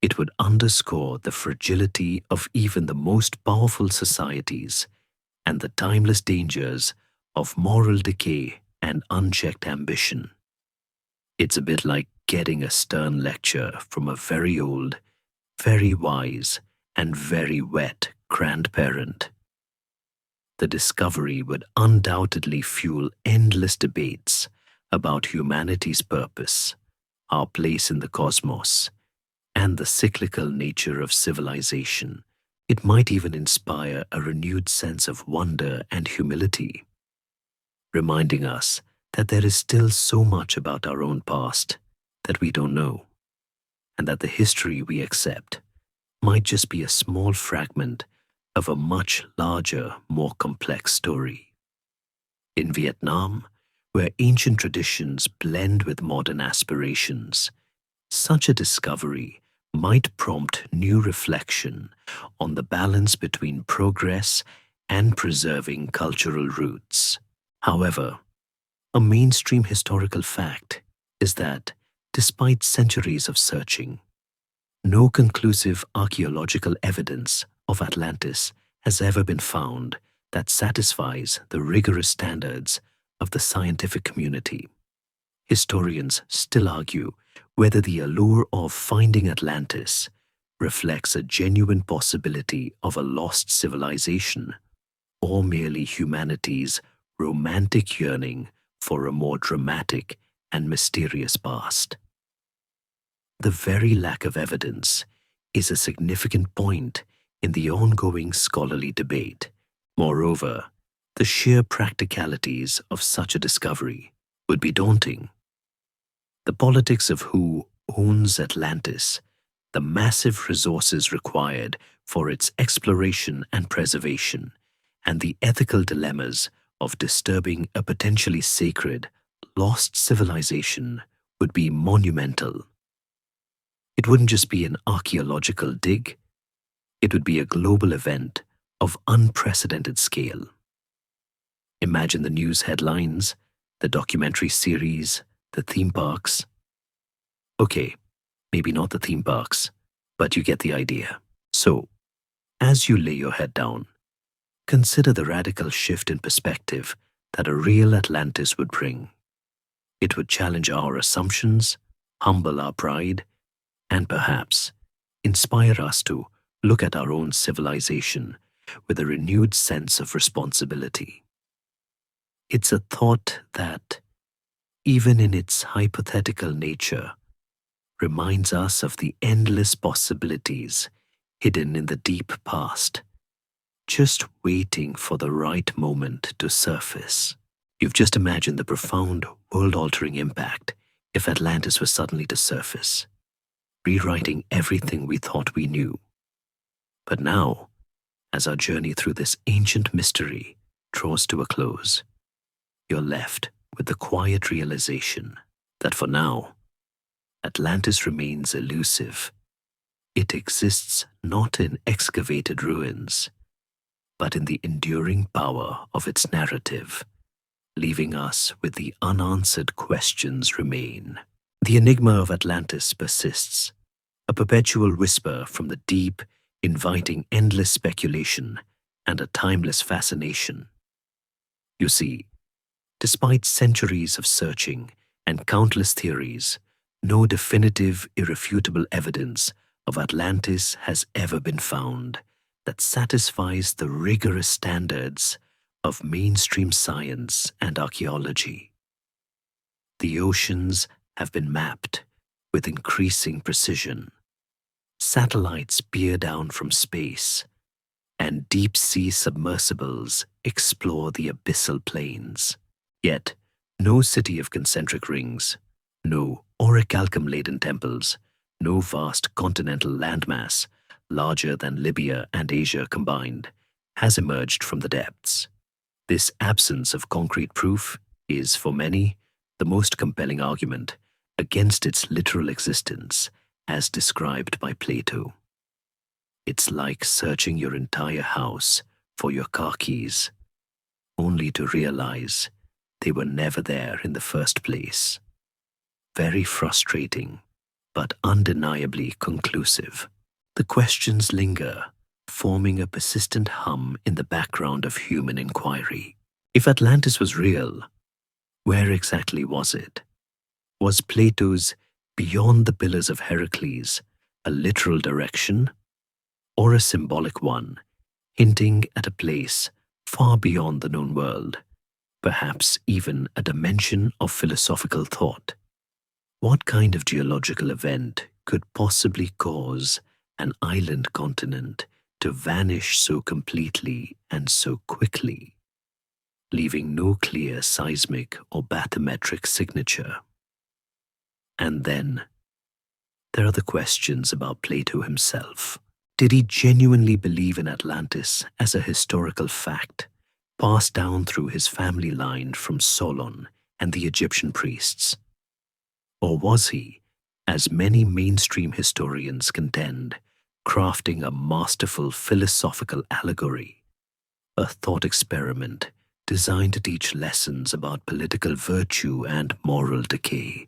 It would underscore the fragility of even the most powerful societies and the timeless dangers of moral decay and unchecked ambition. It's a bit like getting a stern lecture from a very old, very wise, and very wet grandparent. The discovery would undoubtedly fuel endless debates about humanity's purpose, our place in the cosmos, and the cyclical nature of civilization. It might even inspire a renewed sense of wonder and humility, reminding us that there is still so much about our own past that we don't know, and that the history we accept might just be a small fragment of a much larger, more complex story. In Vietnam, where ancient traditions blend with modern aspirations, such a discovery might prompt new reflection on the balance between progress and preserving cultural roots. However, a mainstream historical fact is that, despite centuries of searching, no conclusive archaeological evidence of Atlantis has ever been found that satisfies the rigorous standards of the scientific community. Historians still argue whether the allure of finding Atlantis reflects a genuine possibility of a lost civilization or merely humanity's romantic yearning for a more dramatic and mysterious past. The very lack of evidence is a significant point in the ongoing scholarly debate. Moreover, the sheer practicalities of such a discovery would be daunting. The politics of who owns Atlantis, the massive resources required for its exploration and preservation, and the ethical dilemmas of disturbing a potentially sacred, lost civilization would be monumental. It wouldn't just be an archaeological dig, it would be a global event of unprecedented scale. Imagine the news headlines, the documentary series, the theme parks. Okay, maybe not the theme parks, but you get the idea. So, as you lay your head down, consider the radical shift in perspective that a real Atlantis would bring. It would challenge our assumptions, humble our pride, and perhaps inspire us to look at our own civilization with a renewed sense of responsibility. It's a thought that, even in its hypothetical nature, reminds us of the endless possibilities hidden in the deep past, just waiting for the right moment to surface. You've just imagined the profound, world-altering impact if Atlantis was suddenly to surface, rewriting everything we thought we knew. But now, as our journey through this ancient mystery draws to a close, you're left with the quiet realization that for now, Atlantis remains elusive. It exists not in excavated ruins, but in the enduring power of its narrative, leaving us with the unanswered questions remain. The enigma of Atlantis persists, a perpetual whisper from the deep, inviting endless speculation and a timeless fascination. You see, despite centuries of searching and countless theories, no definitive, irrefutable evidence of Atlantis has ever been found that satisfies the rigorous standards of mainstream science and archaeology. The oceans have been mapped with increasing precision. Satellites peer down from space, and deep-sea submersibles explore the abyssal plains. Yet, no city of concentric rings, no orichalcum-laden temples, no vast continental landmass, larger than Libya and Asia combined, has emerged from the depths. This absence of concrete proof is, for many, the most compelling argument against its literal existence, as described by Plato. It's like searching your entire house for your car keys, only to realize they were never there in the first place. Very frustrating, but undeniably conclusive. The questions linger, forming a persistent hum in the background of human inquiry. If Atlantis was real, where exactly was it? Was Plato's "beyond the pillars of Heracles" a literal direction, or a symbolic one, hinting at a place far beyond the known world, perhaps even a dimension of philosophical thought? What kind of geological event could possibly cause an island continent to vanish so completely and so quickly, leaving no clear seismic or bathymetric signature? And then, there are the questions about Plato himself. Did he genuinely believe in Atlantis as a historical fact, passed down through his family line from Solon and the Egyptian priests? Or was he, as many mainstream historians contend, crafting a masterful philosophical allegory, a thought experiment designed to teach lessons about political virtue and moral decay,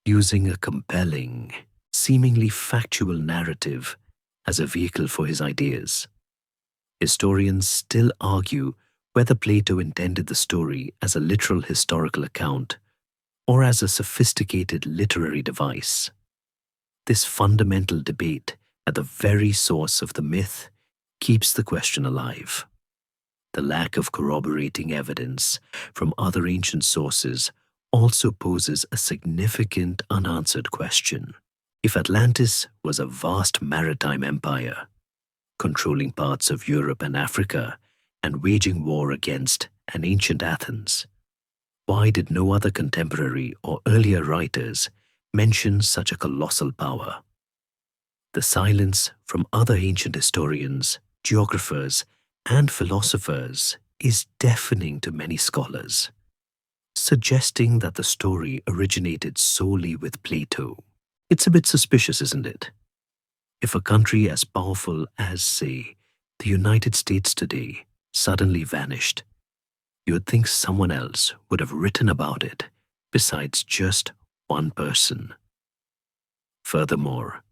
using a compelling, seemingly factual narrative as a vehicle for his ideas? Historians still argue whether Plato intended the story as a literal historical account or as a sophisticated literary device. This fundamental debate at the very source of the myth keeps the question alive. The lack of corroborating evidence from other ancient sources also poses a significant unanswered question. If Atlantis was a vast maritime empire, controlling parts of Europe and Africa and waging war against an ancient Athens, why did no other contemporary or earlier writers mention such a colossal power? The silence from other ancient historians, geographers, and philosophers is deafening to many scholars, suggesting that the story originated solely with Plato. It's a bit suspicious, isn't it? If a country as powerful as, say, the United States today suddenly vanished, you'd think someone else would have written about it besides just one person. Furthermore,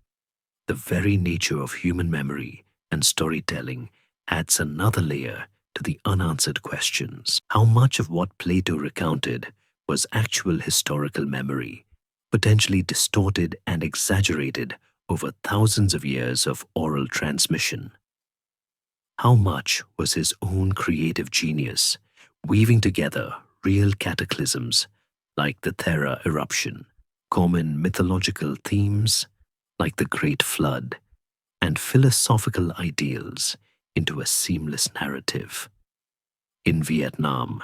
The very nature of human memory and storytelling adds another layer to the unanswered questions. How much of what Plato recounted was actual historical memory, potentially distorted and exaggerated over thousands of years of oral transmission? How much was his own creative genius, weaving together real cataclysms like the Terra eruption, common mythological themes like the Great Flood, and philosophical ideals into a seamless narrative? In Vietnam,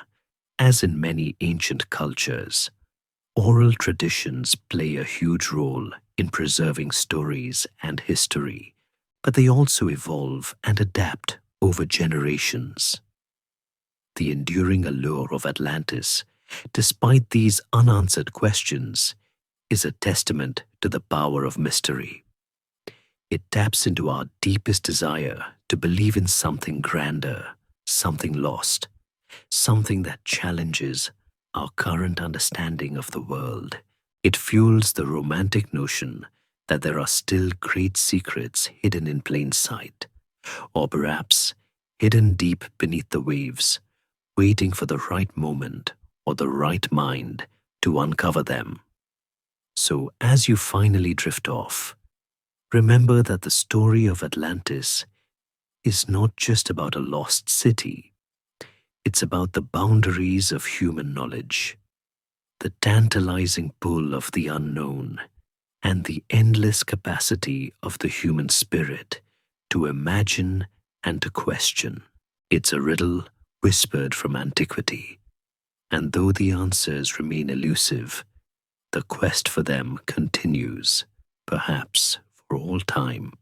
as in many ancient cultures, oral traditions play a huge role in preserving stories and history, but they also evolve and adapt over generations. The enduring allure of Atlantis, despite these unanswered questions, is a testament to the power of mystery. It taps into our deepest desire to believe in something grander, something lost, something that challenges our current understanding of the world. It fuels the romantic notion that there are still great secrets hidden in plain sight, or perhaps hidden deep beneath the waves, waiting for the right moment or the right mind to uncover them. So, as you finally drift off, remember that the story of Atlantis is not just about a lost city. It's about the boundaries of human knowledge, the tantalizing pull of the unknown, and the endless capacity of the human spirit to imagine and to question. It's a riddle whispered from antiquity, and though the answers remain elusive, the quest for them continues, perhaps for all time.